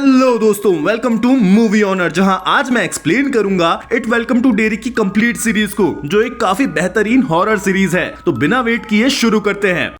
Hello दोस्तों, welcome two movie honour, जहां आज मैं एक्सप्लेन करूंगा इट वेलकम टू डेरी की कंप्लीट सीरीज को, जो एक काफी बेहतरीन हॉरर सीरीज है। तो बिना वेट किए शुरू करते हैं।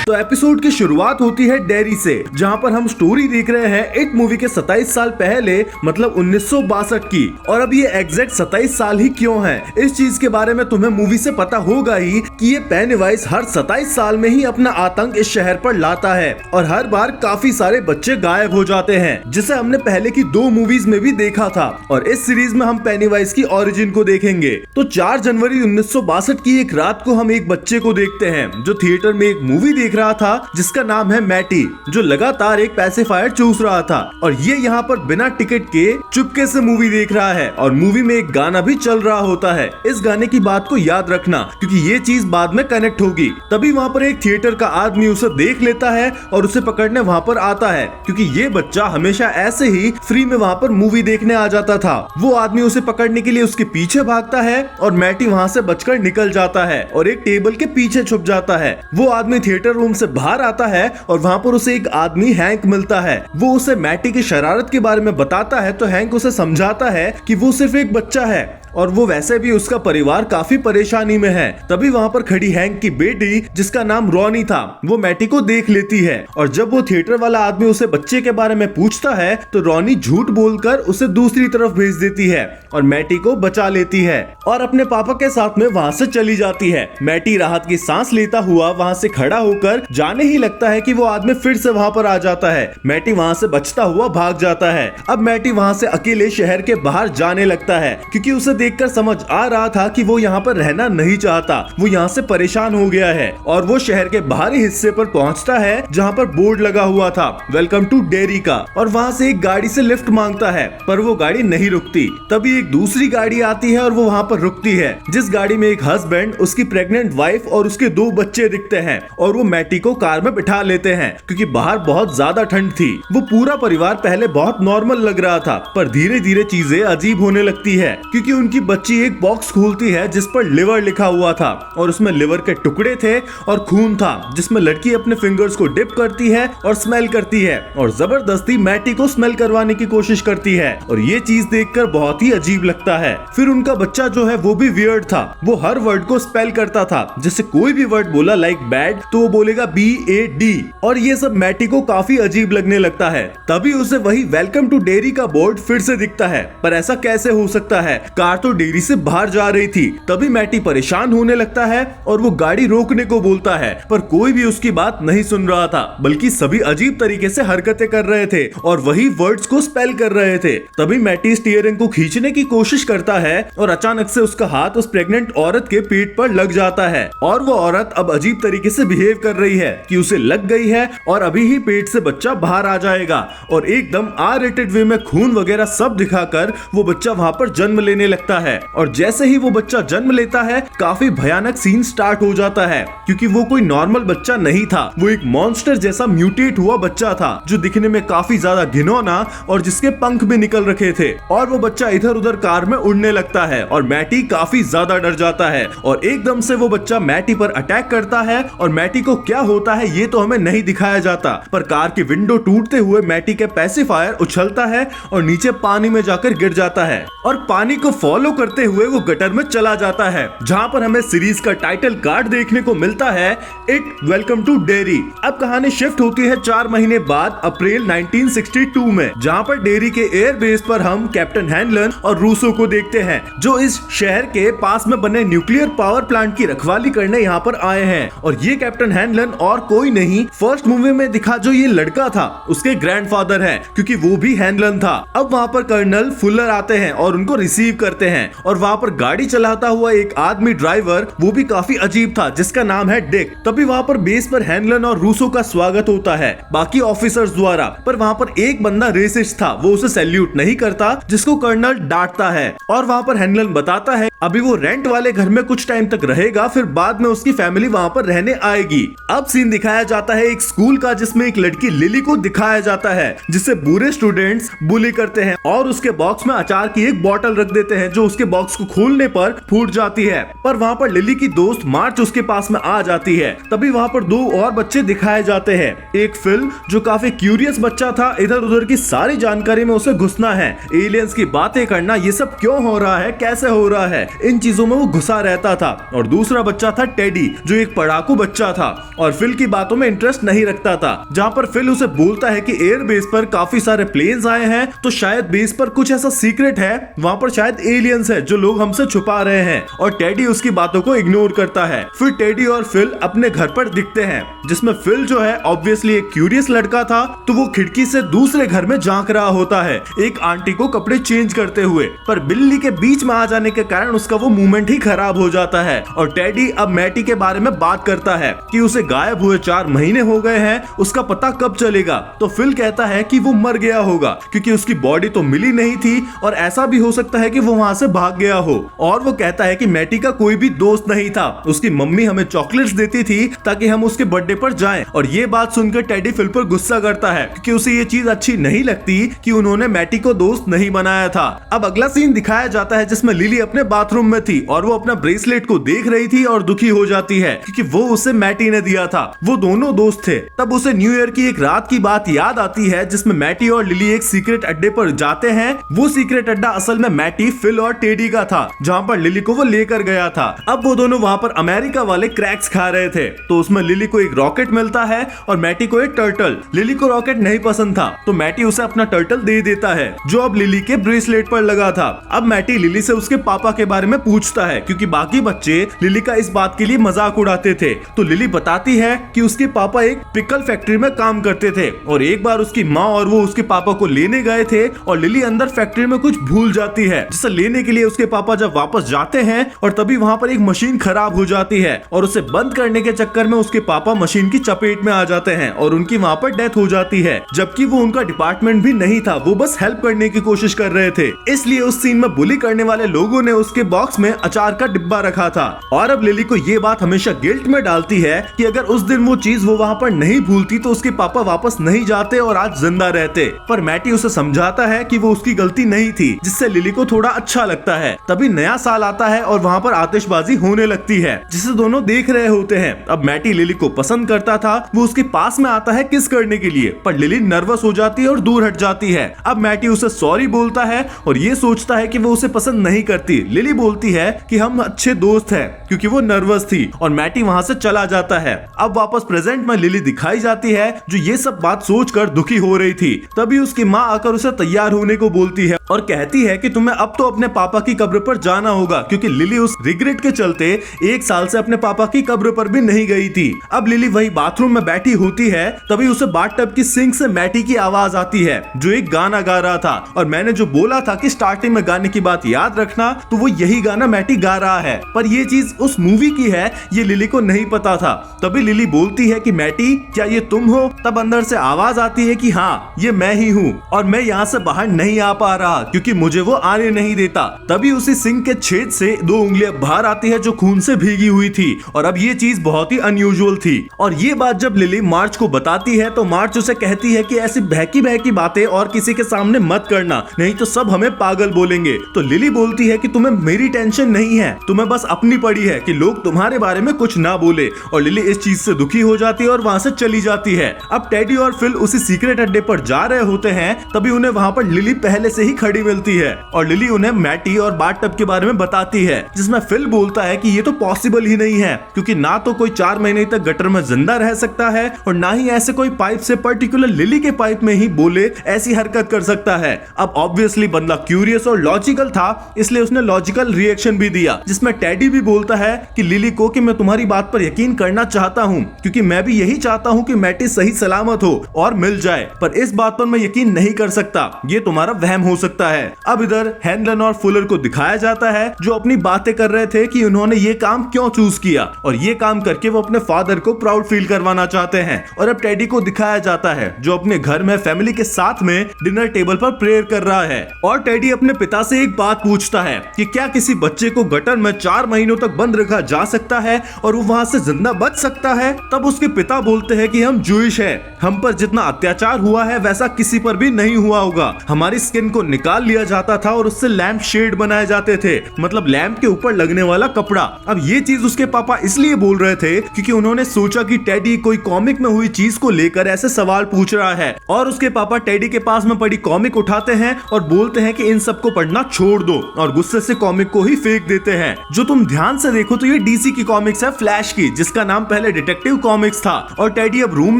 तो एपिसोड की शुरुआत होती है डेरी से, जहां पर हम स्टोरी देख रहे हैं इट मूवी के 27 साल पहले, मतलब 1962 की। और अब ये एग्जैक्ट 27 साल ही क्यों है, इस चीज के बारे में तुम्हें मूवी से पता होगा ही कि ये पेनीवाइज हर 27 साल में ही अपना आतंक इस शहर पर लाता है और हर बार काफी सारे बच्चे गायब हो जाते हैं, जिसे हमने पहले की 2 मूवीज में भी देखा था। और इस सीरीज में हम पेनीवाइज की ओरिजिन को देखेंगे। तो 4 जनवरी 1962 की एक रात को हम एक बच्चे को देखते हैं जो थिएटर में एक मूवी देख रहा था जिसका नाम है मैटी, जो लगातार एक पैसिफायर चूस रहा था। और ये यहाँ पर बिना टिकट के चुपके से मूवी देख रहा है और मूवी में एक गाना भी चल रहा होता है। इस गाने की बात को याद रखना क्योंकि ये चीज बाद में कनेक्ट होगी। तभी वहाँ पर एक थिएटर का आदमी उसे देख लेता है और उसे पकड़ने वहाँ पर आता है, क्योंकि ये बच्चा हमेशा ऐसे ही फ्री में वहाँ पर मूवी देखने आ जाता था। वो आदमी उसे पकड़ने के लिए उसके पीछे भागता है और मैटी वहाँ से बचकर निकल जाता है और एक टेबल के पीछे छुप जाता है। वो आदमी थिएटर रूम से बाहर आता है और वहाँ पर उसे एक आदमी हैंक मिलता है। वो उसे मैटी की शरारत के बारे में बताता है तो हैंक उसे समझाता है कि वो सिर्फ एक बच्चा है और वो वैसे भी उसका परिवार काफी परेशानी में है। तभी वहाँ पर खड़ी हैंक की बेटी, जिसका नाम रॉनी था, वो मैटी को देख लेती है। और जब वो थिएटर वाला आदमी उसे बच्चे के बारे में पूछता है तो रॉनी झूठ बोलकर उसे दूसरी तरफ भेज देती है और मैटी को बचा लेती है और अपने पापा के साथ में वहाँ से चली जाती है। मैटी राहत की सांस लेता हुआ वहाँ से खड़ा होकर जाने ही लगता है कि वो आदमी फिर से वहाँ पर आ जाता है। मैटी वहाँ से बचता हुआ भाग जाता है। अब मैटी वहाँ से अकेले शहर के बाहर जाने लगता है, क्योंकि उसे देखकर समझ आ रहा था कि वो यहाँ पर रहना नहीं चाहता, वो यहाँ से परेशान हो गया है। और वो शहर के बाहरी हिस्से पर पहुँचता है जहाँ पर बोर्ड लगा हुआ था वेलकम टू डेरी का, और वहाँ से एक गाड़ी से लिफ्ट मांगता है, पर वो गाड़ी नहीं रुकती। तभी एक दूसरी गाड़ी आती है और वो वहाँ पर रुकती है, जिस गाड़ी में एक हस्बैंड, उसकी प्रेग्नेंट वाइफ और उसके 2 बच्चे दिखते हैं। और वो मैटी को कार में बिठा लेते हैं क्योंकि बाहर बहुत ज्यादा ठंड थी। वो पूरा परिवार पहले बहुत नॉर्मल लग रहा था, पर धीरे धीरे चीजें अजीब होने लगती है, क्योंकि उनकी बच्ची एक बॉक्स खोलती है जिस पर लिवर लिखा हुआ था और उसमें लिवर के टुकड़े थे और खून था, जिसमें लड़की अपने फिंगर्स को डिप करती है और स्मेल करती है और जबरदस्ती मैटी को स्मेल करवाने की कोशिश करती है। और ये चीज देखकर बहुत ही अजीब लगता है। फिर उनका बच्चा जो है वो भी वियर्ड था, वो हर वर्ड को स्पेल करता था, जैसे कोई भी वर्ड बोला लाइक बैड तो वो बोलेगा BAD, और ये सब मैटी को काफी अजीब लगने लगता है। तभी उसे वही वेलकम टू डेरी का बोर्ड फिर से दिखता है, पर ऐसा कैसे हो सकता है, कार तो डेरी से बाहर जा रही थी। तभी मैटी परेशान होने लगता है और वो गाड़ी रोकने को बोलता है, पर कोई भी उसकी बात नहीं सुन रहा था, बल्कि सभी अजीब तरीके से हरकतें कर रहे थे और वही वर्ड्स को स्पेल कर रहे थे। तभी मैटी स्टीयरिंग को खींचने की कोशिश करता है और अचानक से उसका हाथ उस प्रेग्नेंट औरत के पेट पर लग जाता है और वो औरत अब अजीब तरीके से बिहेव कर रही है कि उसे लग गई है और अभी ही पेट से बच्चा बाहर आ जाएगा। और एकदम R-rated वे में खून वगैरह सब दिखाकर वो बच्चा वहाँ पर जन्म लेने लगता है। और जैसे ही वो बच्चा जन्म लेता है काफी भयानक सीन स्टार्ट हो जाता है, क्योंकि वो कोई नॉर्मल बच्चा नहीं था, वो एक मॉन्स्टर जैसा म्यूटेट हुआ बच्चा था जो दिखने में काफी ज्यादा घिनौना और जिसके पंख भी निकल रखे थे। और वो बच्चा इधर उधर कार में उड़ने लगता है और मैटी काफी ज्यादा डर जाता है और एकदम से वो बच्चा मैटी पर अटैक करता है। और मैटी को क्या होता है ये तो हमें नहीं दिखाया जाता, पर कार की विंडो टूटते हुए मैटी के पैसिफायर उछलता है और नीचे पानी में जाकर गिर जाता है और पानी को फॉलो करते हुए वो गटर में चला जाता है, जहाँ पर हमें सीरीज का टाइटल कार्ड देखने को मिलता है इट वेलकम टू डेरी। अब कहानी शिफ्ट होती है 4 महीने बाद अप्रैल 1962 में, जहाँ पर डेरी के एयरबेस पर हम कैप्टन हैनलन और रूसो को देखते हैं, जो इस शहर के पास में बने न्यूक्लियर पावर प्लांट की रखवाली करने यहाँ पर आए हैं। और ये कैप्टन हैनलन और कोई नहीं, फर्स्ट मूवी में दिखा जो ये लड़का था उसके ग्रैंडफादर है, क्योंकि वो भी हैनलन था। अब वहाँ पर कर्नल फुलर आते हैं और उनको रिसीव करते हैं और वहाँ पर गाड़ी चलाता हुआ एक आदमी ड्राइवर, वो भी काफी अजीब था, जिसका नाम है डिक। तभी वहाँ पर बेस पर हैनलन और रूसो का स्वागत होता है बाकी ऑफिसर्स द्वारा, पर वहाँ पर एक बंदा रेसिस्ट था, वो उसे सैल्यूट नहीं करता, जिसको कर्नल डांटता है। और वहाँ पर हैनलन बताता है अभी वो रेंट वाले घर में कुछ टाइम तक रहेगा, फिर बाद में उसकी फैमिली वहाँ पर रहने आएगी। अब सीन दिखाया जाता है एक स्कूल का, जिसमें एक लड़की लिली को दिखाया जाता है, जिसे बुरे स्टूडेंट्स बुली करते हैं और उसके बॉक्स में अचार की एक बोतल रख देते हैं जो उसके बॉक्स को खोलने पर फूट जाती है। पर वहाँ पर लिली की दोस्त मार्च उसके पास में आ जाती है। तभी वहाँ पर 2 और बच्चे दिखाए जाते हैं। एक फिल जो काफी क्यूरियस बच्चा था, इधर उधर की सारी जानकारी में उसे घुसना है, एलियंस की बातें करना, ये सब क्यों हो रहा है, कैसे हो रहा है, इन चीजों में वो घुसा रहता था। और दूसरा बच्चा था टेडी, जो एक पढ़ाकू बच्चा था और फिल की बातों में इंटरेस्ट नहीं रखता था। जहाँ पर फिल उसे बोलता है कि एयर बेस पर काफी सारे प्लेन्स आए हैं, तो शायद बेस पर कुछ ऐसा सीक्रेट है, वहाँ पर शायद एलियंस है जो लोग हमसे छुपा रहे हैं। और टेडी उसकी बातों को इग्नोर करता है। फिर टेडी और फिल अपने घर पर दिखते हैं, जिसमें फिल जो है ऑब्वियसली एक क्यूरियस लड़का था, तो वो खिड़की से दूसरे घर में झांक रहा होता है एक आंटी को कपड़े चेंज करते हुए। पर बिल्ली के बीच में आ जाने के कारण उसका वो मूवमेंट ही खराब हो जाता है। और टेडी अब मैटी के बारे में बात करता है कि उसे गायब हुए 4 महीने हो गए हैं, उसका पता कब चलेगा। तो फिल कहता है कि वो मर गया होगा, क्योंकि उसकी बॉडी तो मिली नहीं थी और ऐसा भी हो सकता है कि वो वहां से भाग गया हो। और वो कहता है कि मैटी का कोई भी दोस्त नहीं था, उसकी मम्मी हमें चॉकलेट्स देती थी ताकि हम उसके बर्थडे पर जाएं। और ये बात सुनकर टेडी फिल पर गुस्सा करता है, क्योंकि उसे ये चीज अच्छी नहीं लगती कि उन्होंने मैटी को दोस्त नहीं बनाया था। अब अगला सीन दिखाया जाता है जिसमें लिली अपने बाथरूम में थी और वो अपना ब्रेसलेट को देख रही थी और दुखी हो जाती है, क्योंकि वो उसे मैटी ने दिया था। वो दोनों दोस्त थे। तब उसे न्यू ईयर की एक रात की बात याद आती है जिसमें मैटी और लिली एक सीक्रेट अड्डे पर जाते हैं। वो सीक्रेट अड्डा असल में मैटी, फिल और टेडी का था, जहाँ पर लिली को वो लेकर गया था। अब वो दोनों वहाँ पर अमेरिका वाले क्रैक्स खा रहे थे, तो उसमें लिली को एक रॉकेट मिलता है और मैटी को एक टर्टल। लिली को रॉकेट नहीं पसंद था, तो मैटी उसे अपना टर्टल दे देता है, जो अब लिली के ब्रेसलेट पर लगा था। अब मैटी लिली से उसके पापा के बारे में पूछता है, क्योंकि बाकी बच्चे लिली का इस बात के लिए मजाक उड़ाते थे। तो लिली बताती है कि उसके पापा एक पिकल फैक्ट्री में काम करते थे और एक बार उसकी माँ और वो उसके पापा को लेने गए थे और लिली अंदर फैक्ट्री में कुछ भूल जाती है, जिसे लेने के लिए उसके पापा जब वापस जाते हैं और तभी वहाँ पर एक मशीन खराब हो जाती है और उसे बंद करने के चक्कर में उसके पापा मशीन की चपेट में आ जाते हैं और उनकी वहाँ पर डेथ हो जाती है, जबकि वो उनका डिपार्टमेंट भी नहीं था, वो बस हेल्प करने की कोशिश कर रहे थे। इसलिए उस सीन में बुली करने वाले लोगों ने उसके बॉक्स में अचार का डिब्बा रखा था। और अब लिली को ये बात हमेशा गिल्ट में डालती है कि अगर उस दिन वो चीज वो वहाँ पर नहीं भूलती तो उसके पापा वापस नहीं जाते और आज जिंदा रहते। पर मैटी उसे समझाता है कि वो उसकी गलती नहीं थी, जिससे लिली को थोड़ा अच्छा लगता है। तभी नया साल आता है और वहाँ पर आतिशबाजी होने लगती है, जिसे दोनों देख रहे होते हैं। अब मैटी लिली को पसंद करता था, वो उसके पास में आता है किस करने के लिए, पर लिली नर्वस हो जाती है और दूर हट जाती है। अब मैटी उसे सॉरी बोलता है और ये सोचता है कि वो उसे पसंद नहीं करती। लिली बोलती है कि हम अच्छे दोस्त हैं, क्योंकि वो नर्वस थी, और मैटी वहाँ से चला जाता है। अब वापस प्रेजेंट में लिली दिखाई जाती है, जो ये सब बात सोचकर दुखी हो रही थी। तभी उसकी माँ आकर उसे तैयार होने को बोलती है और कहती है कि तुम्हें अब तो अपने पापा की कब्र पर जाना होगा, क्योंकि लिली उस रिग्रेट के चलते 1 साल से अपने पापा की कब्र पर भी नहीं गई थी। अब लिली वही बाथरूम में बैठी होती है, तभी उसे बाथटब की सिंक से मैटी की आवाज आती है, जो एक गाना गा रहा था। और मैंने जो बोला था कि स्टार्टिंग में गाने की बात याद रखना, तो वो यही गाना मैटी गा रहा है। पर ये चीज उस मूवी की है, ये लिली को नहीं पता था। तभी लिली बोलती है कि मैटी, क्या ये तुम हो? तब अंदर से आवाज आती है कि हाँ, ये मैं ही हूँ और मैं यहाँ से बाहर नहीं आ पा रहा, क्योंकि मुझे वो आने नहीं देता। तभी उसी सिंक के छेद से 2 उंगलियां बाहर आती है, जो खून से भीगी हुई थी। और अब ये चीज बहुत ही अनयूजुअल थी। और ये बात जब लिली मार्च को बताती है, तो मार्च उसे कहती है कि ऐसी बहकी बहकी बातें और किसी के सामने मत करना, नहीं तो सब हमें पागल बोलेंगे। तो लिली बोलती है कि तुम्हें मेरी टेंशन नहीं है, तुम्हें बस अपनी पड़ी है कि लोग तुम्हारे बारे में कुछ ना बोले। और लिली इस चीज से दुखी हो जाती है और वहां से चली जाती है। अब टेडी और फिल उसी सीक्रेट अड्डे पर जा रहे होते हैं, तभी उन्हें वहां पर लिली पहले से ही खड़ी मिलती है और लिली उन्हें मैटी और बाथटब के बारे में बताती है, जिसमें फिल बोलता है कि ये तो पॉसिबल ही नहीं है, क्योंकि ना तो कोई 4 महीने तक गटर में जिंदा रह सकता है और ना ही ऐसे कोई पाइप से, पर्टिकुलर लिली के पाइप में ही बोले, ऐसी हरकत कर सकता है। अब ऑब्वियसली बंदा क्यूरियस और लॉजिकल था, इसलिए उसने लॉजिकल रिएक्शन भी दिया, जिसमें टेडी भी बोलता है कि लिली को कि मैं तुम्हारी बात पर यकीन करना चाहता हूँ, क्योंकि मैं भी यही चाहता हूँ कि मैटी सही सलामत हो और मिल जाए, पर इस बात पर मैं यकीन नहीं कर सकता, ये तुम्हारा वहम हो सकता है। अब इधर हैनलन और फुलर को दिखाया जाता है, जो अपनी बातें कर रहे थे कि उन्होंने ये काम क्यों चूज किया और ये काम करके वो अपने फादर को प्राउड फील करवाना चाहते हैं। और अब टेडी को दिखाया जाता है, जो अपने घर में फैमिली के साथ में डिनर टेबल पर प्रेयर कर रहा है। और टेडी अपने पिता से एक बात पूछता है कि क्या किसी बच्चे को गटर में 4 महीनों तक बंद रखा जा सकता है और वो वहां से जिंदा बच सकता है? तब उसके पिता बोलते हैं कि हम जूइश है, हम पर जितना अत्याचार हुआ है वैसा किसी पर भी नहीं हुआ होगा। हमारी स्किन को निकाल लिया जाता था और उससे लैंप शेड बनाए जाते थे, मतलब लैंप के ऊपर लगने वाला कपड़ा। अब ये चीज उसके पापा इसलिए बोल रहे थे क्योंकि उन्होंने सोचा कि टेडी कोई कॉमिक में हुई चीज को लेकर ऐसे सवाल पूछ रहा है, और उसके पापा टेडी के पास में पड़ी कॉमिक उठाते हैं और बोलते हैं कि इन सबको पढ़ना छोड़ दो, और गुस्से से कॉमिक को ही फेंक देते हैं। जो तुम ध्यान से देखो तो ये डीसी की कॉमिक्स है, फ्लैश की, जिसका नाम पहले डिटेक्टिव कॉमिक्स था। और टेडी अब रूम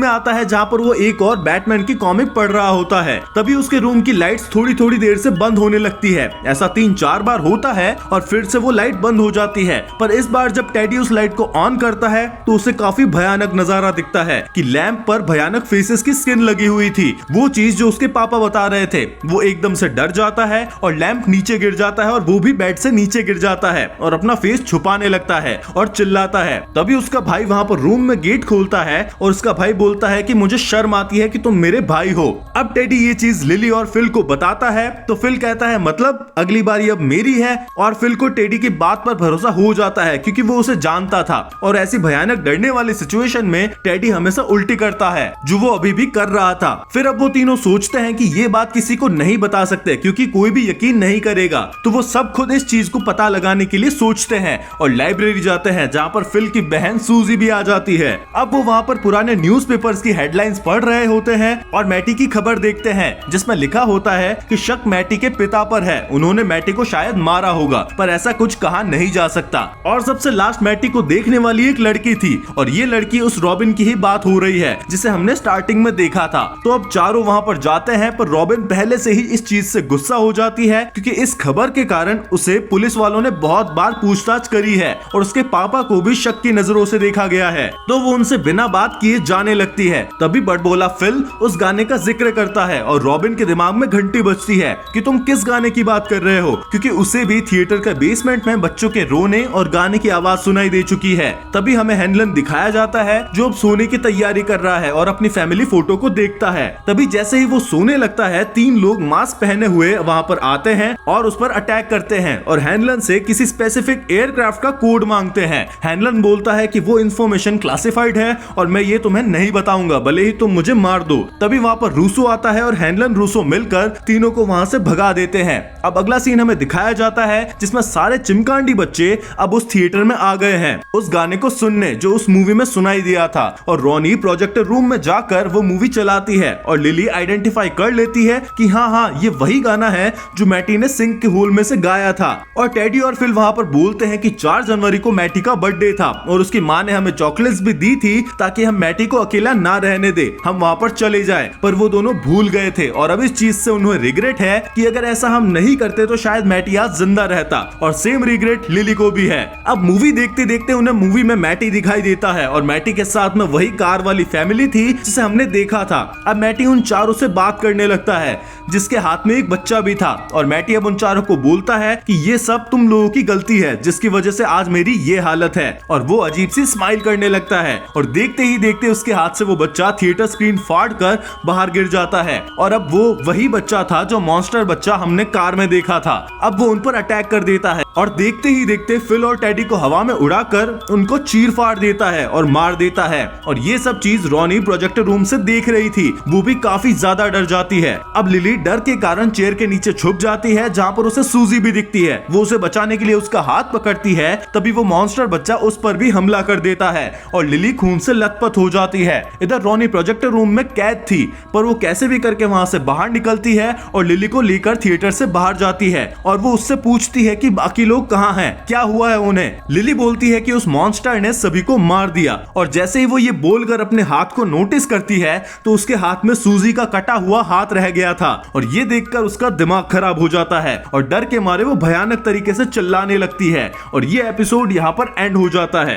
में आता है जहाँ पर वो एक और बैटमैन की कॉमिक पढ़ रहा होता है। तभी उसके रूम की लाइट्स थोड़ी थोड़ी देर से बंद होने लगती है। ऐसा 3-4 बार होता है और फिर से वो लाइट बंद हो जाती है। पर इस बार जब टेडी उस लाइट को ऑन करता है तो उसे काफी भयानक नजारा दिखता है कि लैंप पर भयानक फेसेस की स्किन लगी हुई थी। वो चीज जो उसके पापा बता रहे थे, वो एकदम से डर जाता है और लैंप नीचे गिर जाता है और वो भी बेड से नीचे गिर जाता है और अपना फेस छुपाने लगता है और चिल्लाता है। तभी उसका भाई वहाँ पर रूम में गेट खोलता है और उसका भाई बोलता है कि मुझे शर्म आती है कि तुम मेरे भाई हो। अब टेडी ये चीज लिली और फिल को बताता है तो फिल कहता है मतलब अगली बारी अब मेरी है, और फिल को टेडी की बात पर भरोसा हो जाता है क्योंकि वो उसे जानता था। और ऐसी भयानक डरने वाली सिचुएशन में टेडी हमेशा उल्टी करता है, जो वो अभी भी कर रहा था। फिर अब वो तीनों सोचते हैं कि ये बात किसी को नहीं बता सकते क्योंकि कोई भी यकीन नहीं करेगा, तो वो सब खुद इस चीज को पता लगाने के लिए सोचते हैं और लाइब्रेरी जाते हैं जहाँ पर फिल की बहन सूजी भी आ जाती है। अब वो वहाँ पर पुराने न्यूज़पेपर्स की हेडलाइंस पढ़ रहे होते हैं और मैटी की खबर देखते हैं जिसमें लिखा होता है कि शक मैटी के पिता पर है, उन्होंने मैटी को शायद मारा होगा, पर ऐसा कुछ कहा नहीं जा सकता। और सबसे लास्ट मैटी को देखने वाली एक लड़की थी और ये लड़की उस रॉबिन की ही बात हो रही है जिसे हमने स्टार्टिंग में देखा था। तो अब चारों वहाँ पर जाते हैं, पर रॉबिन पहले से ही इस चीज से गुस्सा हो जाती है क्योंकि इस खबर के कारण उसे पुलिस वालों ने बहुत बार पूछताछ करी है और उसके पापा को भी शक की नजरों से देखा गया है, तो वो उनसे बिना बात किए जाने लगती है। तभी बड़बोला फिल उस गाने का जिक्र करता है और रॉबिन के दिमाग में घंटी बजती है कि तुम किस गाने की बात कर रहे हो, क्योंकि उसे भी थिएटर के बेसमेंट में बच्चों के रोने और गाने की आवाज सुनाई दे चुकी है। तभी हमें हैनलन दिखाया जाता है जो अब सोने की तैयारी कर रहा है और अपनी फैमिली फोटो को देखता है। तभी जैसे ही वो सोने लगता है 3 लोग मास्क पहने हुए वहाँ पर आते हैं और उस पर अटैक करते हैं और हैनलन से किसी स्पेसिफिक एयरक्राफ्ट का कोड मांगते हैं। हैनलन बोलता है कि वो इन्फॉर्मेशन क्लासिफाइड है और मैं ये तुम्हें नहीं बताऊंगा, भले ही तुम मुझे मार दो। तभी वहाँ पर रूसो आता है और हैनलन रूसो मिलकर तीनों को वहाँ से भगा देते हैं। अब अगला सीन हमें दिखाया जाता है जिसमें सारे चिमकांडी बच्चे अब उस थिएटर में आ गए हैं उस गाने को सुनने जो उस मूवी में सुनाई दिया था, और रोनी प्रोजेक्टर रूम में जाकर वो मूवी चलाती है और लिली आइडेंटिफाई कर लेती है कि हाँ ये वही गाना है जो मैटी ने सिंक के होल में से गाया था। और टेडी और फिल वहाँ पर बोलते हैं कि 4 जनवरी को मैटी का बर्थडे था और उसकी माँ ने हमें चॉकलेट्स भी दी थी ताकि हम मैटी को अकेला ना रहने दे, हम वहाँ पर चले जाएं, पर वो दोनों भूल गए थे और अब इस चीज से उन्हें रिग्रेट है कि अगर ऐसा हम नहीं करते तो शायद मैटी आज जिंदा रहता, और सेम रिग्रेट लिली को भी है। अब मूवी देखते देखते उन्हें मूवी में मैटी दिखाई देता है और मैटी के साथ में वही कार वाली फैमिली थी जिसे हमने देखा था। अब मैटी उन चारों से बात करने लगता है जिसके हाथ में एक बच्चा भी था, और मैटी अब उन चारों को बोलता है कि ये सब तुम लोगों की गलती है जिसकी वजह से आज मेरी ये हालत है, और वो अजीब सी स्माइल करने लगता है और देखते ही देखते उसके हाथ से वो बच्चा थिएटर स्क्रीन फाड़ कर बाहर गिर जाता है। और अब वो वही बच्चा था जो मॉन्स्टर बच्चा हमने कार में देखा था। अब वो उन पर अटैक कर देता है और देखते ही देखते फिल और टेडी को हवा में उड़ाकर उनको चीर फाड़ देता है और मार देता है। और ये सब चीज रोनी प्रोजेक्टर रूम से देख रही थी, वो भी काफी ज्यादा डर जाती है। अब लिली डर के कारण चेयर के नीचे छुप जाती है जहाँ पर उसे सूजी भी दिखती है। वो उसे बचाने के लिए उसका हाथ पकड़ती है, तभी वो मॉन्स्टर बच्चा उस पर भी हमला कर देता है और लिली खून से लथपथ हो जाती है। इधर रोनी प्रोजेक्टर रूम में कैद थी, पर वो कैसे भी करके वहां से बाहर निकलती है और लिली को लेकर थिएटर से बाहर जाती है और वो उससे पूछती है कि बाकी लोग कहाँ हैं, क्या हुआ है उन्हें। लिली बोलती है कि उस मॉन्स्टर ने सभी को मार दिया, और जैसे ही वो ये बोलकर अपने हाथ को नोटिस करती है तो उसके हाथ में सूजी का कटा हुआ हाथ रह गया था, और ये देखकर उसका दिमाग खराब हो जाता है और डर के मारे वो भयानक तरीके से चिल्लाने लगती है। और ये एपिसोड यहाँ पर एंड हो जाता है।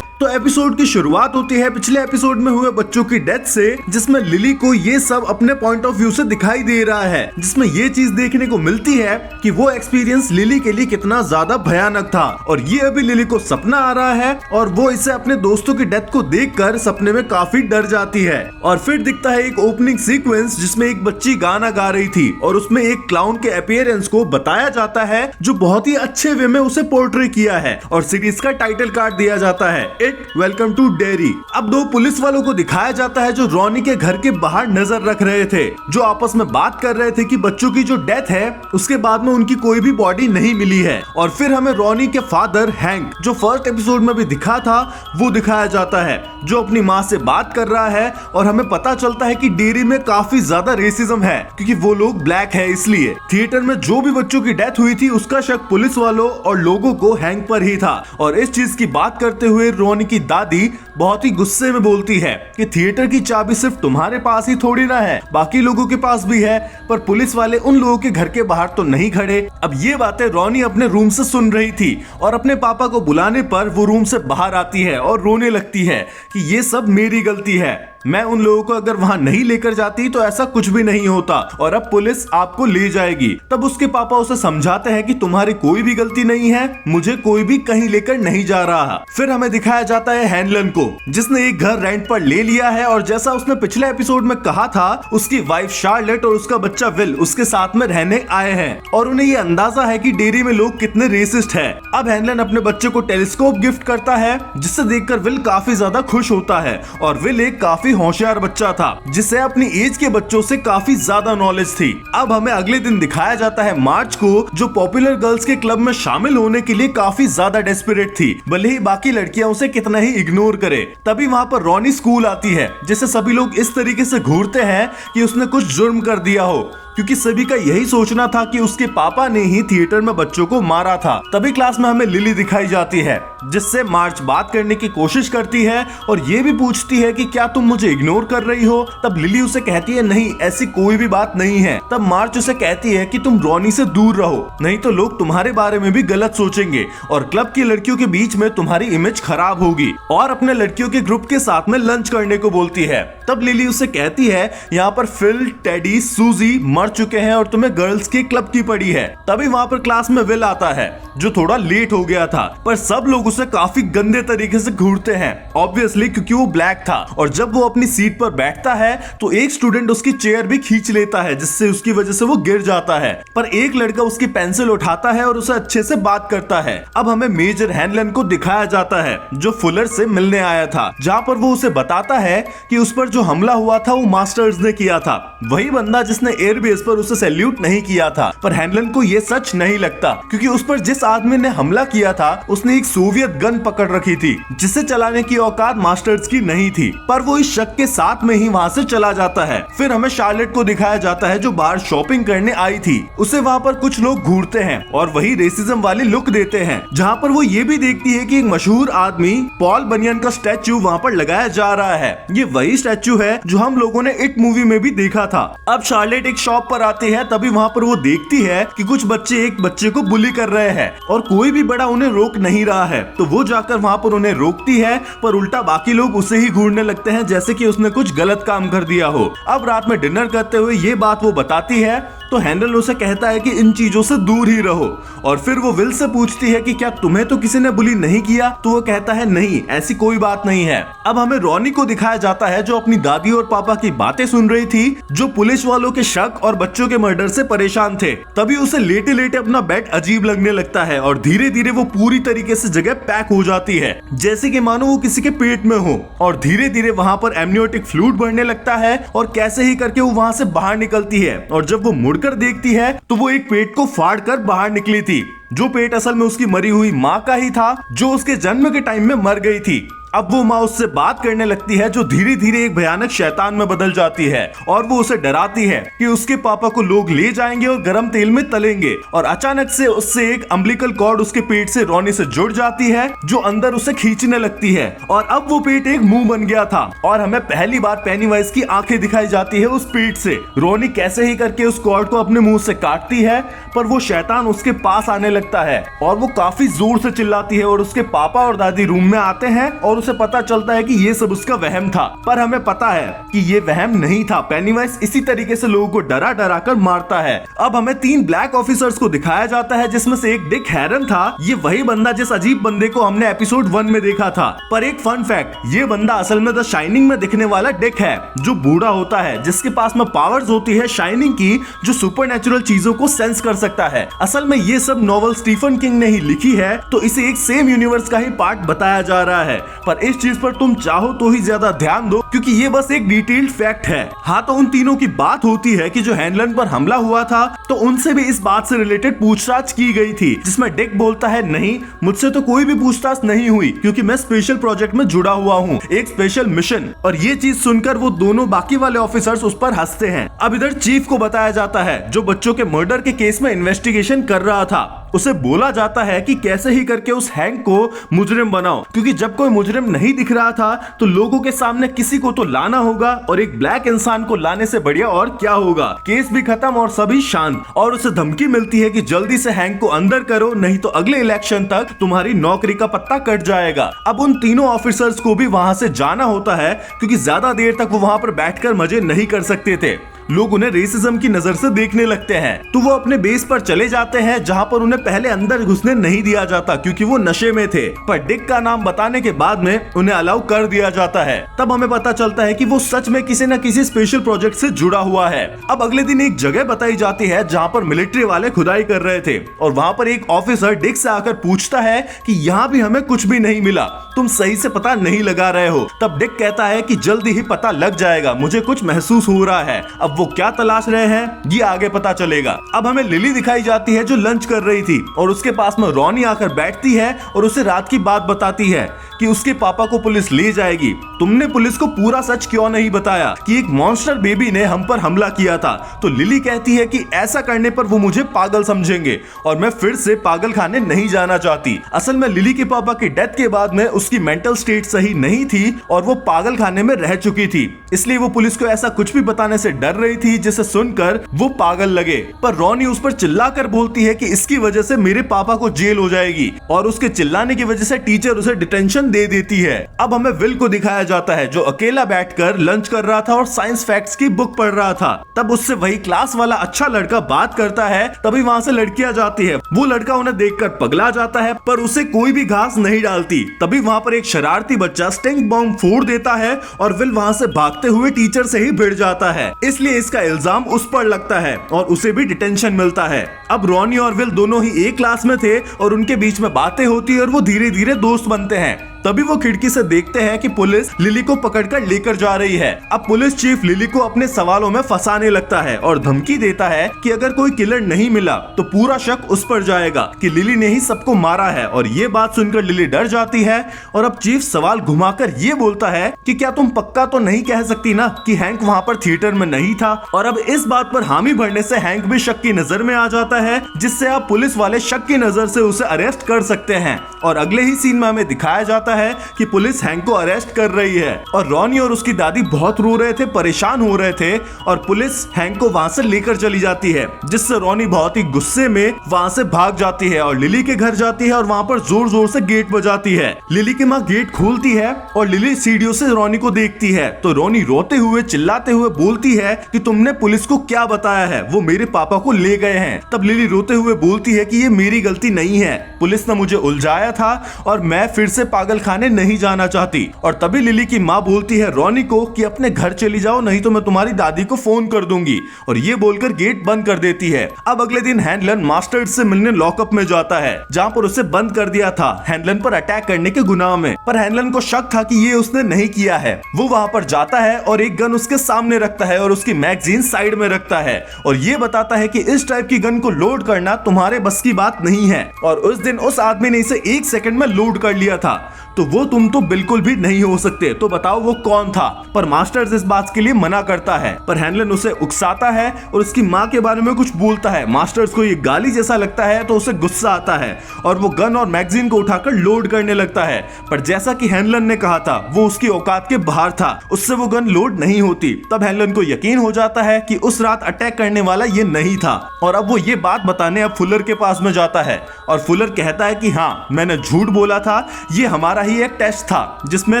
तो एपिसोड की शुरुआत होती है पिछले एपिसोड में हुए बच्चों की डेथ से, जिसमें लिली को ये सब अपने पॉइंट ऑफ व्यू से दिखाई दे रहा है, जिसमें ये चीज देखने को मिलती है कि वो एक्सपीरियंस लिली के लिए कितना ज्यादा भयानक था। और ये अभी लिली को सपना आ रहा है और वो इसे अपने दोस्तों की डेथ को देखकर सपने में काफी डर जाती है। और फिर दिखता है एक ओपनिंग सीक्वेंस जिसमें एक बच्ची गाना गा रही थी और उसमें एक क्लाउन के अपीयरेंस को बताया जाता है जो बहुत ही अच्छे वे में उसे पोर्ट्रे किया है और सीरीज का टाइटल कार्ड दिया जाता है, इट वेलकम टू डेरी। अब दो पुलिस वालों को दिखाया जाता है जो रॉनी के घर के बाहर नजर रख रहे थे, जो आपस में बात कर रहे थे कि बच्चों की जो डेथ है उसके बाद में उनकी कोई भी बॉडी नहीं मिली है। और फिर हमें रॉनी के फादर हैंक, जो फर्स्ट एपिसोड में भी दिखा था, वो दिखाया जाता है जो अपनी माँ से बात कर रहा है। और हमें पता चलता है कि डेरी में काफी ज्यादा रेसिज्म है क्योंकि वो लोग ब्लैक है, इसलिए थिएटर में जो भी बच्चों की डेथ हुई थी उसका शक पुलिस वालों और लोगों को हैंक पर ही था। और इस चीज की बात करते हुए रॉनी की दादी बहुत ही गुस्से में बोलती है कि थिएटर की चाबी सिर्फ तुम्हारे पास ही थोड़ी ना है, बाकी लोगों के पास भी है, पर पुलिस वाले उन लोगों के घर के बाहर तो नहीं खड़े। अब ये बातें रॉनी अपने रूम से सुन रही थी और अपने पापा को बुलाने पर वो रूम से बाहर आती है और रोने लगती है कि ये सब मेरी गलती है, मैं उन लोगों को अगर वहां नहीं लेकर जाती तो ऐसा कुछ भी नहीं होता और अब पुलिस आपको ले जाएगी। तब उसके पापा उसे समझाते हैं कि तुम्हारी कोई भी गलती नहीं है, मुझे कोई भी कहीं लेकर नहीं जा रहा। फिर हमें दिखाया जाता है हैनलन को, जिसने एक घर रेंट पर ले लिया है और जैसा उसने पिछले एपिसोड में कहा था उसकी वाइफ शार्लेट और उसका बच्चा विल उसके साथ में रहने आए हैं और उन्हें ये अंदाजा है कि डेरी में लोग कितने रेसिस्ट है। अब हैनलन अपने बच्चे को टेलीस्कोप गिफ्ट करता है जिससे देखकर विल काफी ज्यादा खुश होता है और विल एक काफी होशियार बच्चा था जिसे अपनी एज के बच्चों से काफी ज्यादा नॉलेज थी। अब हमें अगले दिन दिखाया जाता है मार्च को, जो पॉपुलर गर्ल्स के क्लब में शामिल होने के लिए काफी ज्यादा डेस्परेट थी, भले ही बाकी लड़कियां उसे कितना ही इग्नोर करे। तभी वहां पर रॉनी स्कूल आती है जिसे सभी लोग इस तरीके से घूरते हैं कि उसने कुछ जुर्म कर दिया हो, क्योंकि सभी का यही सोचना था कि उसके पापा ने ही थिएटर में बच्चों को मारा था। तभी क्लास में हमें लिली दिखाई जाती है जिससे मार्च बात करने की कोशिश करती है और ये भी पूछती है कि क्या तुम मुझे इग्नोर कर रही हो। तब लिली उसे कहती है नहीं, ऐसी कोई भी बात नहीं है। तब मार्च उसे कहती है कि तुम रॉनी से दूर रहो, नहीं तो लोग तुम्हारे बारे में भी गलत सोचेंगे और क्लब की लड़कियों के बीच में तुम्हारी इमेज खराब होगी, और अपने लड़कियों के ग्रुप के साथ में लंच करने को बोलती है। तब लिली उसे कहती है यहाँ पर फिल, टेडी, सूजी मर चुके हैं और तुम्हें गर्ल्स की क्लब की पड़ी है। तभी वहाँ पर क्लास में विल आता है जो थोड़ा लेट हो गया था, पर सब लोग उसे काफी गंदे तरीके से घूरते हैं, ऑब्वियसली क्योंकि वो ब्लैक था। और जब वो अपनी सीट पर बैठता है तो एक स्टूडेंट उसकी चेयर भी खींच लेता है जिससे उसकी वजह से वो गिर जाता है, पर एक लड़का उसकी पेंसिल उठाता है और उसे अच्छे से बात करता है। अब हमें मेजर हैनलन को दिखाया जाता है जो फुलर से मिलने आया था, जहाँ पर वो उसे बताता है कि उस पर जो हमला हुआ था वो मास्टर्स ने किया था, वही बंदा जिसने एयरबेस पर उसे सैल्यूट नहीं किया था। पर हैनलन को ये सच नहीं लगता क्योंकि उस पर जिस आदमी ने हमला किया था उसने एक सोवियत गन पकड़ रखी थी जिसे चलाने की औकात मास्टर्स की नहीं थी, पर वो इस शक के साथ में ही वहाँ से चला जाता है। फिर हमें शार्लेट को दिखाया जाता है जो बाहर शॉपिंग करने आई थी, उसे वहाँ पर कुछ लोग घूरते हैं और वही रेसिज्म वाली लुक देते हैं, जहाँ पर वो ये भी देखती है कि एक मशहूर आदमी पॉल बनियन का स्टैचू वहाँ पर लगाया जा रहा है। ये वही स्टैचू है जो हम लोगों ने इट मूवी में भी देखा था। अब शार्लेट एक शॉप पर आती है, तभी वहाँ पर वो देखती है कि कुछ बच्चे एक बच्चे को बुली कर रहे हैं और कोई भी बड़ा उन्हें रोक नहीं रहा है, तो वो जाकर वहाँ पर उन्हें रोकती है, पर उल्टा बाकी लोग उसे ही घूरने लगते हैं जैसे कि उसने कुछ गलत काम कर दिया हो। अब रात में डिनर करते हुए ये बात वो बताती है तो हैंडल उसे कहता है कि इन चीजों से दूर ही रहो। और फिर वो विल से पूछती है कि क्या तुम्हें तो किसी ने बुली नहीं किया, तो वो कहता है नहीं, ऐसी कोई बात नहीं है। अब हमें रॉनी को दिखाया जाता है जो अपनी दादी और पापा की बातें सुन रही थी, जो पुलिस वालों के शक और बच्चों के मर्डर से परेशान थे। तभी उसे लेटे लेटे अपना बेड अजीब लगने लगता है और धीरे धीरे वो पूरी तरीके से जगह पैक हो जाती है जैसे कि मानो वो किसी के पेट में हो, और धीरे धीरे वहां पर एमनियोटिक फ्लूइड बढ़ने लगता है और कैसे ही करके वो वहां से बाहर निकलती है। और जब वो मुड़कर देखती है तो वो एक पेट को फाड़ कर बाहर निकली थी, जो पेट असल में उसकी मरी हुई माँ का ही था जो उसके जन्म के टाइम में मर गई थी। अब वो माँ उससे बात करने लगती है जो धीरे धीरे एक भयानक शैतान में बदल जाती है और वो उसे डराती है कि उसके पापा को लोग ले जाएंगे और गरम तेल में तलेंगे। और अचानक से उससे एक अम्बिलिकल कॉर्ड उसके पेट से रॉनी से जुड़ जाती है जो अंदर उसे खींचने लगती है और अब वो पेट एक मुंह बन गया था और हमें पहली बार पेनीवाइज की आंखें दिखाई जाती है उस पेट से। रॉनी कैसे ही करके उस कॉर्ड को अपने मुंह से काटती है, पर वो शैतान उसके पास आने लगता है और वो काफी जोर से चिल्लाती है और उसके पापा और दादी रूम में आते हैं और उसे पता चलता है कि ये सब उसका वहम था, पर हमें पता है कि ये वहम नहीं था। पेनीवाइज इसी तरीके से लोगों को डरा डरा कर मारता है। अब हमें 3 ब्लैक ऑफिसर्स को दिखाया जाता है, जिसमें से एक डिक हैरन था। ये वही बंदा जिस अजीब बंदे को हमने एपिसोड 1 में देखा था। पर एक फन फैक्ट, ये बंदा असल में द शाइनिंग में दिखने वाला डिक है, जो बूढ़ा होता है, जिसके पास में पावर्स होती है शाइनिंग की, जो सुपरनैचुरल चीजों को सेंस कर सकता है। असल में ये सब नॉवल स्टीफन किंग ने ही लिखी है, तो इसे एक सेम यूनिवर्स का ही पार्ट बताया जा रहा है। पर इस चीज पर तुम चाहो तो ही ज्यादा ध्यान दो, क्योंकि ये बस एक डिटेल्ड फैक्ट है। हाँ, तो उन तीनों की बात होती है कि जो हैनलन पर हमला हुआ था, तो उनसे भी इस बात से रिलेटेड पूछताछ की गई थी, जिसमें डिक बोलता है नहीं, मुझसे तो कोई भी पूछताछ नहीं हुई, क्योंकि मैं स्पेशल प्रोजेक्ट में जुड़ा हुआ हूँ, एक स्पेशल मिशन। और ये चीज सुनकर वो दोनों बाकी वाले ऑफिसर्स उस पर हंसते हैं। अब इधर चीफ को बताया जाता है, जो बच्चों के मर्डर के केस में इन्वेस्टिगेशन कर रहा था। उसे बोला जाता है कि कैसे ही करके उस हैंक को मुजरिम बनाओ, क्योंकि जब कोई मुजरिम नहीं दिख रहा था तो लोगों के सामने किसी को तो लाना होगा, और एक ब्लैक इंसान को लाने से बढ़िया और क्या होगा। केस भी खत्म और सभी शांत, और उसे धमकी मिलती है कि जल्दी से हैंक को अंदर करो, नहीं तो अगले इलेक्शन तक तुम्हारी नौकरी का पत्ता कट जाएगा। अब उन तीनों ऑफिसर्स को भी वहां से जाना होता है, क्योंकि ज्यादा देर तक वो वहां पर बैठकर मजे नहीं कर सकते थे। लोग उन्हें रेसिज्म की नजर से देखने लगते हैं, तो वो अपने बेस पर चले जाते हैं, जहां पर उन्हें पहले अंदर घुसने नहीं दिया जाता, क्योंकि वो नशे में थे। पर डिक का नाम बताने के बाद में उन्हें अलाउ कर दिया जाता है। तब हमें पता चलता है कि वो सच में किसी न किसी स्पेशल प्रोजेक्ट से जुड़ा हुआ है। अब अगले दिन एक जगह बताई जाती है जहाँ पर मिलिट्री वाले खुदाई कर रहे थे, और वहाँ पर एक ऑफिसर डिक से आकर पूछता है कि यहाँ भी हमें कुछ भी नहीं मिला, तुम सही से पता नहीं लगा रहे हो। तब डिक कहता है कि जल्दी ही पता लग जाएगा, मुझे कुछ महसूस हो रहा है। अब वो क्या तलाश रहे हैं ये आगे पता चलेगा। अब हमें लिली दिखाई जाती है, जो लंच कर रही थी, और उसके पास में रॉनी आकर बैठती है और उसे रात की बात बताती है कि उसके पापा को पुलिस ले जाएगी। तुमने पुलिस को पूरा सच क्यों नहीं बताया कि एक मॉन्स्टर बेबी ने हम पर हमला किया था। तो लिली कहती है कि ऐसा करने पर वो मुझे पागल समझेंगे, और मैं फिर से पागल खाने नहीं जाना चाहती। असल में लिली के पापा की डेथ के बाद में उसकी मेंटल स्टेट सही नहीं थी, और वो पागल खाने में रह चुकी थी, इसलिए वो पुलिस को ऐसा कुछ भी बताने से डर रही थी, जिसे सुनकर वो पागल लगे। पर रॉनी उस पर चिल्लाकर बोलती है कि इसकी वजह से मेरे पापा को जेल हो जाएगी, और उसके चिल्लाने की वजह से टीचर उसे डिटेंशन दे देती है। अब हमें विल को दिखाया जाता है, जो अकेला बैठकर लंच कर रहा था और साइंस फैक्ट्स की बुक पढ़ रहा था। तब उससे वही क्लास वाला अच्छा लड़का बात करता है, तभी वहां से लड़कियां जाती है। वो लड़का उन्हें देखकर पगला जाता है, पर उसे कोई भी घास नहीं डालती। तभी वहां पर एक शरारती बच्चा स्टिंक बॉम्ब फोड़ देता है, और विल वहां से भागते हुए टीचर से ही भिड़ जाता है, इसलिए इसका इल्जाम उस पर लगता है, और उसे भी डिटेंशन मिलता है। अब रॉनी और विल दोनों ही एक क्लास में थे, और उनके बीच में बातें होती है, और वो धीरे धीरे दोस्त बनते हैं। तभी वो खिड़की से देखते हैं कि पुलिस लिली को पकड़कर लेकर जा रही है। अब पुलिस चीफ लिली को अपने सवालों में फंसाने लगता है, और धमकी देता है कि अगर कोई किलर नहीं मिला तो पूरा शक उस पर जाएगा कि लिली ने ही सबको मारा है। और ये बात सुनकर लिली डर जाती है, और अब चीफ सवाल घुमाकर ये बोलता है कि क्या तुम पक्का तो नहीं कह सकती ना कि हैंक वहाँ पर थिएटर में नहीं था। और अब इस बात पर हामी भरने से हैंक भी शक की नजर में आ जाता है, जिससे अब पुलिस वाले शक की नजर से उसे अरेस्ट कर सकते हैं। और अगले ही सीन में हमें दिखाया जाता है कि पुलिस हैंक को अरेस्ट कर रही है, और रॉनी और उसकी दादी बहुत रो रहे थे, परेशान हो रहे थे, और पुलिस हैंक को वहां से लेकर चली जाती है, जिससे रॉनी बहुत ही गुस्से में वहां से भाग जाती है और लिली के घर जाती है, और वहां पर जोर जोर से गेट बजाती है। लिली की माँ गेट खोलती है, और लिली सीढ़ियों से रॉनी को देखती है, तो रॉनी रोते हुए चिल्लाते हुए बोलती है कि तुमने पुलिस को क्या बताया है, वो मेरे पापा को ले गए हैं। तब लिली रोते हुए बोलती है कि ये मेरी गलती नहीं है, पुलिस ने मुझे उलझाया था, और मैं फिर से पागल खाने नहीं जाना चाहती। और तभी लिली की माँ बोलती है रॉनी को कि अपने घर चली जाओ, नहीं तो मैं तुम्हारी दादी को फोन कर दूंगी, और ये बोलकर गेट बंद कर देती है। अब अगले दिन हैनलन मास्टर्स से मिलने लॉकअप में जाता है, जहाँ पर उसे बंद कर दिया था हैनलन पर अटैक करने के गुनाह में। पर हैनलन को शक था कि ये उसने नहीं किया है। वो वहां पर जाता है और एक गन उसके सामने रखता है, और उसकी मैगजीन साइड में रखता है, और ये बताता है कि इस टाइप की गन को लोड करना तुम्हारे बस की बात नहीं है, और उस दिन उस आदमी ने इसे 1 सेकंड में लोड कर लिया था, तो वो तुम तो बिल्कुल भी नहीं हो सकते, तो बताओ वो कौन था। पर मास्टर्स इस बात के लिए मना करता है, पर हैनलन उसे उकसाता है और उसकी माँ के बारे में कुछ बोलता है। मास्टर्स को ये गाली जैसा लगता है, तो उसे गुस्सा आता है, और वो गन और मैगजीन को उठाकर लोड करने लगता है। पर जैसा कि हैनलन ने कहा था, वो उसकी औकात के बाहर था, उससे वो गन लोड नहीं होती। तब हैनलन को यकीन हो जाता है कि उस रात अटैक करने वाला ये नहीं था, और अब वो ये बात बताने अब फुलर के पास में जाता है, और फुलर कहता है कि हाँ, मैंने झूठ बोला था, ये हमारा ही एक टेस्ट था जिसमें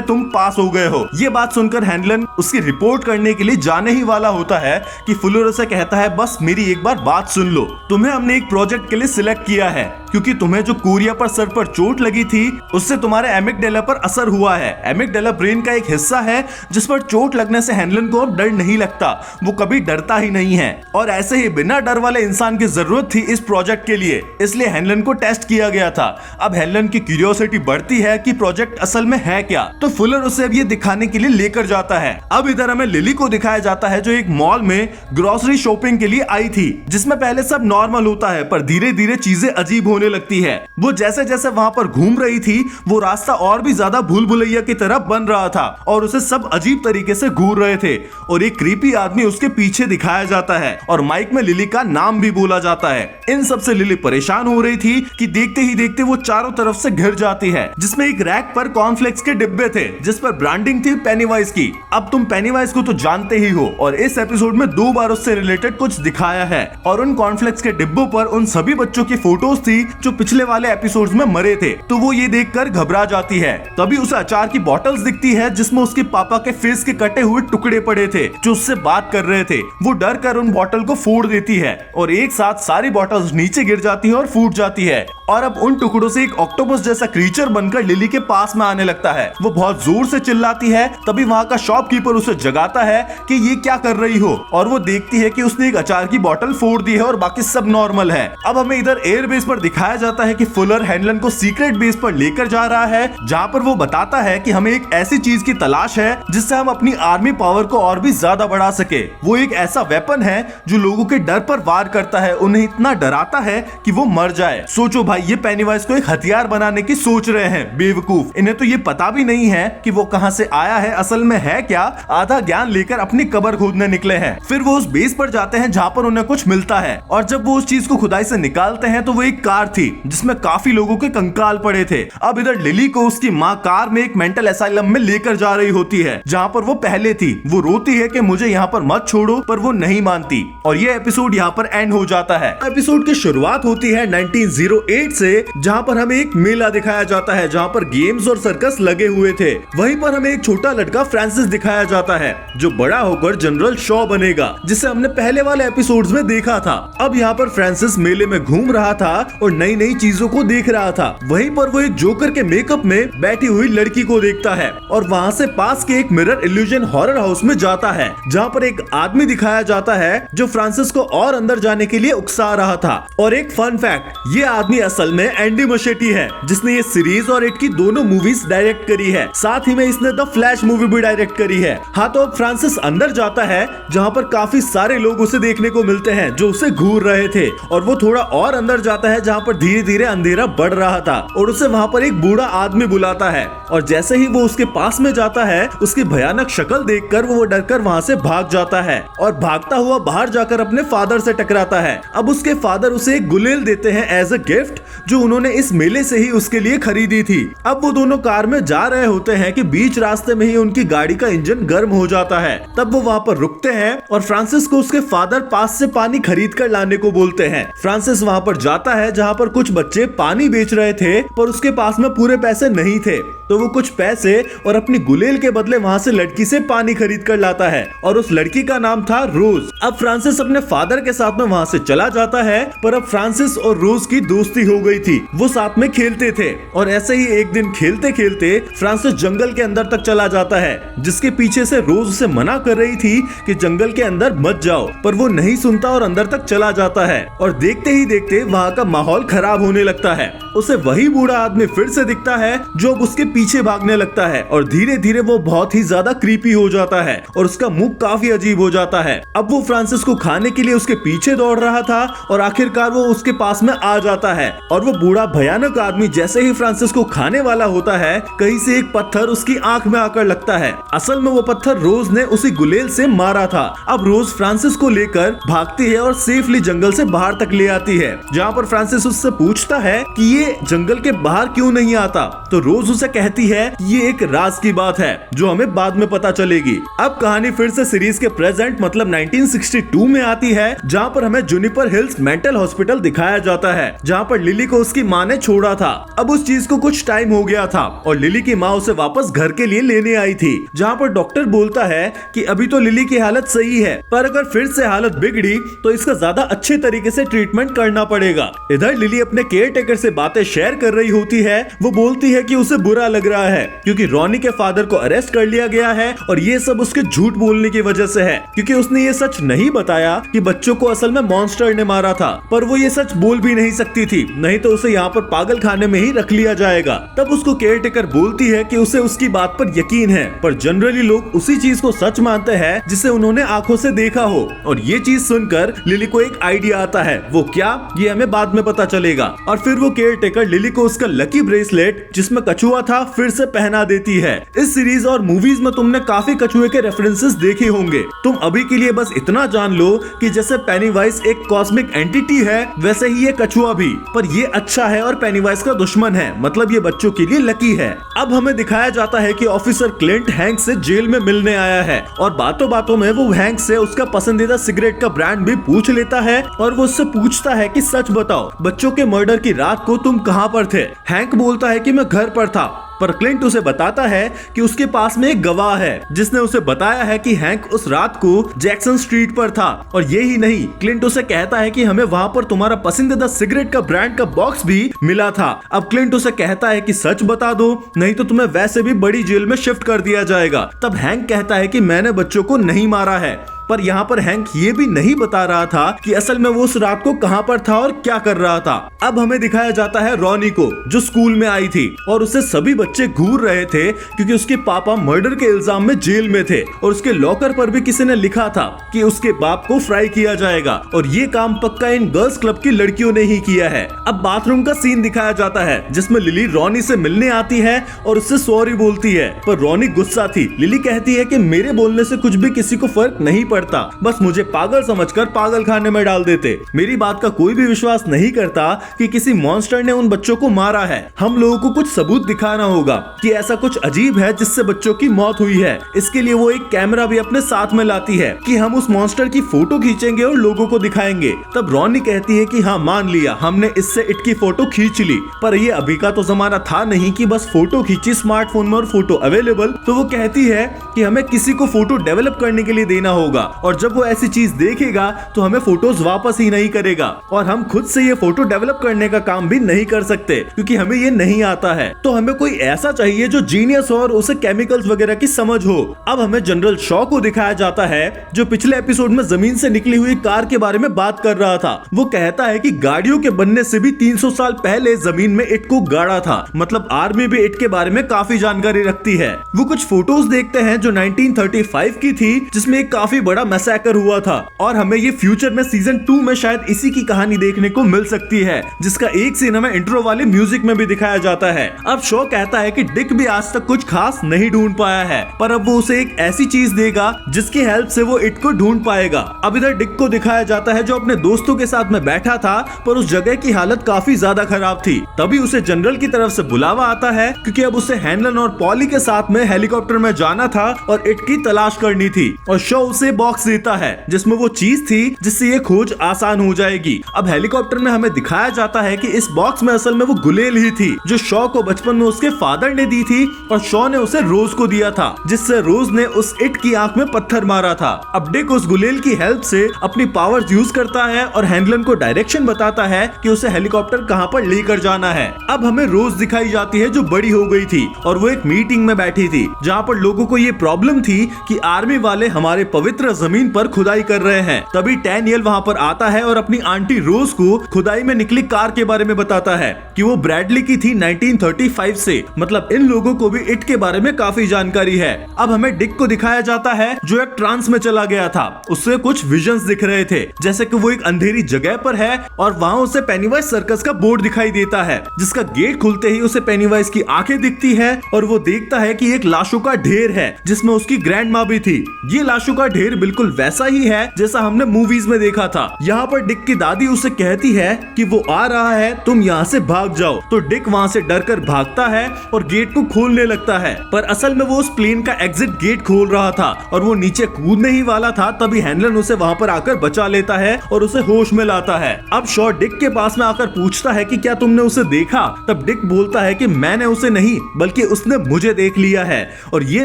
तुम पास हो गए हो। ये बात सुनकर हेनलन उसकी रिपोर्ट करने के लिए जाने ही वाला होता है कि फुलर उसे कहता है बस मेरी एक बार बात सुन लो, तुम्हें हमने एक प्रोजेक्ट के लिए सिलेक्ट किया है क्योंकि तुम्हें जो कोरिया पर सर पर चोट लगी थी उससे तुम्हारे एमिगडाला पर असर हुआ है। एमिगडाला ब्रेन का एक हिस्सा है जिस पर चोट लगने से हेनलन को अब डर नहीं लगता, वो कभी डरता ही नहीं है और ऐसे ही बिना डर वाले इंसान की जरूरत थी इस प्रोजेक्ट के लिए, इसलिए हेनलन को टेस्ट किया गया था। अब हेनलन की क्यूरियोसिटी बढ़ती है कि प्रोजेक्ट असल में है क्या, तो फुलर उसे अब ये दिखाने के लिए लेकर जाता है। अब इधर हमें लिली को दिखाया जाता है जो एक मॉल में ग्रोसरी शॉपिंग के लिए आई थी, जिसमें पहले सब नॉर्मल होता है पर धीरे धीरे चीजें अजीब होने लगती है। वो जैसे जैसे वहां पर घूम रही थी वो रास्ता और भी ज्यादा भूल भुलैया की तरह बन रहा था और उसे सब अजीब तरीके से घूर रहे थे और एक क्रीपी आदमी उसके पीछे दिखाया जाता है और माइक में लिली का नाम भी बोला जाता है। इन सब से लिली परेशान हो रही थी कि देखते ही देखते वो चारों तरफ से घिर जाती है, जिसमें एक रैक पर कॉर्नफ्लेक्स के डिब्बे थे जिस पर ब्रांडिंग थी पेनीवाइज की। अब तुम पेनीवाइज को तो जानते ही हो और इस एपिसोड में 2 बार उससे रिलेटेड कुछ दिखाया है और उन कॉर्नफ्लेक्स के डिब्बों पर उन सभी बच्चों की फोटोज थी जो पिछले वाले एपिसोड्स में मरे थे, तो वो ये देखकर घबरा जाती है। तभी उसे अचार की बॉटल्स दिखती है जिसमें उसके पापा के फेस के कटे हुए टुकड़े पड़े थे जो उससे बात कर रहे थे। वो डर कर उन बॉटल को फोड़ देती है और एक साथ सारी बॉटल्स नीचे गिर जाती है और फूट जाती है और अब उन टुकड़ों से एक ऑक्टोपस जैसा क्रीचर बनकर लिली के पास में आने लगता है। वो बहुत जोर से चिल्लाती है, तभी वहाँ का शॉपकीपर उसे जगाता है कि ये क्या कर रही हो और वो देखती है कि उसने एक अचार की बोतल फोड़ दी है और बाकी सब नॉर्मल है। अब हमें इधर एयरबेस पर दिखाया जाता है कि फुलर हेनलन को सीक्रेट बेस पर लेकर जा रहा है जहाँ पर वो बताता है कि हमें एक ऐसी चीज की तलाश है जिससे हम अपनी आर्मी पावर को और भी ज्यादा बढ़ा सके। वो एक ऐसा वेपन है जो लोगों के डर पर वार करता है, उन्हें इतना डराता है कि वो मर जाए। सोचो भाई, ये पेनीवाइज को एक हथियार बनाने की सोच रहे हैं बेवकूफ, इन्हें तो ये पता भी नहीं है कि वो कहां से आया है, असल में है क्या। आधा ज्ञान लेकर अपनी कब्र खोदने निकले हैं। फिर वो उस बेस पर जाते हैं जहाँ पर उन्हें कुछ मिलता है और जब वो उस चीज को खुदाई से निकालते हैं तो वो एक कार थी जिसमें काफी लोगों के कंकाल पड़े थे। अब इधर लिली को उसकी माँ कार में एक मेंटल असाइलम में लेकर जा रही होती है जहाँ पर वो पहले थी। वो रोती है कि मुझे यहाँ पर मत छोड़ो, पर वो नहीं मानती और ये एपिसोड यहाँ पर एंड हो जाता है। एपिसोड की शुरुआत होती है 1908 से, जहाँ पर हमें एक मेला दिखाया जाता है जहाँ पर गेम्स और सर्कस लगे हुए थे। वहीं पर हमें एक छोटा लड़का फ्रांसिस दिखाया जाता है जो बड़ा होकर जनरल शॉ बनेगा, जिसे हमने पहले वाले एपिसोड्स में देखा था। अब यहाँ पर फ्रांसिस मेले में घूम रहा था और नई नई चीजों को देख रहा था। वहीं पर वो एक जोकर के मेकअप में बैठी हुई लड़की को देखता है और वहाँ से पास के एक मिरर इल्यूजन हॉरर हाउस में जाता है जहाँ पर एक आदमी दिखाया जाता है जो फ्रांसिस को और अंदर जाने के लिए उकसा रहा था। और एक फन फैक्ट, ये आदमी असल में एंडी मशेटी है जिसने ये सीरीज और इट की दोनों मूवीज डायरेक्ट करी है, साथ ही में इसने द फ्लैश मूवी भी डायरेक्ट करी है। हाँ, तो अब फ्रांसिस अंदर जाता है जहाँ पर काफी सारे लोग उसे देखने को मिलते हैं जो उसे घूर रहे थे और वो थोड़ा और अंदर जाता है जहाँ पर धीरे धीरे अंधेरा बढ़ रहा था और उसे वहाँ पर एक बूढ़ा आदमी बुलाता है और जैसे ही वो उसके पास में जाता है उसकी भयानक शक्ल देखकर वो डरकर वहाँ से भाग जाता है और भागता हुआ बाहर जाकर अपने फादर से टकराता है। अब उसके फादर उसे एक गुलेल देते हैं एज अ गिफ्ट जो उन्होंने इस मेले से ही उसके लिए खरीदी थी। अब वो दोनों कार में जा रहे होते हैं कि बीच रास्ते में ही उनकी गाड़ी का इंजन गर्म हो जाता है। तब वो वहाँ पर रुकते हैं और फ्रांसिस को उसके फादर पास से पानी खरीद कर लाने को बोलते हैं। फ्रांसिस वहाँ पर जाता है जहाँ पर कुछ बच्चे पानी बेच रहे थे पर उसके पास में पूरे पैसे नहीं थे, तो वो कुछ पैसे और अपनी गुलेल के बदले वहाँ से लड़की से पानी खरीद कर लाता है और उस लड़की का नाम था रोज। अब फ्रांसिस अपने फादर के साथ में वहाँ से चला जाता है, पर अब फ्रांसिस और रोज की दोस्ती हो गई थी, वो साथ में खेलते थे और ऐसे ही एक दिन खेलते खेलते फ्रांसिस जंगल के अंदर तक चला जाता है जिसके पीछे से रोज उसे मना कर रही थी कि जंगल के अंदर मत जाओ, पर वो नहीं सुनता और अंदर तक चला जाता है और देखते ही देखते वहाँ का माहौल खराब होने लगता है। उसे वही बूढ़ा आदमी फिर से दिखता है जो अब उसके पीछे भागने लगता है और धीरे धीरे वो बहुत ही ज्यादा क्रीपी हो जाता है और उसका मुंह काफी अजीब हो जाता है। अब वो फ्रांसिस को खाने के लिए उसके पीछे दौड़ रहा था और आखिरकार वो उसके पास में आ जाता है और वो बूढ़ा भयानक आदमी जैसे ही फ्रांसिस को खाने वाला होता है कहीं से एक पत्थर उसकी आंख में आकर लगता है। असल में वो पत्थर रोज ने उसी गुलेल से मारा था। अब रोज फ्रांसिस को लेकर भागती है और सेफली जंगल से बाहर तक ले आती है, जहाँ पर फ्रांसिस उससे पूछता है कि ये जंगल के बाहर क्यों नहीं आता, तो रोज उसे कहती है ये एक राज की बात है जो हमें बाद में पता चलेगी। अब कहानी फिर से सीरीज के प्रेजेंट मतलब 1962 में आती है, जहाँ पर हमें जुनिपर हिल्स मेंटल हॉस्पिटल दिखाया जाता है, जहाँ पर लिली को उसकी माँ ने छोड़ा था। अब उस चीज को कुछ टाइम हो गया था और लिली की माँ उसे वापस घर के लिए लेने आई थी, जहाँ पर डॉक्टर बोलता है कि अभी तो लिली की हालत सही है, पर अगर फिर से हालत बिगड़ी तो इसका ज्यादा अच्छे तरीके से ट्रीटमेंट करना पड़ेगा। इधर लिली अपने केयर टेकर से बातें शेयर कर रही होती है। वो बोलती है कि उसे बुरा लग रहा है क्योंकि रॉनी के फादर को अरेस्ट कर लिया गया है और ये सब उसके झूठ बोलने की वजह से है, क्योंकि उसने ये सच नहीं बताया कि बच्चों को असल में मॉन्स्टर ने मारा था। पर वो ये सच बोल भी नहीं सकती थी, नहीं तो उसे यहाँ पर पागल खाने में ही रख लिया जाएगा। तब उसको केयर टेकर बोलती है कि उसे उसकी बात पर यकीन है, पर जनरली लोग उसी चीज को सच मानते हैं जिसे उन्होंने आंखों से देखा हो। और ये चीज सुनकर लिली को एक आइडिया आता है, वो क्या ये हमें बाद में पता चलेगा। और फिर वो केयर टेकर लिली को उसका लकी ब्रेसलेट जिसमें कछुआ था फिर से पहना देती है। इस सीरीज और मूवीज में तुमने काफी कछुए के रेफरेंसेस देखे होंगे। तुम अभी के लिए बस इतना जान लो कि जैसे पेनीवाइज एक कॉस्मिक एंटिटी है, वैसे ही ये कछुआ भी, पर ये अच्छा है और पेनीवाइज का दुश्मन है, मतलब ये बच्चों के लिए लकी है। अब हमें दिखाया जाता है कि ऑफिसर क्लिंट हैंक से जेल में मिलने आया है और बातों बातों में वो हैंक से उसका पसंदीदा सिगरेट का ब्रांड भी पूछ लेता है और वो उससे पूछता है कि सच बताओ, बच्चों के मर्डर की रात को तुम कहाँ पर थे। हैंक बोलता है कि मैं घर पर था, पर क्लिंट उसे बताता है कि उसके पास में एक गवाह है जिसने उसे बताया है कि हैंक उस रात को जैक्सन स्ट्रीट पर था। और ये ही नहीं, क्लिंट उसे कहता है कि हमें वहां पर तुम्हारा पसंदीदा सिगरेट का ब्रांड का बॉक्स भी मिला था। अब क्लिंट उसे कहता है कि सच बता दो, नहीं तो तुम्हें वैसे भी बड़ी जेल में शिफ्ट कर दिया जाएगा। तब हैंक कहता है कि मैंने बच्चों को नहीं मारा है, पर यहाँ पर हैंक ये भी नहीं बता रहा था कि असल में वो उस रात को कहाँ पर था और क्या कर रहा था। अब हमें दिखाया जाता है रॉनी को, जो स्कूल में आई थी और उसे सभी बच्चे घूर रहे थे क्योंकि उसके पापा मर्डर के इल्जाम में जेल में थे और उसके लॉकर पर भी किसी ने लिखा था कि उसके बाप को फ्राई किया जाएगा और ये काम पक्का इन गर्ल्स क्लब की लड़कियों ने ही किया है। अब बाथरूम का सीन दिखाया जाता है जिसमें लिली रॉनी से मिलने आती है और उससे सॉरी बोलती है, पर रॉनी गुस्सा थी। लिली कहती है कि मेरे बोलने से कुछ भी किसी को फर्क नहीं पड़ता, बस मुझे पागल समझकर पागल खाने में डाल देते। मेरी बात का कोई भी विश्वास नहीं करता कि किसी मॉन्स्टर ने उन बच्चों को मारा है। हम लोगों को कुछ सबूत दिखाना होगा कि ऐसा कुछ अजीब है जिससे बच्चों की मौत हुई है। इसके लिए वो एक कैमरा भी अपने साथ में लाती है कि हम उस मॉन्स्टर की फोटो खींचेंगे और लोगों को दिखाएंगे। तब रॉनी कहती है कि हाँ मान लिया, हमने इससे इट की फोटो खींच ली, पर ये अभी का तो जमाना था नहीं कि बस फोटो खींची स्मार्टफोन में और फोटो अवेलेबल। तो वो कहती है कि हमें किसी को फोटो डेवलप करने के लिए देना होगा और जब वो ऐसी चीज देखेगा तो हमें फोटोज वापस ही नहीं करेगा और हम खुद से ये फोटो डेवलप करने का काम भी नहीं कर सकते क्योंकि हमें ये नहीं आता है। तो हमें कोई ऐसा चाहिए जो जीनियस हो और उसे केमिकल्स वगैरह की समझ हो। अब हमें जनरल शॉ को दिखाया जाता है जो पिछले एपिसोड में जमीन से निकली हुई कार के बारे में बात कर रहा था। वो कहता है कि गाड़ियों के बनने से भी 300 साल पहले जमीन में इट को गाड़ा था, मतलब आर्मी भी इट के बारे में काफी जानकारी रखती है। वो कुछ फोटोज देखते हैं जो 1935 की थी जिसमें एक काफी बड़ा मैसेकर हुआ था और हमें ये फ्यूचर में सीजन 2 में शायद इसी की कहानी देखने को मिल सकती है, जिसका एक सीन हमें इंट्रो वाले म्यूजिक में भी दिखाया जाता है। अब शो कहता है कि डिक भी आज तक कुछ खास नहीं ढूंढ पाया है, पर अब वो उसे एक ऐसी चीज देगा जिसकी हेल्प से वो इट को ढूंढ पाएगा। अब इधर डिक को दिखाया जाता है जो अपने दोस्तों के साथ में बैठा था, पर उस जगह की हालत काफी ज्यादा खराब थी। तभी उसे जनरल की तरफ से बुलावा आता है क्योंकि अब उसे हैनलन और पॉली के साथ में हेलीकॉप्टर में जाना था और इट की तलाश करनी थी। और शो उसे बॉक्स देता है जिसमें वो चीज थी जिससे ये खोज आसान हो जाएगी। अब हेलीकॉप्टर में हमें दिखाया जाता है कि इस बॉक्स में असल में वो गुलेल ही थी जो शॉ को बचपन में उसके फादर ने दी थी और शॉ ने उसे रोज को दिया था, जिससे रोज ने उस इट की आंख में पत्थर मारा था। अब डिक उस गुलेल की हेल्प से अपनी पावर्स यूज करता है और हैनलन को डायरेक्शन बताता है कि उसे हेलीकॉप्टर कहां पर लेकर जाना है। अब हमें रोज दिखाई जाती है जो बड़ी हो गई थी और वो एक मीटिंग में बैठी थी जहां पर लोगों को ये प्रॉब्लम थी कि आर्मी वाले हमारे पवित्र जमीन पर खुदाई कर रहे हैं। तभी डैनियल वहां पर आता है और अपनी आंटी रोज को खुदाई में निकली कार के बारे में बताता है कि वो ब्रैडली की थी 1935 से, मतलब इन लोगों को भी इट के बारे में काफी जानकारी है। अब हमें डिक को दिखाया जाता है जो एक ट्रांस में चला गया था। उससे कुछ विजन्स दिख रहे थे, जैसे कि वो एक अंधेरी जगह पर है और वहाँ उसे पेनीवाइज सर्कस का बोर्ड दिखाई देता है, जिसका गेट खुलते ही उसे पेनीवाइज की आंखें दिखती है और वो देखता है कि एक लाशों का ढेर है जिसमें उसकी ग्रैंड माँ भी थी। ये लाशों का ढेर बिल्कुल वैसा ही है जैसा हमने मूवीज में देखा था। यहाँ पर डिक की दादी उसे कहती है कि वो आ रहा है, तुम यहाँ से भाग जाओ। तो डिक वहाँ से डरकर भागता है और गेट को खोलने लगता है, पर असल में वो उस प्लेन का एग्जिट गेट खोल रहा था और वो नीचे कूदने ही वाला था। तभी हैनलन उसे वहाँ पर आकर बचा लेता है और उसे होश में लाता है। अब शॉ डिक के पास में आकर पूछता है कि क्या तुमने उसे देखा? तब डिक बोलता है कि मैंने उसे नहीं, बल्कि उसने मुझे देख लिया है और ये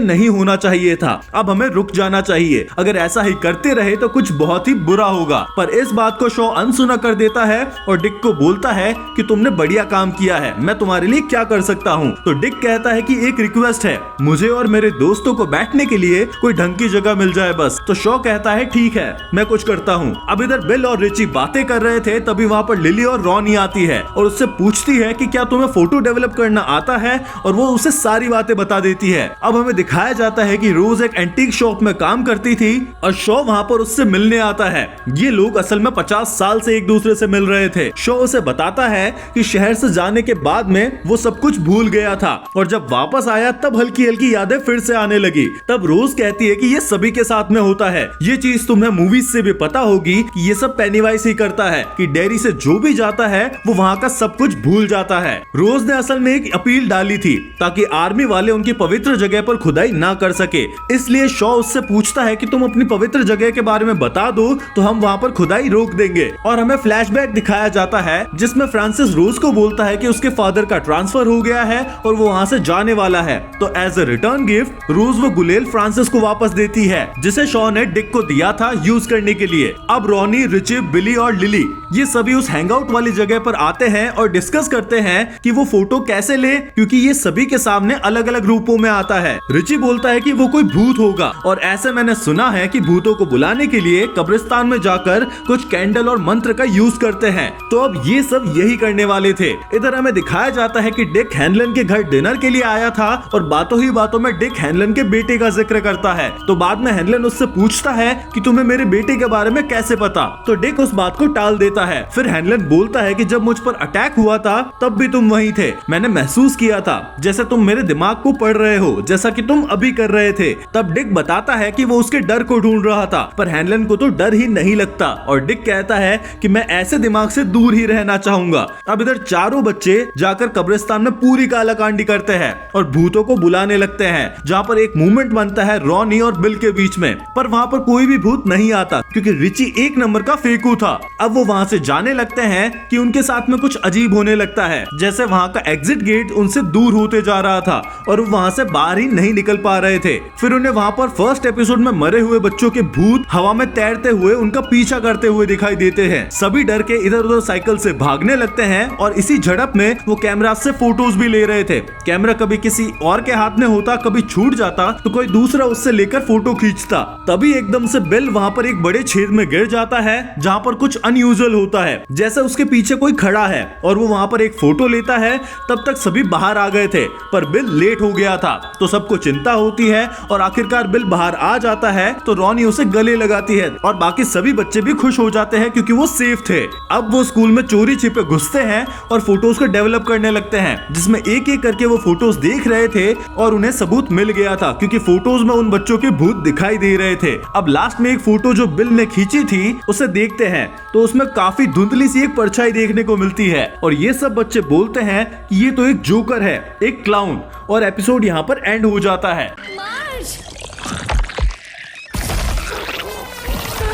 नहीं होना चाहिए था। अब हमें रुक जाना चाहिए, अगर ऐसा ही करते रहे तो कुछ बहुत ही बुरा होगा। पर इस बात को शॉ अनसुना कर देता है और डिक को बोलता है कि तुमने बढ़िया काम किया है, मैं तुम्हारे लिए क्या कर सकता हूँ। तो डिक कहता है कि एक रिक्वेस्ट है, मुझे और मेरे दोस्तों को बैठने के लिए कोई ढंग की जगह मिल जाए बस। तो शॉ कहता है ठीक है, मैं कुछ करता हूँ। अब इधर बिल और रिची बातें कर रहे थे, तभी वहाँ पर लिली और रॉनी आती है और उससे पूछती है कि क्या तुम्हें फोटो डेवलप करना आता है, और वो उसे सारी बातें बता देती है। अब हमें दिखाया जाता है कि रोज एक एंटीक शॉप में काम करती थी और शॉ वहाँ पर उससे मिलने आता है। ये लोग असल में 50 साल से एक दूसरे से मिल रहे थे। शॉ उसे बताता है कि शहर से जाने के बाद में वो सब कुछ भूल गया था और जब वापस आया तब हल्की हल्की यादें फिर से आने लगी। तब रोज कहती है कि ये सभी के साथ में होता है, ये चीज तुम्हें मूवीज से भी पता होगी कि ये सब पेनीवाइज ही करता है कि डेयरी से जो भी जाता है वो वहाँ का सब कुछ भूल जाता है। रोज ने असल में एक अपील डाली थी ताकि आर्मी वाले उनकी पवित्र जगह पर खुदाई ना कर सके, इसलिए शॉ उससे पूछता है कि तुम अपनी पवित्र जगह के बारे में बता दो तो हम वहाँ पर खुदाई रोक देंगे। और हमें फ्लैशबैक दिखाया जाता है जिसमें फ्रांसिस रोज को बोलता है कि उसके फादर का ट्रांसफर हो गया है और वो वहाँ से जाने वाला है। तो एज ए रिटर्न गिफ्ट रोज वो गुलेल फ्रांसिस को वापस देती है जिसे शॉ ने डिक को दिया था यूज करने के लिए। अब रॉनी, रिची, बिली और लिली ये सभी उस हैंगआउट वाली जगह पर आते हैं और डिस्कस करते हैं कि वो फोटो कैसे ले, क्योंकि ये सभी के सामने अलग अलग रूपों में आता है। रिची बोलता है कि वो कोई भूत होगा और ऐसे मैंने सुना है कि भूतों को बुलाने के लिए कब्रिस्तान में जाकर कुछ कैंडल और मंत्र का यूज करते हैं। तो अब ये सब यही करने वाले थे। इधर हमें दिखाया जाता है कि डिक हैनलन के घर डिनर के लिए आया था और बातों ही बातों में डिक हैनलन के बेटे का जिक्र करता है। तो बाद में हैनलन उससे पूछता है कि तुम्हें मेरे बेटे के बारे में कैसे पता? तो डिक उस बात को टाल देता है। फिर हैनलन बोलता है कि जब मुझ पर अटैक हुआ था तब भी तुम वहीं थे, मैंने महसूस किया था जैसे तुम मेरे दिमाग को पढ़ रहे हो, जैसा कि तुम अभी कर रहे थे। तब डिक बताता है कि वो उसके डर को ढूंढ रहा था, पर हैनलन को तो डर ही नहीं लगता और डिक कहता है कि मैं ऐसे दिमाग से दूर ही रहना चाहूंगा। अब इधर चारों बच्चे जाकर कब्रिस्तान में पूरी कालाकांडी करते हैं और भूतों को बुलाने लगते हैं, जहाँ पर एक मूवमेंट बनता है रॉनी और बिल के बीच में, पर वहाँ पर कोई भी भूत नहीं आता क्योंकि रिची एक नंबर का फेंकू था। अब वो वहाँ से जाने लगते हैं कि उनके साथ में कुछ अजीब होने लगता है, जैसे वहाँ का एग्जिट गेट उनसे दूर होते जा रहा था और वो वहाँ से बाहर ही नहीं निकल पा रहे थे। फिर उन्हें वहाँ पर फर्स्ट एपिसोड में मरे हुए बच्चों के भूत हवा में तैरते हुए उनका पीछा करते हुए दिखाई देते हैं। सभी डर के इधर उधर साइकिल से भागने लगते हैं और इसी झड़प में वो कैमरा से फोटोज भी ले रहे थे। कैमरा कभी किसी और के हाथ में होता, कभी छूट जाता तो कोई दूसरा उससे लेकर फोटो खींचता। तभी एकदम से बिल वहाँ पर एक बड़े छेद में गिर जाता है जहाँ पर कुछ अनयूजुअल होता है, जैसे उसके पीछे कोई खड़ा है और वो वहाँ पर एक फोटो लेता है। तब तक सभी बाहर आ गए थे पर बिल लेट हो गया था, तो सबको चिंता होती है और आखिरकार बिल बाहर आ जाता है। तो रॉनी उसे गले लगाती है और बाकी सभी बच्चे भी खुश हो जाते हैं क्योंकि वो सेफ थे। अब वो स्कूल में चोरी छिपे घुसते हैं और फोटोज को डेवलप करने लगते हैं, जिसमें एक एक करके वो फोटोज देख रहे थे और उन्हें सबूत मिल गया था क्योंकि फोटोज में उन बच्चों के भूत दिखाई दे रहे थे। अब लास्ट में एक फोटो जो बिल ने खींची थी उसे देखते हैं तो उसमें काफी धुंधली सी एक परछाई देखने को मिलती है और ये सब बच्चे बोलते हैं कि ये तो एक जोकर है, एक क्लाउन, और एपिसोड यहाँ पर एंड हो जाता है।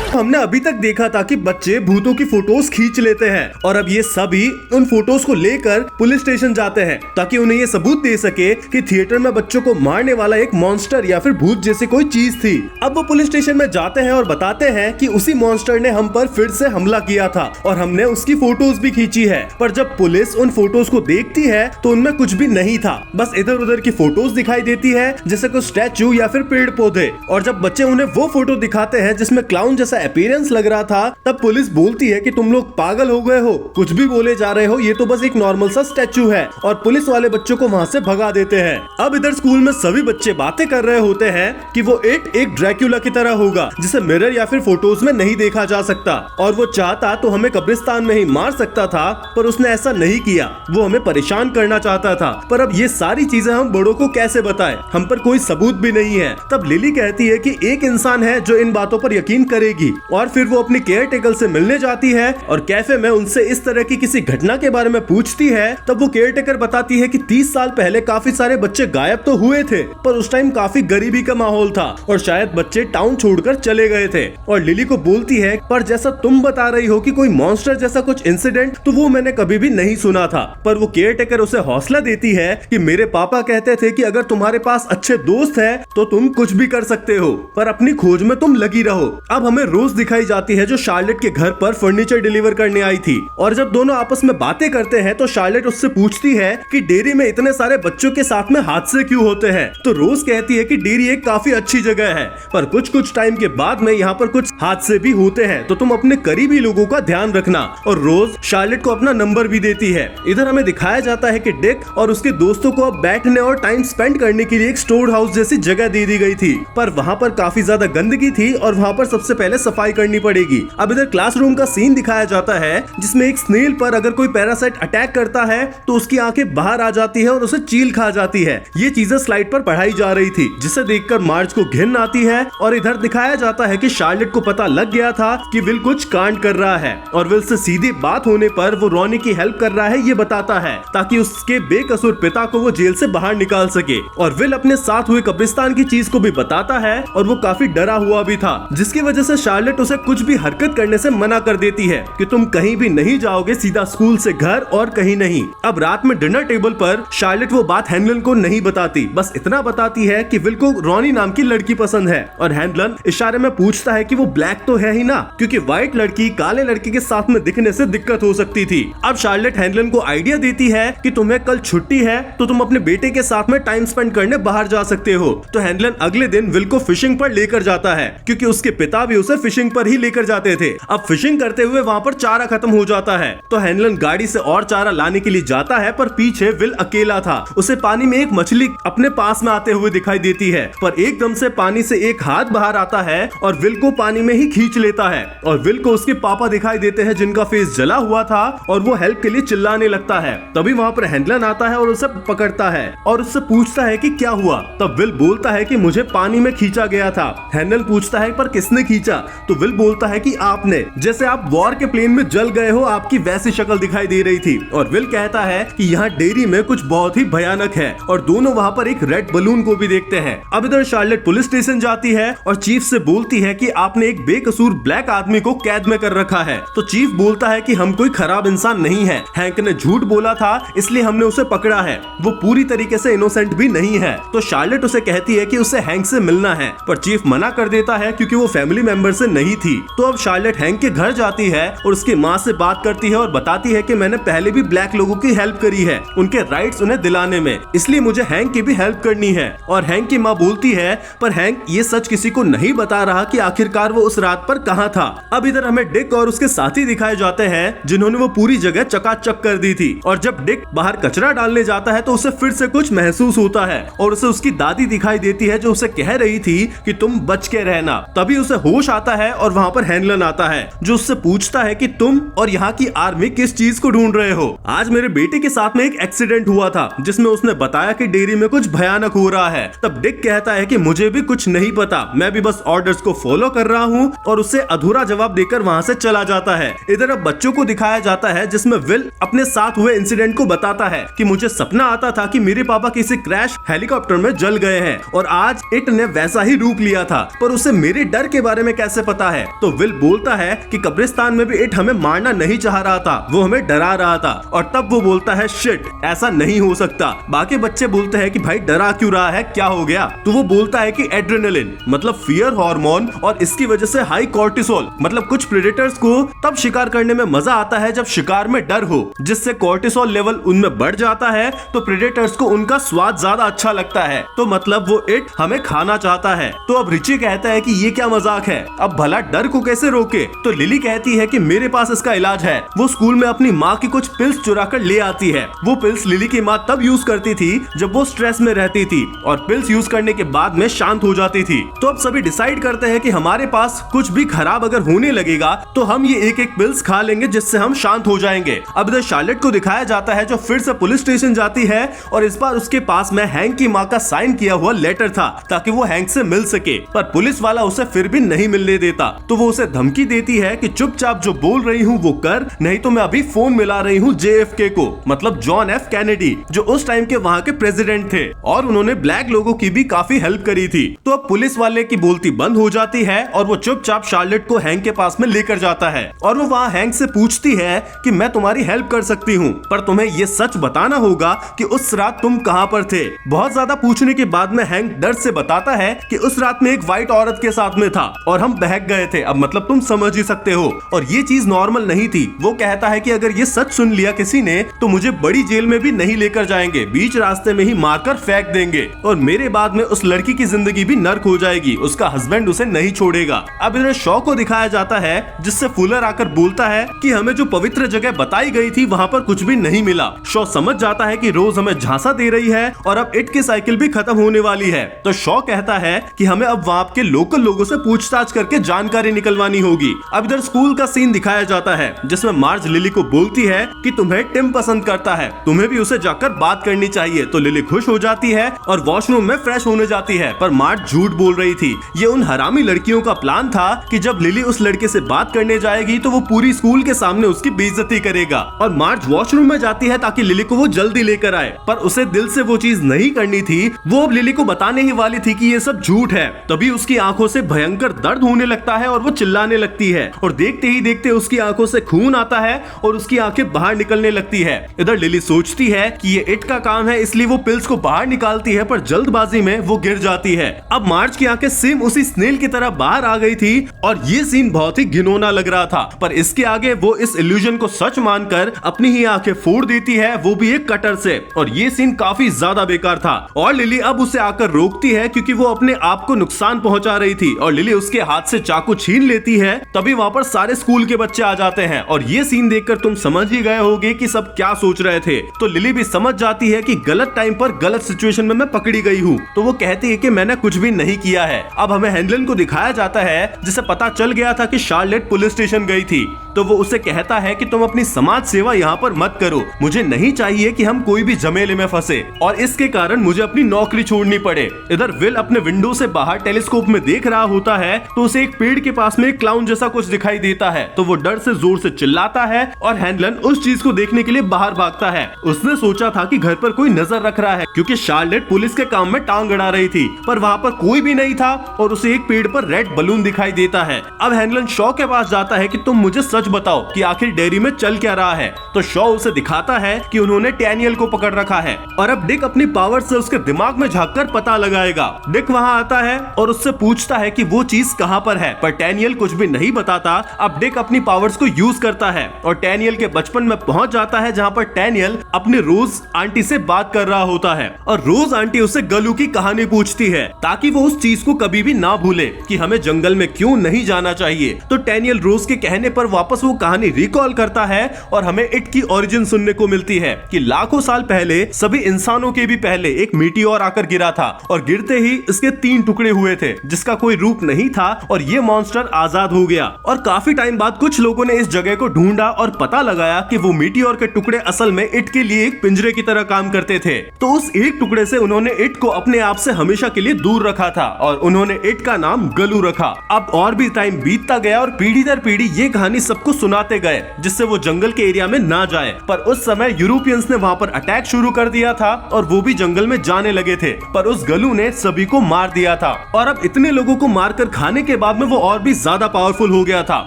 हमने अभी तक देखा था कि बच्चे भूतों की फोटोज खींच लेते हैं और अब ये सभी उन फोटोज को लेकर पुलिस स्टेशन जाते हैं ताकि उन्हें ये सबूत दे सके कि थिएटर में बच्चों को मारने वाला एक मॉन्स्टर या फिर भूत जैसी कोई चीज थी। अब वो पुलिस स्टेशन में जाते हैं और बताते हैं कि उसी मॉन्स्टर ने हम पर फिर से हमला किया था और हमने उसकी फोटोज भी खींची है। पर जब पुलिस उन फोटोज को देखती है तो उनमें कुछ भी नहीं था, बस इधर उधर की फोटोज दिखाई देती है जैसे कोई स्टैचू या फिर पेड़ पौधे। और जब बच्चे उन्हें वो फोटो दिखाते हैं जिसमें क्लाउन जैसा जैसा अपीयरेंस लग रहा था। तब पुलिस बोलती है कि तुम लोग पागल हो गए हो, कुछ भी बोले जा रहे हो, ये तो बस एक नॉर्मल सा स्टैचू है, और पुलिस वाले बच्चों को वहाँ से भगा देते हैं। अब इधर स्कूल में सभी बच्चे बातें कर रहे होते हैं कि वो इट एक ड्रैक्युला की तरह होगा जिसे मिरर या फिर फोटोज में नहीं देखा जा सकता, और वो चाहता तो हमें कब्रिस्तान में ही मार सकता था, पर उसने ऐसा नहीं किया, वो हमें परेशान करना चाहता था। पर अब ये सारी चीजें हम बड़ों को कैसे बताएं, हम पर कोई सबूत भी नहीं है। तब लिली कहती है कि एक इंसान है जो इन बातों पर यकीन करेगी, और फिर वो अपनी केयर टेकर से मिलने जाती है और कैफे में उनसे इस तरह की किसी घटना के बारे में पूछती है। तब वो केयर टेकर बताती है कि 30 साल पहले काफी सारे बच्चे गायब तो हुए थे, पर उस टाइम काफी गरीबी का माहौल था और शायद बच्चे टाउन छोड़कर चले गए थे। और लिली को बोलती है, पर जैसा तुम बता रही हो कि कोई मॉन्स्टर जैसा कुछ इंसिडेंट, तो वो मैंने कभी भी नहीं सुना था। पर वो केयर टेकर उसे हौसला देती है कि मेरे पापा कहते थे कि अगर तुम्हारे पास अच्छे दोस्त हैं तो तुम कुछ भी कर सकते हो, पर अपनी खोज में तुम लगी रहो। अब हमें रोज दिखाई जाती है जो शार्लेट के घर पर फर्नीचर डिलीवर करने आई थी, और जब दोनों आपस में बातें करते हैं तो शार्लेट उससे पूछती है कि डेयरी में इतने सारे बच्चों के साथ में हादसे क्यों होते हैं। तो रोज कहती है कि डेयरी एक काफी अच्छी जगह है, पर कुछ टाइम के बाद में यहाँ पर कुछ हादसे भी होते हैं, तो तुम अपने करीबी लोगों का ध्यान रखना। और रोज शार्लेट को अपना नंबर भी देती है। इधर हमें दिखाया जाता है कि डिक और उसके दोस्तों को अब बैठने और टाइम स्पेंड करने के लिए एक स्टोर हाउस जैसी जगह दे दी गई थी, पर वहाँ पर काफी ज्यादा गंदगी थी और वहाँ पर सबसे पहले सफाई करनी पड़ेगी। अब इधर क्लासरूम का सीन दिखाया जाता है जिसमें एक स्नेल पर अगर कोई पैरासाइट अटैक करता है तो उसकी आंखें बाहर आ जाती है और उसे चील खा जाती है। ये चीजें स्लाइड पर पढ़ाई जा रही थी, जिसे देखकर मार्ज को घिन आती है। और इधर दिखाया जाता है कि शार्लेट को पता लग गया था कि विल कुछ कांड कर रहा है, और विल से सीधी बात होने पर वो रॉनी की हेल्प कर रहा है ये बताता है, ताकि उसके बेकसूर पिता को वो जेल से बाहर निकाल सके। और विल अपने साथ हुए कब्रिस्तान की चीज को भी बताता है, और वो काफी डरा हुआ भी था, जिसकी वजह से शार्लेट उसे कुछ भी हरकत करने से मना कर देती है कि तुम कहीं भी नहीं जाओगे, सीधा स्कूल से घर और कहीं नहीं। अब रात में डिनर टेबल पर शार्लेट वो बात हैनलन को नहीं बताती, बस इतना बताती है कि विल को रॉनी नाम की लड़की पसंद है, और हैनलन इशारे में पूछता है कि वो ब्लैक तो है ही ना, क्योंकि व्हाइट लड़की काले लड़के के साथ में दिखने से दिक्कत हो सकती थी। अब शार्लेट हैनलन को आइडिया देती है कि तुम्हें कल छुट्टी है तो तुम अपने बेटे के साथ में टाइम स्पेंड करने बाहर जा सकते हो। तो हैनलन अगले दिन विल को फिशिंग पर लेकर जाता है, क्योंकि उसके पिता भी उसे फिशिंग पर ही लेकर जाते थे। अब फिशिंग करते हुए वहाँ पर चारा खत्म हो जाता है, तो हैनलन गाड़ी से और चारा लाने के लिए जाता है, पर पीछे विल अकेला था। उसे पानी में एक मछली अपने पास में आते हुए दिखाई देती है, पर एकदम से पानी से एक हाथ बाहर आता है और विल को पानी में ही खींच लेता है। और विल को उसके पापा दिखाई देते हैं जिनका फेस जला हुआ था, और वो हेल्प के लिए चिल्लाने लगता है। तभी वहाँ पर हैनलन आता है और उसे पकड़ता है और उससे पूछता है कि क्या हुआ। तब विल बोलता है कि मुझे पानी में खींचा गया था। हैनलन पूछता है पर किसने खींचा, तो विल बोलता है कि आपने, जैसे आप वॉर के प्लेन में जल गए हो, आपकी वैसी शक्ल दिखाई दे रही थी। और विल कहता है कि यहाँ डेयरी में कुछ बहुत ही भयानक है, और दोनों वहाँ पर एक रेड बलून को भी देखते हैं। अब इधर शार्लेट पुलिस स्टेशन जाती है और चीफ से बोलती है कि आपने एक बेकसूर ब्लैक आदमी को कैद में कर रखा है। तो चीफ बोलता है कि हम कोई खराब इंसान नहीं है, हैंक ने झूठ बोला था इसलिए हमने उसे पकड़ा है, वो पूरी तरीके से इनोसेंट भी नहीं है। तो शार्लेट उसे कहती है कि उसे हैंक से मिलना है, पर चीफ मना कर देता है क्योंकि वो फैमिली मेंबर से नहीं थी। तो अब शार्लेट हैंक के घर जाती है और उसकी माँ से बात करती है और बताती है कि मैंने पहले भी ब्लैक लोगों की हेल्प करी है, उनके राइट्स उन्हें दिलाने में, इसलिए मुझे हैंक की भी हेल्प करनी है। और हैंक की माँ बोलती है पर हैंक ये सच किसी को नहीं बता रहा कि आखिरकार वो उस रात पर कहाँ था। अब इधर हमें डिक और उसके साथी दिखाए जाते हैं जिन्होंने वो पूरी जगह चकाचक कर दी थी। और जब डिक बाहर कचरा डालने जाता है तो उसे फिर से कुछ महसूस होता है और उसे उसकी दादी दिखाई देती है जो उसे कह रही थी कि तुम बच के रहना। तभी उसे होश आता है और वहाँ पर हैनलन आता है जो उससे पूछता है कि तुम और यहाँ की आर्मी किस चीज को ढूंढ रहे हो। आज मेरे बेटे के साथ में एक एक्सीडेंट हुआ था जिसमें उसने बताया कि डेयरी में कुछ भयानक हो रहा है। तब डिक कहता है कि मुझे भी कुछ नहीं पता, मैं भी बस ऑर्डर्स को फॉलो कर रहा हूँ, और उससे अधूरा जवाब देकर वहाँ से चला जाता है। इधर अब बच्चों को दिखाया जाता है जिसमें विल अपने साथ हुए इंसिडेंट को बताता है कि मुझे सपना आता था कि मेरे पापा किसी क्रैश हेलीकॉप्टर में जल गए हैं और आज इट ने वैसा ही रूप लिया था, पर उसे मेरे डर के बारे में कैसे पता है। तो विल बोलता है कि कब्रिस्तान में भी इट हमें मारना नहीं चाह रहा था, वो हमें डरा रहा था। और तब वो बोलता है शिट, ऐसा नहीं हो सकता। बाकी बच्चे बोलते हैं कि भाई डरा क्यों रहा है, क्या हो गया। तो वो बोलता है कि एड्रेनलिन मतलब फियर हार्मोन, और इसकी वजह से हाई कॉर्टिसोल मतलब कुछ प्रेडेटर्स को तब शिकार करने में मजा आता है जब शिकार में डर हो, जिससे कॉर्टिसोल लेवल उनमें बढ़ जाता है तो प्रेडेटर्स को उनका स्वाद ज्यादा अच्छा लगता है, तो मतलब वो इट हमें खाना चाहता है। तो अब रिची कहता है कि ये क्या मजाक है, अब भला डर को कैसे रोके। तो लिली कहती है कि मेरे पास इसका इलाज है। वो स्कूल में अपनी माँ की कुछ पिल्स चुरा कर ले आती है। वो पिल्स लिली की माँ तब यूज करती थी जब वो स्ट्रेस में रहती थी और पिल्स यूज करने के बाद में शांत हो जाती थी। तो अब सभी डिसाइड करते हैं कि हमारे पास कुछ भी खराब अगर होने लगेगा तो हम ये एक एक पिल्स खा लेंगे जिससे हम शांत हो जाएंगे। अब इधर शार्लेट को दिखाया जाता है जो फिर से पुलिस स्टेशन जाती है और इस बार उसके पास में हैंक की माँ का साइन किया हुआ लेटर था ताकि वो हैंक से मिल सके, पर पुलिस वाला उसे फिर भी नहीं मिलने देता। तो वो उसे धमकी देती है कि चुपचाप जो बोल रही हूँ वो कर, नहीं तो मैं अभी फोन मिला रही हूँ JFK को, मतलब जॉन F कैनेडी, जो उस टाइम के वहाँ के प्रेसिडेंट थे और उन्होंने ब्लैक लोगों की भी काफी हेल्प करी थी। तो अब पुलिस वाले की बोलती बंद हो जाती है और वो चुपचाप शार्लेट को हैंक के पास में लेकर जाता है और वो वहाँ हैंक से पूछती है कि मैं तुम्हारी हेल्प कर सकती हूँ, पर तुम्हें ये सच बताना होगा कि उस रात तुम कहाँ पर थे। बहुत ज्यादा पूछने के बाद में हैंक डर से बताता है कि उस रात में एक व्हाइट औरत के साथ में था और हम बहक गए थे। अब मतलब तुम समझ ही सकते हो, और ये चीज नॉर्मल नहीं थी। वो कहता है कि अगर ये सच सुन लिया किसी ने तो मुझे बड़ी जेल में भी नहीं लेकर जाएंगे, बीच रास्ते में ही मारकर फेंक देंगे और मेरे बाद में उस लड़की की जिंदगी भी नर्क हो जाएगी, उसका हस्बैंड उसे नहीं छोड़ेगा। अब इधर शॉ को दिखाया जाता है जिससे फुलर आकर बोलता है कि हमें जो पवित्र जगह बताई गई थी वहाँ पर कुछ भी नहीं मिला। शॉ समझ जाता है कि रोज हमें झांसा दे रही है और अब इट की साइकिल भी खत्म होने वाली है। तो शॉ कहता है कि हमें अब वहाँ के लोकल लोगों से पूछताछ करके जानकारी निकलवानी होगी। अब इधर स्कूल का सीन दिखाया जाता है जिसमें मार्ज लिली को बोलती है कि तुम्हें टिम पसंद करता है, तुम्हें भी उसे जाकर बात करनी चाहिए। तो लिली खुश हो जाती है और वॉशरूम में फ्रेश होने जाती है, पर मार्ज झूठ बोल रही थी। ये उन हरामी लड़कियों का प्लान था कि जब लिली उस लड़के से बात करने जाएगी तो वो पूरी स्कूल के सामने उसकी बेइज्जती करेगा। और मार्ज वॉशरूम में जाती है ताकि लिली को वो जल्दी लेकर आए, पर उसे दिल से वो चीज नहीं करनी थी। वो अब लिली को बताने ही वाली थी कि ये सब झूठ है। तभी उसकी आंखों से भयंकर दर्द होने लगता है और वो चिल्लाने लगती है और देखते ही देखते उसकी आंखों से खून आता है और उसकी आंखें बाहर निकलने लगती है। इधर लिली सोचती है कि ये इट का काम है, इसलिए वो पिल्स को बाहर निकालती है, पर जल्दबाजी में वो गिर जाती है। अब मार्ज की आंखें सेम उसी स्नेल की तरह बाहर आ गई थी और ये सीन बहुत ही घिनौना लग रहा था, पर इसके आगे वो इस इल्यूजन को सच मानकर अपनी ही आंखें फोड़ देती है, वो भी एक कटर से। और ये सीन काफी ज्यादा बेकार था और लिली अब उसे आकर रोकती है क्योंकि वो अपने आप को नुकसान पहुंचा रही थी और लिली उसके हाथ से चाकू छीन लेती है। तभी वहां पर सारे स्कूल के बच्चे आ जाते हैं और ये सीन देखकर तुम समझ ही गए होगे कि सब क्या सोच रहे थे। तो लिली भी समझ जाती है कि गलत टाइम पर गलत सिचुएशन में मैं पकड़ी गई हूँ। तो वो कहती है कि मैंने कुछ भी नहीं किया है। अब हमें हेनलन को दिखाया जाता है जिसे पता चल गया था कि शार्लेट पुलिस स्टेशन गई थी। तो वो उसे कहता है कि तुम अपनी समाज सेवा यहाँ पर मत करो, मुझे नहीं चाहिए कि हम कोई भी झमेले में फंसे और इसके कारण मुझे अपनी नौकरी छोड़नी पड़े। इधर विल अपने विंडो से बाहर टेलीस्कोप में देख रहा होता है तो उसे एक पेड़ के पास में एक क्लाउन जैसा कुछ दिखाई देता है। तो वो डर से जोर से चिल्लाता है और हेनलन उस चीज को देखने के लिए बाहर भागता है। उसने सोचा था कि घर पर कोई नजर रख रहा है क्योंकि शार्लेट पुलिस के काम में टांग अड़ा रही थी, पर वहाँ पर कोई भी नहीं था और उसे एक पेड़ पर रेड बलून दिखाई देता है। अब हेनलन शॉ के पास जाता है कि तुम मुझे सच बताओ कि आखिर डेयरी में चल क्या रहा है। तो शॉ उसे दिखाता है कि उन्होंने डैनियल को पकड़ रखा है और अब डिक अपनी पावर से उसके दिमाग में झांककर पता लगाएगा। डिक वहां आता है और उससे पूछता है कि वो चीज कहां पर है, पर डैनियल कुछ भी नहीं बताता। अब डिक अपनी पावर्स को यूज करता है और डैनियल के बचपन में पहुंच जाता है जहां पर डैनियल अपनी रोज आंटी से बात कर रहा होता है और रोज आंटी उसे गलू की कहानी पूछती है ताकि वो उस चीज को कभी भी ना भूले कि हमें जंगल में क्यों नहीं जाना चाहिए। तो डैनियल रोज के कहने पर वापस वो कहानी रिकॉल करता है और हमें इट की ओरिजिन सुनने को मिलती है कि लाखों साल पहले सभी इंसानों के भी पहले एक मीटियोर आकर गिरा था और गिरते ही इसके 3 टुकड़े हुए थे जिसका कोई रूप नहीं था और ये मॉन्स्टर आजाद हो गया। और काफी टाइम बाद कुछ लोगों ने इस जगह को ढूंढा और पता लगाया कि वो मीटियोर के टुकड़े असल में इट के लिए एक पिंजरे की तरह काम करते थे। तो उस एक टुकड़े से उन्होंने इट को अपने आप से हमेशा के लिए दूर रखा था और उन्होंने इट का नाम गलू रखा। अब और भी टाइम बीतता गया और पीढ़ी दर पीढ़ी ये कहानी सबको सुनाते गए जिससे वो जंगल के एरिया में ना जाए, पर उस समय यूरोपियंस ने वहाँ पर अटैक शुरू कर दिया था और वो भी जंगल में जाने लगे थे, पर उस गलू ने सभी को मार दिया था। और अब इतने लोगों को मारकर खाने के बाद में वो और भी ज्यादा पावरफुल हो गया था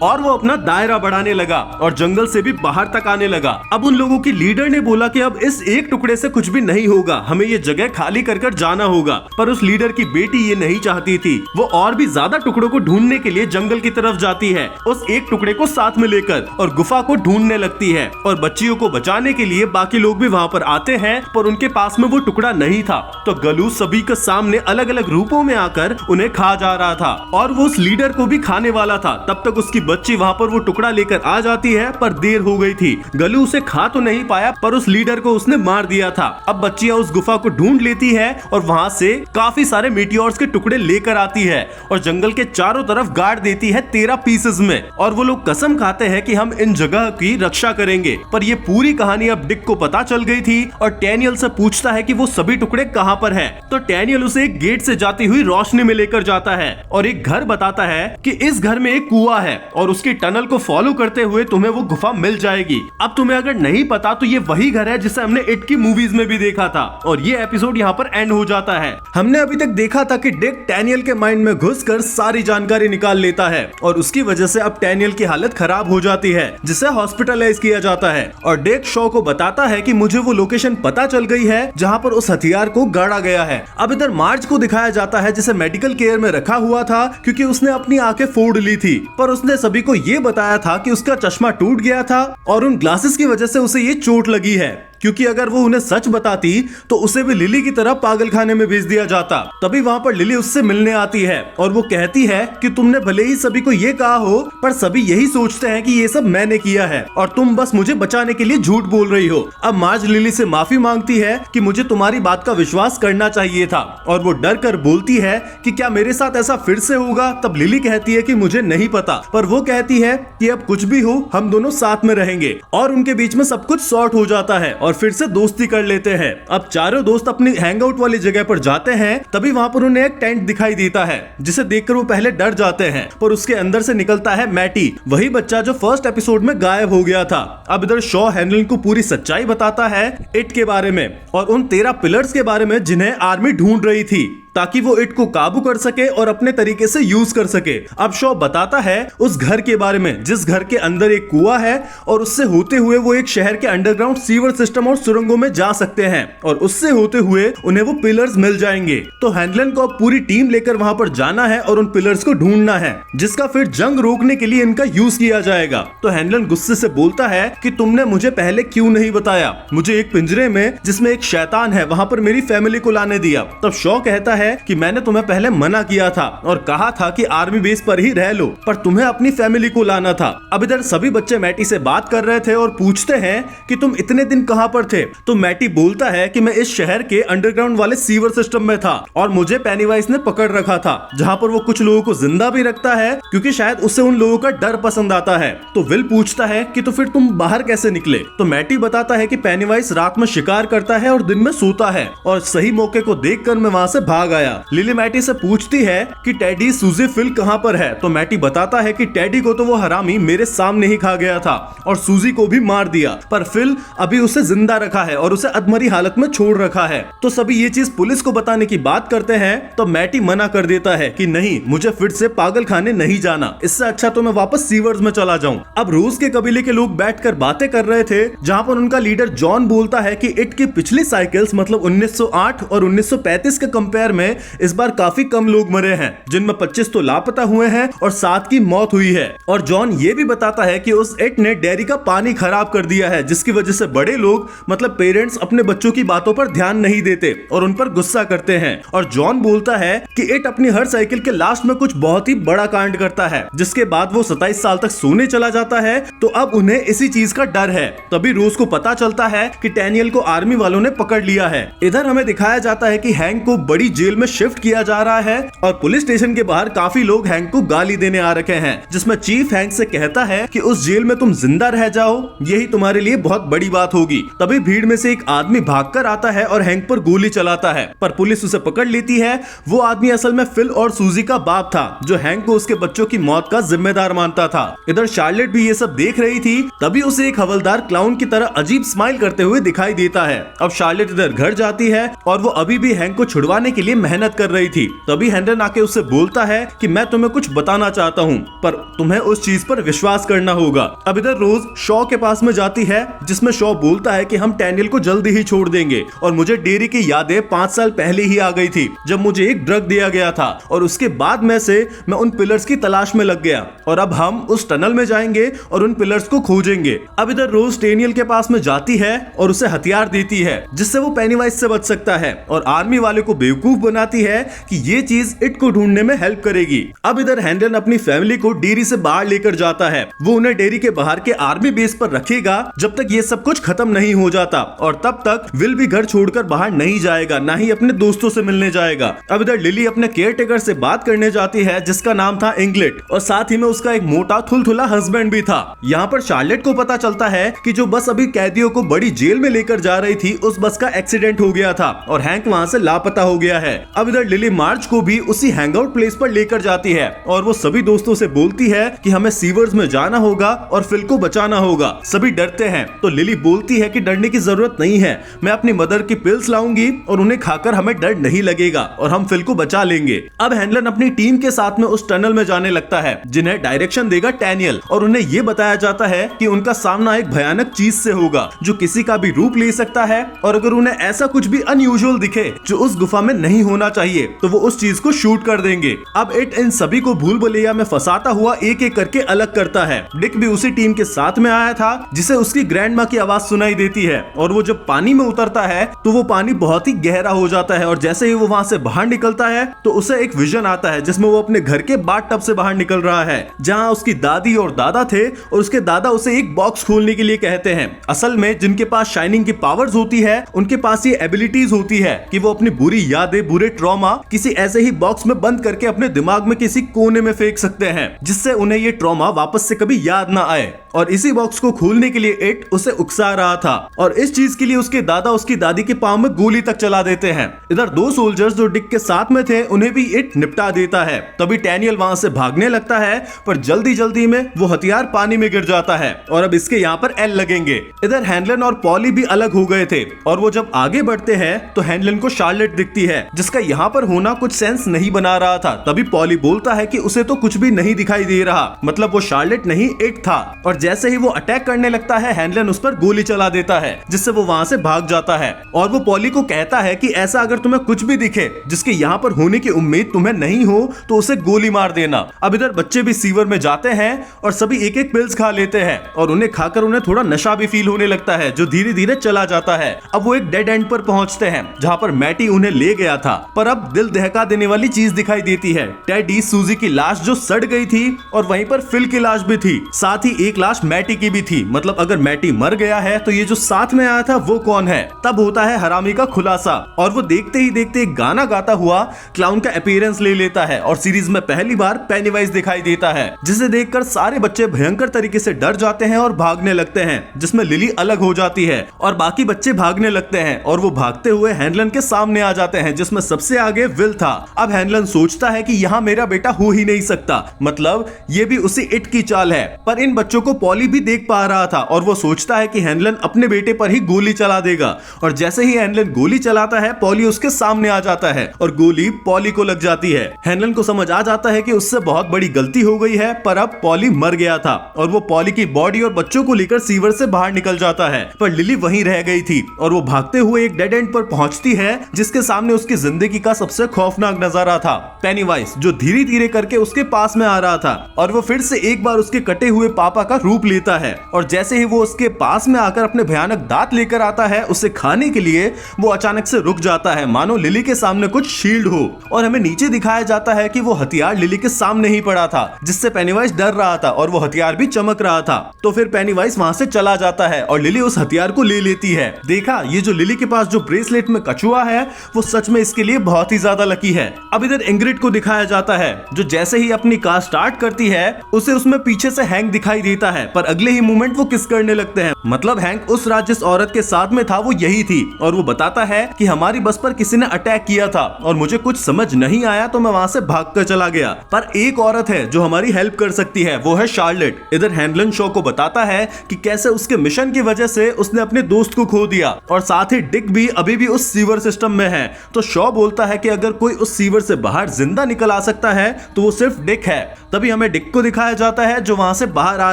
और वो अपना दायरा बढ़ाने लगा और जंगल से भी बाहर तक आने लगा। अब उन लोगों की लीडर ने बोला कि अब इस एक टुकड़े से कुछ भी नहीं होगा, हमें ये जगह खाली कर जाना होगा, पर उस लीडर की बेटी ये नहीं चाहती थी। वो और भी ज्यादा टुकड़ों को ढूंढने के लिए जंगल की तरफ जाती है उस एक टुकड़े को साथ साथ में लेकर और गुफा को ढूंढने लगती है और बच्चियों को बचाने के लिए बाकी लोग भी वहाँ पर आते हैं, पर उनके पास में वो टुकड़ा नहीं था। तो गलू सभी के सामने अलग अलग रूपों में आकर उन्हें खा जा रहा था और वो उस लीडर को भी खाने वाला था। तब तक उसकी बच्ची वहाँ पर वो टुकड़ा लेकर आ जाती है, पर देर हो गई थी। गलू उसे खा तो नहीं पाया, पर उस लीडर को उसने मार दिया था। अब बच्चियां उस गुफा को ढूंढ लेती है और वहाँ से काफी सारे मीटियोर्स के टुकड़े लेकर आती है और जंगल के चारों तरफ गाड़ देती है 13 पीसेस में। और वो लोग कसम खाते हैं कि हम इन जगह की रक्षा करेंगे। पर ये पूरी कहानी अब डिक को पता चल गई थी और डैनियल से पूछता है कि वो सभी टुकड़े कहाँ पर हैं। तो डैनियल उसे एक गेट से जाती हुई रोशनी में लेकर जाता है और एक घर बताता है कि इस घर में एक कुआं है और उसकी टनल को फॉलो करते हुए तुम्हें वो गुफा मिल जाएगी। अब तुम्हें अगर नहीं पता तो ये वही घर है जिसे हमने इट की मूवीज में भी देखा था। और ये एपिसोड यहाँ पर एंड हो जाता है। हमने अभी तक देखा था कि डिक डैनियल के माइंड में घुसकर सारी जानकारी निकाल लेता है और उसकी वजह से अब डैनियल की हालत खराब हो जाती है, जिसे हॉस्पिटलाइज किया जाता है। और डिक शॉ को बताता है कि मुझे वो लोकेशन पता चल गई है जहाँ पर उस हथियार को गाड़ा गया है। अब इधर मार्ज को दिखाया जाता है जिसे मेडिकल केयर में रखा हुआ था क्योंकि उसने अपनी आंखें फोड़ ली थी, पर उसने सभी को ये बताया था कि उसका चश्मा टूट गया था और उन ग्लासेस की वजह से उसे ये चोट लगी है, क्योंकि अगर वो उन्हें सच बताती तो उसे भी लिली की तरह पागलखाने में भेज दिया जाता। तभी वहाँ पर लिली उससे मिलने आती है और वो कहती है कि तुमने भले ही सभी को ये कहा हो, पर सभी यही सोचते हैं कि ये सब मैंने किया है और तुम बस मुझे बचाने के लिए झूठ बोल रही हो। अब मार्ज लिली से माफी मांगती है कि मुझे तुम्हारी बात का विश्वास करना चाहिए था, और वो डर कर बोलती है कि क्या मेरे साथ ऐसा फिर से होगा। तब लिली कहती है कि मुझे नहीं पता, पर वो कहती है कि अब कुछ भी हो हम दोनों साथ में रहेंगे। और उनके बीच में सब कुछ सॉर्ट हो जाता है और फिर से दोस्ती कर लेते हैं। अब चारों दोस्त अपनी हैंगआउट वाली जगह पर जाते हैं। तभी वहाँ पर उन्हें एक टेंट दिखाई देता है जिसे देखकर वो पहले डर जाते हैं, पर उसके अंदर से निकलता है मैटी, वही बच्चा जो फर्स्ट एपिसोड में गायब हो गया था। अब इधर शॉ हेनरिन को पूरी सच्चाई बताता है इट के बारे में और उन 13 पिलर्स के बारे में जिन्हें आर्मी ढूंढ रही थी, ताकि वो इट को काबू कर सके और अपने तरीके से यूज कर सके। अब शॉ बताता है उस घर के बारे में जिस घर के अंदर एक कुआं है और उससे होते हुए वो एक शहर के अंडरग्राउंड सीवर सिस्टम और सुरंगों में जा सकते हैं और उससे होते हुए उन्हें वो पिलर्स मिल जाएंगे। तो हेनरिन को अब पूरी टीम लेकर वहां पर जाना है और उन पिलर्स को ढूंढना है, जिसका फिर जंग रोकने के लिए इनका यूज किया जाएगा। तो हेनरिन गुस्से से बोलता है कि तुमने मुझे पहले क्यों नहीं बताया, मुझे एक पिंजरे में जिसमें एक शैतान है वहां पर मेरी फैमिली को लाने दिया। तब शॉ कहता है कि मैंने तुम्हें पहले मना किया था और कहा था कि आर्मी बेस पर ही रह लो, पर तुम्हें अपनी फैमिली को लाना था। अब इधर सभी बच्चे मैटी से बात कर रहे थे और पूछते हैं कि तुम इतने दिन कहां पर थे। तो मैटी बोलता है कि मैं इस शहर के अंडरग्राउंड वाले सीवर सिस्टम में था और मुझे पेनीवाइज ने पकड़ रखा था, जहां पर वो कुछ लोगों को जिंदा भी रखता है क्योंकि शायद उससे उन लोगों का डर पसंद आता है। तो विल पूछता है कि तो फिर तुम बाहर कैसे निकले। तो मैटी बताता है कि पेनीवाइज रात में शिकार करता है और दिन में सोता है और सही मौके को देखकर मैं वहां से भाग आया। लिली मैटी से पूछती है कि टेडी, सूजी, फिल कहां पर है। तो मैटी बताता है कि टेडी को तो वो हरामी मेरे सामने ही खा गया था और सूजी को भी मार दिया, पर फिल अभी उसे जिंदा रखा है और उसे अधमरी हालत में छोड़ रखा है। तो सभी ये चीज पुलिस को बताने की बात करते हैं, तो मैटी मना कर देता है कि नहीं, मुझे फिर से पागल खाने नहीं जाना, इससे अच्छा तो मैं वापस सीवर्स में चला जाऊं। अब रोज के कबीले के लोग बैठकर बातें कर रहे थे, जहां पर उनका लीडर जॉन बोलता है कि इट की पिछली साइकिल्स मतलब 1908 और 1935 के कंपेयर में इस बार काफी कम लोग मरे हैं, जिनमें 25 तो लापता हुए हैं और 7 की मौत हुई है। और जॉन ये भी बताता है कि उस इट ने डेयरी का पानी खराब कर दिया है, जिसकी वजह से बड़े लोग मतलब पेरेंट्स अपने बच्चों की बातों पर ध्यान नहीं देते और उन पर गुस्सा करते हैं। और जॉन बोलता है कि इट अपनी हर साइकिल के लास्ट में कुछ बहुत ही बड़ा कांड करता है, जिसके बाद वो 27 साल तक सोने चला जाता है। तो अब उन्हें इसी चीज का डर है। तभी रोज को पता चलता है कि डैनियल को आर्मी वालों ने पकड़ लिया है। इधर हमें दिखाया जाता है कि हैंक को बड़ी जेल में शिफ्ट किया जा रहा है और पुलिस स्टेशन के बाहर काफी लोग हैंक को गाली देने आ रखे हैं, जिसमें चीफ हैंक से कहता है कि उस जेल में तुम जिंदा रह जाओ, यही तुम्हारे लिए बहुत बड़ी बात होगी। तभी भीड़ में से एक आदमी भागकर आता है और हैंक पर गोली चलाता है, पर पुलिस उसे पकड़ लेती है। वो आदमी असल में फिल और सूजी का बाप था, जो हैंक को उसके बच्चों की मौत का जिम्मेदार मानता था। इधर शार्लेट भी ये सब देख रही थी। तभी उसे एक हवलदार क्लाउन की तरह अजीब स्माइल करते हुए दिखाई देता है। अब शार्लेट इधर घर जाती है और वो अभी भी हैंक को छुड़वाने के लिए मेहनत कर रही थी। तभी हैंडल आके उससे बोलता है कि मैं तुम्हें कुछ बताना चाहता हूँ, पर तुम्हें उस चीज पर विश्वास करना होगा। अब इधर रोज शॉ के पास में जाती है, जिसमें शॉ बोलता है कि हम डैनियल को जल्दी ही छोड़ देंगे और मुझे डेरी की यादें 5 साल पहले ही आ गई थी, जब मुझे एक ड्रग दिया गया था और उसके बाद में से मैं उन पिलर्स की तलाश में लग गया और अब हम उस टनल में जाएंगे और उन पिलर्स को खोजेंगे। अब इधर रोज डैनियल के पास में जाती है और उसे हथियार देती है, जिससे वो पेनीवाइज से बच सकता है और आर्मी वाले को बेवकूफ बनाती है कि ये चीज इट को ढूंढने में हेल्प करेगी। अब इधर हैंडल अपनी फैमिली को डेरी से बाहर लेकर जाता है। वो उन्हें डेरी के बाहर के आर्मी बेस पर रखेगा जब तक ये सब कुछ खत्म नहीं हो जाता, और तब तक विल भी घर छोड़कर बाहर नहीं जाएगा, ना ही अपने दोस्तों से मिलने जाएगा। अब इधर लिली अपने केयरटेकर से बात करने जाती है, जिसका नाम था इंग्लिट, और साथ ही में उसका एक मोटा थुलथुला हस्बैंड भी था। यहाँ पर शार्लेट को पता चलता है कि जो बस अभी कैदियों को बड़ी जेल में लेकर जा रही थी, उस बस का एक्सीडेंट हो गया था और हैंक वहाँ से लापता हो गया है। अब इधर लिली मार्ज को भी उसी हैंगआउट प्लेस पर लेकर जाती है और वो सभी दोस्तों से बोलती है कि हमें सीवर्स में जाना होगा और फिल को बचाना होगा। सभी डरते हैं तो लिली बोलती है कि डरने की जरूरत नहीं है, मैं अपनी मदर की पिल्स लाऊंगी और उन्हें खाकर हमें डर नहीं लगेगा और हम फिल को बचा लेंगे। अब हैंडलन अपनी टीम के साथ में उस टनल में जाने लगता है, जिन्हें डायरेक्शन देगा डैनियल, और उन्हें यह बताया जाता है कि उनका सामना एक भयानक चीज से होगा जो किसी का भी रूप ले सकता है, और अगर उन्हें ऐसा कुछ भी अनयूजुअल दिखे जो उस गुफा में नहीं होना चाहिए तो वो उस चीज को शूट कर देंगे। अब इट इन सभी को भूल भुलैया में फंसाता हुआ एक एक करके अलग करता है। डिक भी उसी टीम के साथ में आया था, जिसे उसकी ग्रैंड माँ की आवाज सुनाई देती है, और वो जब पानी में उतरता है तो वो पानी बहुत ही गहरा हो जाता है, और जैसे ही वो वहाँ से बाहर निकलता है तो उसे एक विजन आता है जिसमें वो अपने घर के बाथ टब से बाहर निकल रहा है, जहाँ उसकी दादी और दादा थे, और उसके दादा उसे एक बॉक्स खोलने के लिए कहते हैं। असल में जिनके पास शाइनिंग की पावर्स होती है, उनके पास ये एबिलिटीज होती है कि वो अपनी बुरी यादें, बुरे ट्रॉमा किसी ऐसे ही बॉक्स में बंद करके अपने दिमाग में किसी कोने में फेंक सकते हैं, जिससे उन्हें ये ट्रॉमा वापस से कभी याद ना आए। और इसी बॉक्स को खोलने के लिए इट उसे उकसा रहा था, और इस चीज के लिए उसके दादा उसकी दादी के पांव में गोली तक चला देते हैं। इधर 2 सोल्जर्स जो डिक के साथ में थे, उन्हें भी इट निपटा देता है। तभी डैनियल वहां से भागने लगता है, पर जल्दी जल्दी में वो हथियार पानी में गिर जाता है, और अब इसके यहाँ पर एल लगेंगे। इधर हैंडलन और पॉली भी अलग हो गए थे, और वो जब आगे बढ़ते हैं तो हैंडलन को शार्लेट दिखती है, जिसका यहाँ पर होना कुछ सेंस नहीं बना रहा था। तभी पॉली बोलता है कि उसे तो कुछ भी नहीं दिखाई दे रहा, मतलब वो शार्लेट नहीं इट था। और जैसे ही वो अटैक करने लगता है, हैंडलन उस पर गोली चला देता है, जिससे वो वहां से भाग जाता है। और वो पॉली को कहता है कि ऐसा अगर तुम्हें कुछ भी दिखे जिसके यहाँ पर होने की उम्मीद तुम्हें नहीं हो तो उसे गोली मार देना। अब इधर बच्चे भी सीवर में जाते हैं और सभी एक एक पिल्स खा लेते हैं, और उन्हें खाकर उन्हें थोड़ा नशा भी फील होने लगता है, जो धीरे धीरे चला जाता है। अब वो एक डेड एंड पर पहुंचते हैं, जहाँ पर मैटी उन्हें ले गया था, पर अब दिल दहका देने वाली चीज दिखाई देती है। टेडी सूजी की लाश जो सड़ गई थी, और वहीं पर फिल की लाश भी थी, साथ ही एक लाश मैटी की भी थी। मतलब अगर मैटी मर गया है तो ये जो साथ में आया था वो कौन है? तब होता है हरामी का खुलासा, और वो देखते ही देखते एक गाना गाता हुआ क्लाउन का अपीयरेंस ले लेता है, और सीरीज में पहली बार पेनीवाइज दिखाई देता है, जिसे देखकर सारे बच्चे भयंकर तरीके से डर जाते हैं और भागने लगते हैं, जिसमें लिली अलग हो जाती है और बाकी बच्चे भागने लगते हैं, और वो भागते हुए हैंडलन के सामने आ जाते हैं, जिसमें सबसे आगे विल था। अब हैंडलन सोचता है कि यहाँ मेरा बेटा हो ही नहीं सकता, मतलब ये भी उसी इट की चाल है। पर इन बच्चों को पॉली भी देख पा रहा था, और वो सोचता है कि हैंडलन अपने बेटे पर ही गोली चला देगा, और जैसे ही हैंडलन गोली चलाता है, पॉली उसके सामने आ जाता है और गोली पॉली को लग जाती है। हैंडलन को समझ आ जाता है कि उससे बहुत बड़ी गलती हो गई है, पर अब पॉली मर गया था, और वो पॉली की बॉडी और बच्चों को लेकर सीवर से बाहर निकल जाता है, पर लिली वहीं रह गई थी, और वो भागते हुए एक डेड एंड पर पहुंचती है, जिसके सामने उसकी जिंदगी का सबसे खौफनाक नजारा था। पेनीवाइज जो धीरे धीरे करके उसके पास में आ रहा था, और वो फिर से एक बार उसके कटे हुए पापा का रूप लेता है, और जैसे ही वो उसके पास में आकर अपने भयानक दांत लेकर आता है उसे खाने के लिए, वो अचानक से रुक जाता है, मानो लिली के सामने कुछ शील्ड हो, और हमें नीचे दिखाया जाता है कि वो हथियार लिली के सामने ही पड़ा था, जिससे पेनीवाइज डर रहा था, और वो हथियार भी चमक रहा था। तो फिर पेनीवाइज वहां से चला जाता है और लिली उस हथियार को ले लेती है। देखा, ये जो लिली के पास जो ब्रेसलेट में कछुआ है, वो सच में इसके लिए बहुत ही ज्यादा लकी है। अब इधर इंग्रिड को दिखाया जाता है, जो जैसे ही अपनी कार स्टार्ट करती है, उसे उसमें पीछे से हैंक दिखाई देता है, पर अगले ही मोमेंट वो किस करने लगते हैं। मतलब हैंक उस रात जिस औरत के साथ में था वो यही थी, और वो बताता है कि हमारी बस पर किसी ने अटैक किया था और मुझे कुछ समझ नहीं आया तो मैं वहां से भागकर चला गया, पर एक औरत है जो हमारी हेल्प कर सकती है, वो है शार्लेट। इधर हैंडलन शो को बताता है कि कैसे उसके मिशन की वजह से उसने अपने दोस्त को खो दिया, और साथ ही डिक भी अभी भी उस सीवर सिस्टम में है। तो शो शॉ बोलता है कि अगर कोई उस सीवर से बाहर जिंदा निकल आ सकता है तो वो सिर्फ डिक है। तभी हमें डिक को दिखाया जाता है जो वहां से बाहर आ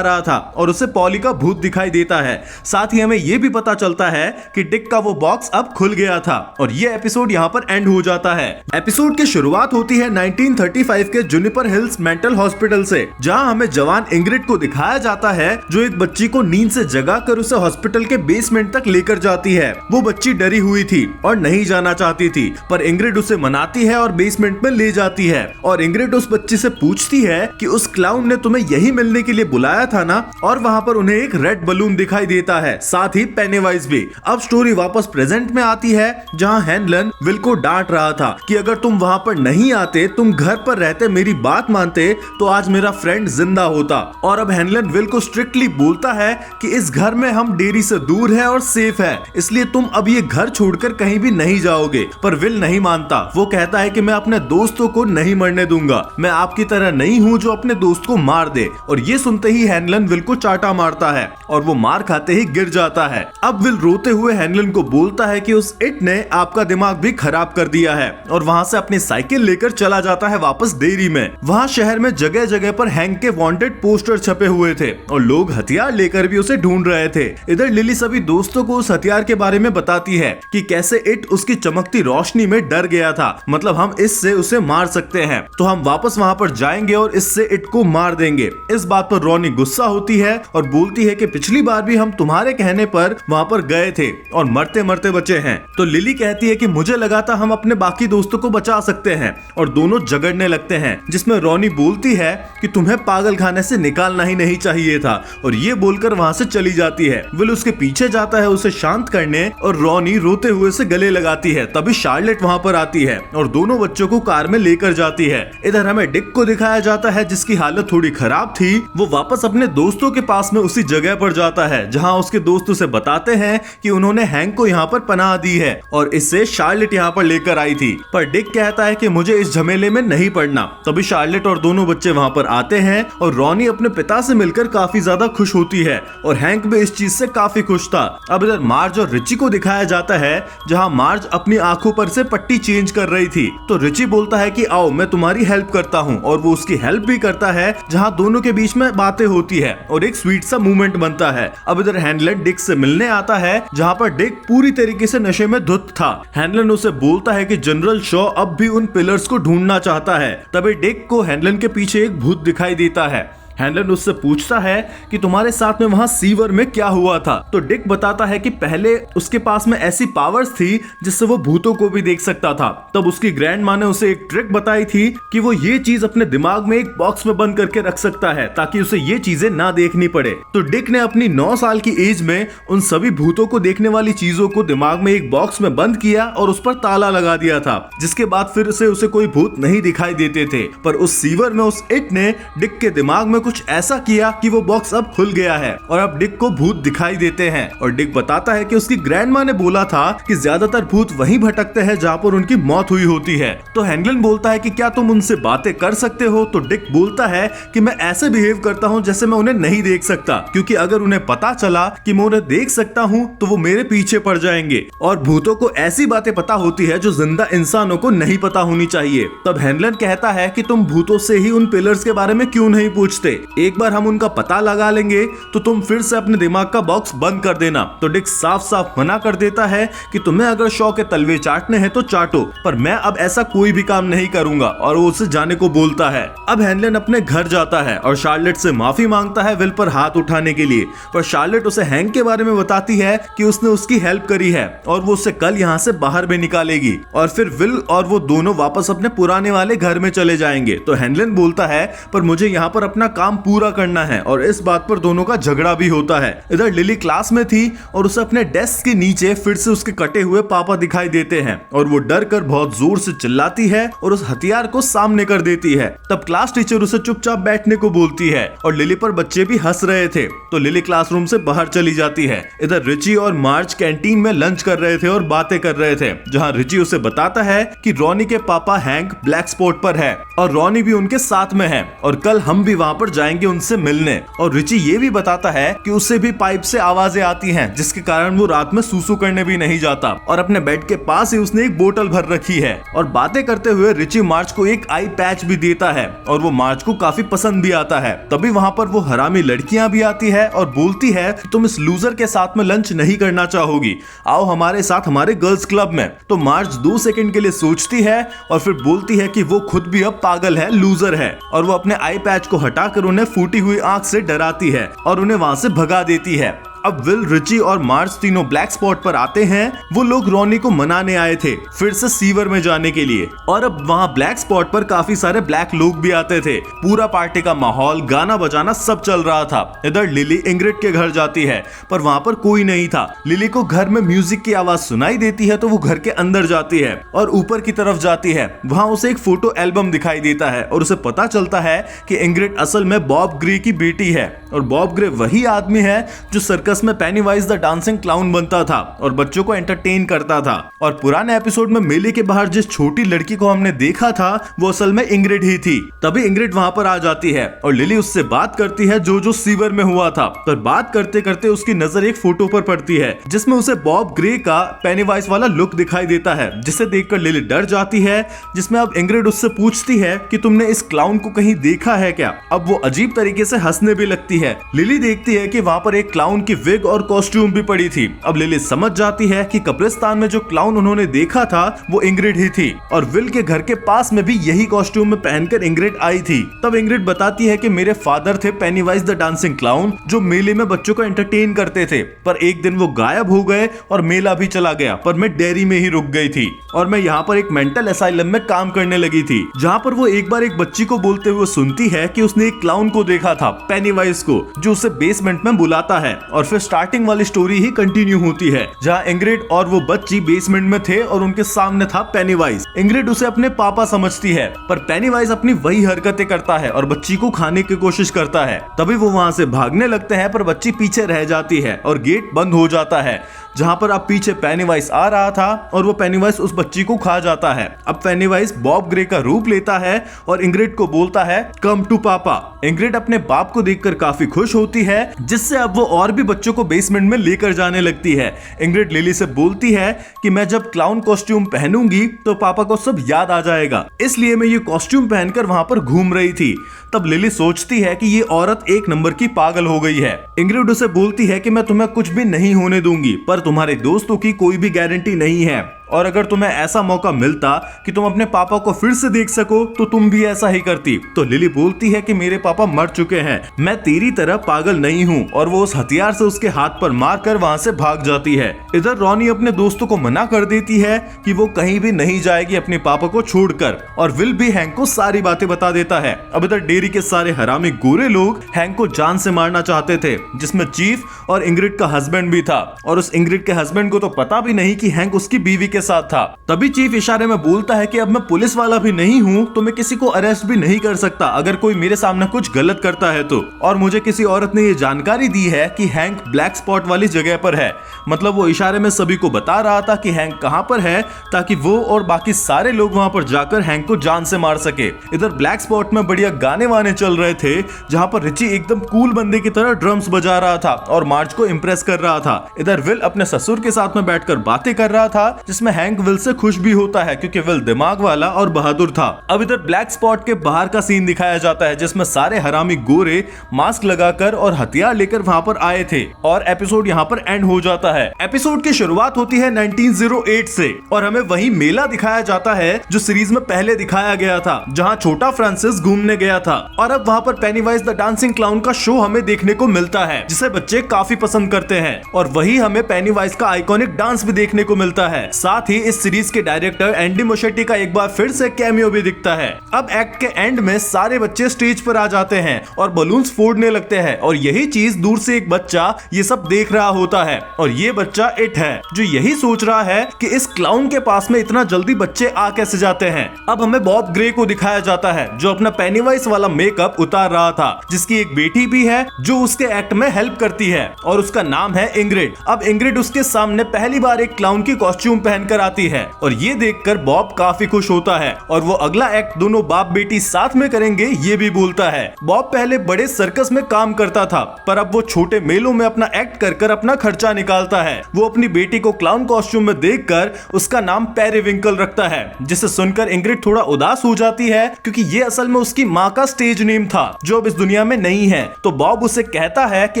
रहा था और उसे पॉली का भूत दिखाई देता है। साथ ही हमें यह भी पता चलता है कि डिक का वो बॉक्स अब खुल गया था और ये एपिसोड यहाँ पर एंड हो जाता है। एपिसोड की शुरुआत होती है 1935 के जुनिपर हिल्स मेंटल हॉस्पिटल से, जहां हमें जवान इंग्रिड को दिखाया जाता है जो एक बच्ची को नींद से जगाकर उसे हॉस्पिटल के बेसमेंट तक लेकर जाती है। वो बच्ची डरी हुई थी और नहीं जाना चाहती थी, पर इंग्रिड उसे मनाती है और बेसमेंट में ले जाती है। और इंग्रिड उस बच्ची से पूछती है कि उस क्लाउन ने तुम्हें यही मिलने के लिए बुलाया था ना, और वहाँ पर उन्हें एक रेड बलून दिखाई देता है, साथ ही पेनीवाइज भी। अब स्टोरी वापस प्रेजेंट में आती है जहाँ हैनलन विल को डांट रहा था कि अगर तुम वहाँ पर नहीं आते, तुम घर पर रहते, मेरी बात मानते, तो आज मेरा फ्रेंड जिंदा होता। और अब हैनलन विल को स्ट्रिक्टली बोलता है कि इस घर में हम डेयरी से दूर है और सेफ है, इसलिए तुम अब ये घर छोड़कर कहीं भी नहीं जाओगे। पर विल नहीं मानता। वो कहता है कि मैं अपने दोस्तों को नहीं मरने दूंगा, मैं आपकी तरह नहीं हूँ जो अपने दोस्त को मार दे। और ये सुनते ही हैनलन विल को चाटा मारता है और वो मार खाते ही गिर जाता है। अब विल रोते हुए हैनलन को बोलता है कि उस इट ने आपका दिमाग भी खराब कर दिया है, और वहाँ से अपनी साइकिल लेकर चला जाता है वापस डेयरी में। वहाँ शहर में जगह जगह पर हैंक के वांटेड पोस्टर छपे हुए थे और लोग हथियार लेकर भी उसे ढूंढ रहे थे। इधर लिली सभी दोस्तों को उस हथियार के बारे में बताती है कि कैसे इट उसकी चमकती रोशनी में डर गया था, मतलब हम इससे उसे मार सकते हैं, तो हम वापस वहाँ पर जाएंगे और इससे इट को मार देंगे। इस बात पर रॉनी गुस्सा होती है और बोलती है कि पिछली बार भी हम तुम्हारे कहने पर वहाँ पर गए थे और मरते मरते बचे हैं। तो लिली कहती है कि मुझे लगा था हम अपने बाकी दोस्तों को बचा सकते हैं, और दोनों झगड़ने लगते हैं, जिसमें रॉनी बोलती है कि तुम्हें पागल खाने से निकालना ही नहीं चाहिए था, और ये बोलकर वहाँ से चली जाती है। विल उसके पीछे जाता है उसे शांत करने, और रॉनी रोते हुए से गले लगाती है। तभी शार्लेट वहाँ पर आती है और दोनों बच्चों को कार में लेकर जाती है। इधर हमें डिक को दिखाया जाता है जिसकी हालत थोड़ी खराब थी। वो वापस अपने दोस्तों के पास में उसी जगह पर जाता है जहाँ उसके दोस्त उसे बताते हैं कि उन्होंने हैंक को यहाँ पर पनाह दी है और इससे शार्लेट यहाँ पर लेकर आई थी। पर डिक कहता है कि मुझे इस झमेले में नहीं पड़ना। तभी शार्लेट और दोनों बच्चे वहाँ पर आते हैं और रॉनी अपने पिता से मिलकर काफी ज्यादा खुश होती है और हैंक भी इस चीज से काफी खुश था। अब इधर मार्ज और रिची को दिखाया जाता है जहाँ मार्ज अपनी आंखों पर से पट्टी चेंज कर रही थी। तो रिची बोलता है कि आओ मैं तुम्हारी हेल्प करता हूँ, और वो उसकी हेल्प भी करता है, जहाँ दोनों के बीच में बातें होती है और एक स्वीट सा मूवमेंट बनता है। अब इधर हैनलन डिक से मिलने आता है जहाँ पर डिक पूरी तरीके से नशे में धुत था। हैनलन उसे बोलता है कि जनरल शॉ अब भी उन पिलर्स को ढूंढना चाहता है। तभी डिक को हैनलन के पीछे एक भूत दिखाई देता है। हैनलन उससे पूछता है कि तुम्हारे साथ में वहां सीवर में क्या हुआ था। तो डिक बताता है कि पहले उसके पास में ऐसी पावर्स थी जिससे वो भूतों को भी देख सकता था। तब उसकी ग्रैंड माँ ने उसे एक ट्रिक बताई थी कि वो ये चीज अपने दिमाग में एक बॉक्स में बंद करके रख सकता है ताकि उसे ये चीजें ना देखनी पड़े। तो डिक ने अपनी 9 साल की एज में उन सभी भूतों को देखने वाली चीजों को दिमाग में एक बॉक्स में बंद किया और उस पर ताला लगा दिया था, जिसके बाद फिर से उसे कोई भूत नहीं दिखाई देते थे। पर उस सीवर में उस इट ने डिक के दिमाग में कुछ ऐसा किया कि वो बॉक्स अब खुल गया है और अब डिक को भूत दिखाई देते हैं। और डिक बताता है कि उसकी ग्रैंडमा ने बोला था कि ज्यादातर भूत वहीं भटकते हैं जहाँ पर उनकी मौत हुई होती है। तो हैनलन बोलता है कि क्या तुम उनसे बातें कर सकते हो। तो डिक बोलता है कि मैं ऐसे बिहेव करता हूँ जैसे मैं उन्हें नहीं देख सकता, क्योंकि अगर उन्हें पता चला कि मैं उन्हें देख सकता हूँ तो वो मेरे पीछे पड़ जाएंगे, और भूतों को ऐसी बातें पता होती है जो जिंदा इंसानों को नहीं पता होनी चाहिए। तब हैनलन कहता है कि तुम भूतों से ही उन पिलर्स के बारे में क्यों नहीं पूछते, एक बार हम उनका पता लगा लेंगे तो तुम फिर से अपने दिमाग का बॉक्स बंद कर देना। तो डिक साफ साफ मना कर देता है कि तुम्हें अगर शॉ के तलवे चाटने हैं तो चाटो, पर मैं अब ऐसा कोई भी काम नहीं करूंगा, और वो उसे जाने को बोलता है। अब हैनलन अपने घर जाता है और शार्लेट से माफी मांगता है विल पर हाथ उठाने के लिए, पर शार्लेट उसे हैंक के बारे में बताती है कि उसने उसकी हेल्प करी है और वो उसे कल यहाँ से बाहर भी निकालेगी, और फिर विल और वो दोनों वापस अपने पुराने वाले घर में चले जाएंगे। तो हैनलन बोलता है पर मुझे यहाँ पर अपना काम पूरा करना है, और इस बात पर दोनों का झगड़ा भी होता है। इधर लिली क्लास में थी और उसे अपने डेस्क के नीचे फिर से उसके कटे हुए पापा दिखाई देते हैं, और वो डर कर बहुत जोर से चिल्लाती है और उस हथियार को सामने कर देती है। तब क्लास टीचर उसे चुपचाप बैठने को बोलती है और लिली पर बच्चे भी हंस रहे थे, तो लिली क्लासरूम से बाहर चली जाती है। इधर रिची और मार्ज कैंटीन में लंच कर रहे थे और बातें कर रहे थे, जहाँ रिची उसे बताता है कि रॉनी के पापा हैंक ब्लैक स्पॉट पर है और रॉनी भी उनके साथ में है, और कल हम भी वहाँ पर पर जाएंगे उनसे मिलने। और रिची ये भी बताता है कि उसे भी पाइप से आवाजें आती हैं, जिसके कारण वो रात में सूसू करने भी नहीं जाता और अपने बेड के पास ही उसने एक बोतल भर रखी है। और बातें करते हुए रिची मार्ज को एक आई पैच भी देता है और वो मार्ज को काफी पसंद भी आता है। तभी वहाँ पर वो हरामी लड़कियां भी आती है और बोलती है तुम इस लूजर के साथ में लंच नहीं करना चाहोगी, आओ हमारे साथ हमारे गर्ल्स क्लब में। तो मार्ज 2 सेकंड के लिए सोचती है और फिर बोलती है कि वो खुद भी अब पागल है, लूजर है, और वो अपने आई पैच को हटाकर उन्हें फूटी हुई आंख से डराती है और उन्हें वहां से भगा देती है। अब विल, रिची और मार्ज तीनों ब्लैक स्पॉट पर आते हैं। वो लोग रॉनी को मनाने आए थे फिर से सीवर में जाने के लिए, और अब वहाँ ब्लैक स्पॉट पर काफी सारे ब्लैक लोग भी आते थे। पूरा पार्टी का माहौल, गाना बजाना सब चल रहा था। इधर लिली इंग्रिड के घर जाती है पर वहाँ पर कोई नहीं था। लिली को घर में म्यूजिक की आवाज सुनाई देती है तो वो घर के अंदर जाती है और ऊपर की तरफ जाती है। वहाँ उसे एक फोटो एल्बम दिखाई देता है और उसे पता चलता है कि इंग्रिड असल में बॉब ग्रे की बेटी है और बॉब ग्रे वही आदमी है जो सर्कस में पेनीवाइज द डांसिंग क्लाउन बनता था और बच्चों को एंटरटेन करता था। और पुराने एपिसोड में मेले के बाहर जिस छोटी लड़की को हमने देखा था वो असल में इंग्रिड ही थी। तभी इंग्रिड वहां पर आ जाती है और लिली उससे बात करती है जो सीवर में हुआ था। पर बात करते करते उसकी नजर एक फोटो पर पड़ती है जिसमें उसे बॉब ग्रे का पेनीवाइज वाला लुक दिखाई देता है, जिसे देखकर लिली डर जाती है। जिसमें अब इंग्रिड उससे पूछती है कि तुमने इस क्लाउन को कहीं देखा है क्या। अब वो अजीब तरीके से हंसने भी लगती है। लिली देखती है कि वहां पर एक क्लाउन की विग और कॉस्ट्यूम भी पड़ी थी। अब लिली समझ जाती है कि कब्रिस्तान में जो क्लाउन उन्होंने देखा था वो इंग्रिड ही थी और विल के घर के पास में भी यही कॉस्ट्यूम में पहनकर इंग्रिड आई थी। तब इंग्रिड बताती है कि मेरे फादर थे पेनीवाइज द डांसिंग क्लाउन जो मेले में बच्चों को एंटरटेन करते थे, पर एक दिन वो गायब हो गए और मेला भी चला गया, पर मैं डेयरी में ही रुक गई थी और मैं यहाँ पर एक मेंटल असाइलम में काम करने लगी थी, जहाँ पर वो एक बार एक बच्ची को बोलते हुए सुनती है कि उसने एक क्लाउन को देखा था, पेनीवाइज को, जो उसे बेसमेंट में बुलाता है। और फिर स्टार्टिंग वाली स्टोरी ही कंटिन्यू होती है जहां इंग्रिड और वो बच्ची बेसमेंट में थे और उनके सामने था पेनीवाइज। इंग्रिड उसे अपने पापा समझती है पर पेनीवाइज अपनी वही हरकतें करता है और बच्ची को खाने की कोशिश करता है। तभी वो वहां से भागने लगते हैं पर बच्ची पीछे रह जाती है और गेट बंद हो जाता है, जहां पर अब पीछे पेनीवाइज आ रहा था और वो पेनीवाइज उस बच्ची को खा जाता है। अब पेनीवाइज बॉब ग्रे का रूप लेता है और इंग्रिड को बोलता है कम टू पापा। इंग्रिड अपने बाप को देखकर काफी खुश होती है, जिससे अब वो और भी बच्चों को बेसमेंट में लेकर जाने लगती है। इंग्रिड लिली से बोलती है कि मैं जब क्लाउन कॉस्ट्यूम पहनूंगी तो पापा को सब याद आ जाएगा, इसलिए मैं ये कॉस्ट्यूम पहनकर वहां पर घूम रही थी। तब लिली सोचती है कि ये औरत एक नंबर की पागल हो गई है। इंग्रिड उसे बोलती है कि मैं तुम्हें कुछ भी नहीं होने दूंगी, पर तुम्हारे दोस्तों की कोई भी गारंटी नहीं है और अगर तुम्हें ऐसा मौका मिलता कि तुम अपने पापा को फिर से देख सको तो तुम भी ऐसा ही करती। तो लिली बोलती है कि मेरे पापा मर चुके हैं, मैं तेरी तरह पागल नहीं हूँ, और वो उस हथियार से उसके हाथ पर मारकर वहाँ से भाग जाती है। इधर रॉनी अपने दोस्तों को मना कर देती है कि वो कहीं भी नहीं जाएगी अपने पापा को छोड़कर, और विल भी हैंक को सारी बातें बता देता है। अब इधर डेयरी के सारे हरामी गोरे लोग हैंक को जान से मारना चाहते थे, जिसमें चीफ और इंग्रिड का हस्बैंड भी था, और उस इंग्रिड के हस्बैंड को तो पता भी नहीं कि हैंक उसकी बीवी के साथ था। तभी चीफ इशारे में बोलता है कि अब मैं पुलिस वाला भी नहीं हूँ तो मैं किसी को अरेस्ट भी नहीं कर सकता अगर कोई मेरे सामने कुछ गलत करता है तो। और मुझे किसी औरत ने ये जानकारी दी है कि हैंक ब्लैक स्पॉट वाली जगह पर है। मतलब वो इशारे में सभी को बता रहा था कि हैंक कहाँ पर है, ताकि वो और बाकी सारे लोग वहाँ पर जाकर हैंक को जान से मार सके। इधर ब्लैक स्पॉट में बढ़िया गाने वाने चल रहे थे, जहाँ पर रिची एकदम कूल बंदे की तरह ड्रम्स बजा रहा था और मार्ज को इम्प्रेस कर रहा था। इधर विल अपने ससुर के साथ में बैठकर बातें कर रहा था, जिसमें हैंक विल से खुश भी होता है क्योंकि विल दिमाग वाला और बहादुर था। अब इधर ब्लैक स्पॉट के बाहर का सीन दिखाया जाता है, जिसमें सारे हरामी गोरे मास्क लगाकर और हथियार लेकर वहां पर आए थे, और एपिसोड यहां पर एंड हो जाता है। एपिसोड की शुरुआत होती है 1908 से और हमें वही मेला दिखाया जाता है जो सीरीज में पहले दिखाया गया था, जहां छोटा फ्रांसिस घूमने गया था। और अब वहां पर पेनीवाइज द डांसिंग क्लाउन का शो हमें देखने को मिलता है, जिसे बच्चे काफी पसंद करते हैं, और वही हमें पेनीवाइज का आइकॉनिक डांस भी देखने को मिलता है। साथ ही इस सीरीज के डायरेक्टर एंडी मुशेट्टी का एक बार फिर से कैमियो भी दिखता है। अब एक्ट के एंड में सारे बच्चे स्टेज पर आ जाते हैं और बलून्स फोड़ने लगते हैं, और यही चीज दूर से एक बच्चा ये सब देख रहा होता है, और ये बच्चा इट है, जो यही सोच रहा है कि इस क्लाउन के पास में इतना जल्दी बच्चे आ कैसे जाते हैं। अब हमें बॉब ग्रे को दिखाया जाता है, जो अपना पेनीवाइज वाला मेकअप उतार रहा था, जिसकी एक बेटी भी है जो उसके एक्ट में हेल्प करती है, और उसका नाम है इंग्रिड। अब इंग्रिड उसके सामने पहली बार एक क्लाउन की कॉस्ट्यूम पहन पहनकर आती है और ये देखकर बॉब काफी खुश होता है और वो अगला एक्ट दोनों बाप बेटी साथ में करेंगे ये भी बोलता है। बॉब पहले बड़े सर्कस में काम करता था पर अब वो छोटे मेलों में अपना एक्ट कर अपना खर्चा निकालता है। वो अपनी बेटी को क्लाउन कॉस्ट्यूम में देखकर उसका नाम पेरिविंकल रखता है, जिसे सुनकर इंग्रिड थोड़ा उदास हो जाती है क्योंकि ये असल में उसकी माँ का स्टेज नेम था जो अब इस दुनिया में नहीं है। तो बॉब उसे कहता है कि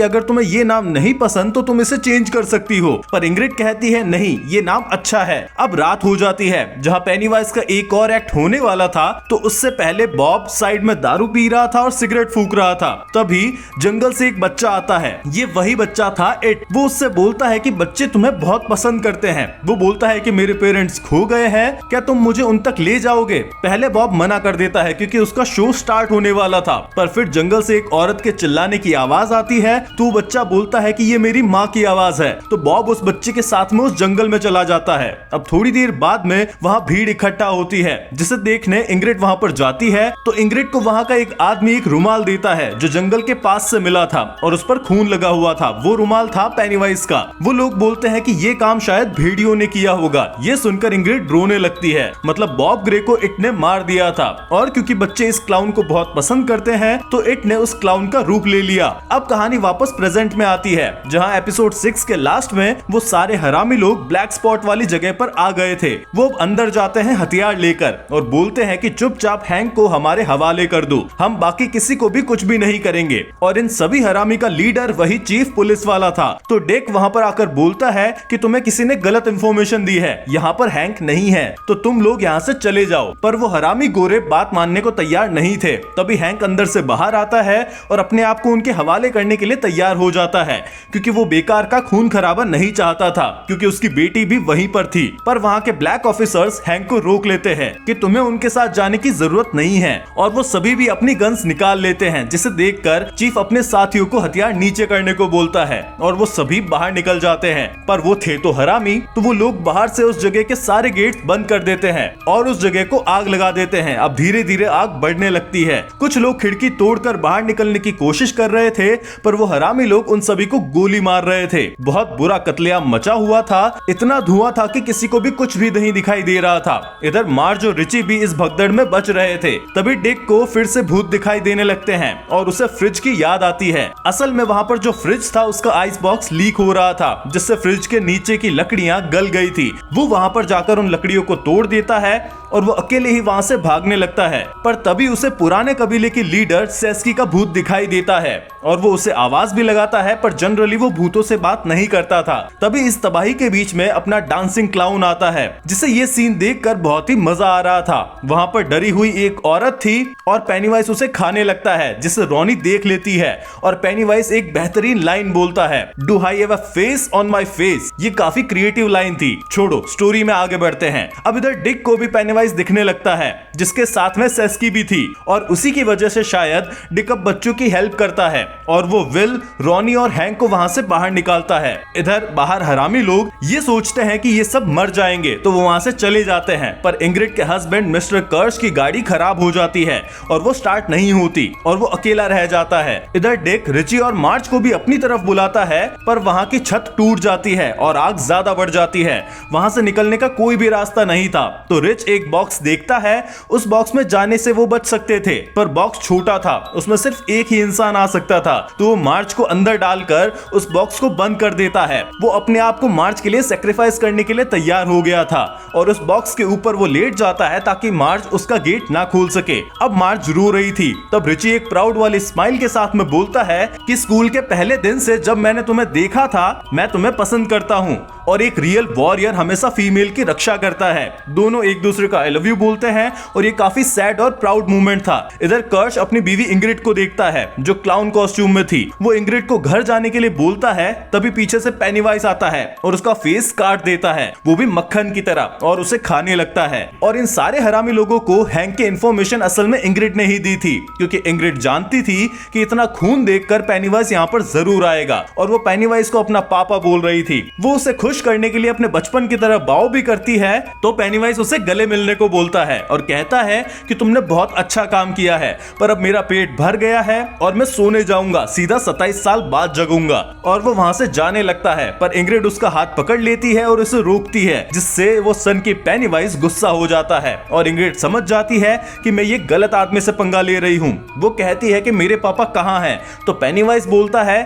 अगर तुम्हें ये नाम नहीं पसंद तो तुम इसे चेंज कर सकती हो, पर इंग्रिड कहती है नहीं, ये नाम अच्छा है। अब रात हो जाती है जहाँ पेनीवाइज का एक और एक्ट होने वाला था, तो उससे पहले बॉब साइड में दारू पी रहा था और सिगरेट फूंक रहा था। तभी जंगल से एक बच्चा आता है, ये वही बच्चा था इट। वो उससे बोलता है कि बच्चे तुम्हें बहुत पसंद करते हैं। वो बोलता है कि मेरे पेरेंट्स खो गए हैं, क्या तुम मुझे उन तक ले जाओगे? पहले बॉब मना कर देता है क्योंकि उसका शो स्टार्ट होने वाला था, पर फिर जंगल से एक औरत के चिल्लाने की आवाज आती है तो बच्चा बोलता है कि ये मेरी माँ की आवाज है। तो बॉब उस बच्चे के साथ में उस जंगल में चला जाता है। अब थोड़ी देर बाद में वहाँ भीड़ इकट्ठा होती है, जिसे देखने इंग्रिड वहाँ पर जाती है। तो इंग्रिड को वहाँ का एक आदमी एक रुमाल देता है जो जंगल के पास से मिला था और उस पर खून लगा हुआ था। वो रुमाल था पेनीवाइज का। वो लोग बोलते हैं कि ये काम शायद भेड़ियों ने किया होगा। ये सुनकर इंग्रिड रोने लगती है, मतलब बॉब ग्रे को इट ने मार दिया था। और क्योंकि बच्चे इस क्लाउन को बहुत पसंद करते हैं तो इट ने उस क्लाउन का रूप ले लिया। अब कहानी वापस प्रेजेंट में आती है जहाँ एपिसोड 6 के लास्ट में वो सारे हरामी लोग ब्लैक स्पॉट वाली जगह पर आ गए थे। वो अंदर जाते हैं हथियार लेकर और बोलते हैं कि चुपचाप हैंक को हमारे हवाले कर दो, हम बाकी किसी को भी कुछ भी नहीं करेंगे। और इन सभी हरामी का लीडर वही चीफ पुलिस वाला था। तो डेक वहाँ पर आकर बोलता है कि तुम्हें किसी ने गलत इंफॉर्मेशन दी है, यहाँ पर हैंक नहीं है, तो तुम लोग यहाँ से चले जाओ। पर वो हरामी गोरे बात मानने को तैयार नहीं थे। तभी हैंक अंदर से बाहर आता है और अपने आप को उनके हवाले करने के लिए तैयार हो जाता है क्योंकि वो बेकार का खून खराबा नहीं चाहता था, क्योंकि उसकी बेटी भी वहीं पर थी। पर वहाँ के ब्लैक ऑफिसर्स हैंक को रोक लेते हैं कि तुम्हें उनके साथ जाने की जरूरत नहीं है, और वो सभी भी अपनी गन्स निकाल लेते हैं, जिसे देखकर चीफ अपने साथियों को हथियार नीचे करने को बोलता है और वो सभी बाहर निकल जाते हैं। पर वो थे तो हरामी, तो वो लोग बाहर से उस जगह के सारे गेट्स बंद कर देते हैं और उस जगह को आग लगा देते हैं। अब धीरे धीरे आग बढ़ने लगती है। कुछ लोग खिड़की तोड़कर बाहर निकलने की कोशिश कर रहे थे, पर वो हरामी लोग उन सभी को गोली मार रहे थे। बहुत बुरा कत्लेआम मचा हुआ था, इतना धुआं था कि किसी को भी कुछ भी नहीं दिखाई दे रहा था। इधर मार्ज और रिची भी इस भगदड़ में बच रहे थे। तभी डिक को फिर से भूत दिखाई देने लगते हैं और उसे फ्रिज की याद आती है। असल में वहाँ पर जो फ्रिज था उसका आइस बॉक्स लीक हो रहा था, जिससे फ्रिज के नीचे की लकड़ियां गल गई थी। वो वहाँ पर जाकर उन लकड़ियों को तोड़ देता है और वो अकेले ही वहाँ से भागने लगता है। पर तभी उसे पुराने कबीले की लीडर सेस्की का भूत दिखाई देता है और वो उसे आवाज भी लगाता है, पर जनरली वो भूतों से बात नहीं करता था। तभी इस तबाही के बीच में अपना डांसिंग क्लाउन आता है, जिसे ये सीन देखकर बहुत ही मजा आ रहा था। वहाँ पर डरी हुई एक औरत थी और पेनीवाइज उसे खाने लगता है, जिसे रॉनी देख लेती है और पेनीवाइज एक बेहतरीन लाइन बोलता है, do I have a face on my face. ये काफी क्रिएटिव लाइन थी। छोड़ो, स्टोरी में आगे बढ़ते हैं। अब इधर डिक को भी पेनीवाइज दिखने लगता है, जिसके साथ में सेस्की भी थी, और उसी की वजह से शायद डिक अब बच्चों की हेल्प करता है और वो विल, रॉनी और हैंक को वहां से बाहर निकालता है। इधर बाहर हरामी लोग ये सोचते हैं कि ये सब मर जाएंगे, तो वो वहां से चले जाते हैं। पर इंग्रिड के हस्बैंड मिस्टर कर्श की गाड़ी खराब हो जाती है और वो स्टार्ट नहीं होती और वो अकेला रह जाता है। इधर डिक रिची और मार्च को भी अपनी तरफ बुलाता है, पर वहां की छत टूट जाती है और आग ज्यादा बढ़ जाती है। वहां से निकलने का कोई भी रास्ता नहीं था। तो रिच एक बॉक्स देखता है, उस बॉक्स में जाने से वो बच सकते थे, पर बॉक्स छोटा था, उसमें सिर्फ एक ही इंसान आ सकता था। तो वो मार्च को अंदर डालकर उस बॉक्स को बंद कर देता है। वो अपने आप को मार्च के लिए सेक्रीफाइस करने के लिए तैयार हो गया था और उस बॉक्स के ऊपर वो लेट जाता है ताकि मार्च उसका गेट ना खोल सके। अब मार्च रो रही थी। तब रिची एक प्राउड वाली स्माइल के साथ में बोलता है कि स्कूल के पहले दिन से जब मैंने तुम्हें देखा था, मैं तुम्हें पसंद करता हूँ और एक रियल वॉरियर हमेशा फीमेल की रक्षा करता है। दोनों एक दूसरे का आई लव यू बोलते हैं और ये काफी सैड और प्राउड मोमेंट था। इधर कर्श अपनी बीवी इंग्रिड को देखता है जो क्लाउन कॉस्ट्यूम में थी। वो इंग्रिड को घर जाने के लिए बोलता है, तभी पीछे से पेनीवाइज आता है और उसका फेस काट देता है, वो भी मक्खन की तरह, और उसे खाने लगता है। और इन सारे हरामी लोगों को हैंक की इन्फॉर्मेशन असल में इंग्रिड ने ही दी थी, क्योंकि इंग्रिड जानती थी कि इतना खून देखकर पेनीवाइज यहाँ पर जरूर आएगा और वो पेनीवाइज को अपना पापा बोल रही थी। वो उसे खुश खुश करने के लिए अपने बचपन की तरह बाव भी करती है तो पेनीवाइज उसे गले मिलने को बोलता है और कहता है कि तुमने बहुत अच्छा काम किया है, पर अब मेरा पेट भर गया है और मैं सोने जाऊंगा, सीधा 27 साल बाद जगूंगा। और वो वहां से जाने लगता है, पर इंग्रिड उसका हाथ पकड़ लेती है और उसे रोकती है, जिससे वो सन की पेनीवाइज गुस्सा हो जाता है और इंग्रिड समझ जाती है कि मैं ये गलत आदमी से पंगा ले रही हूँ। वो कहती है कि मेरे पापा कहाँ हैं? तो पेनीवाइज बोलता है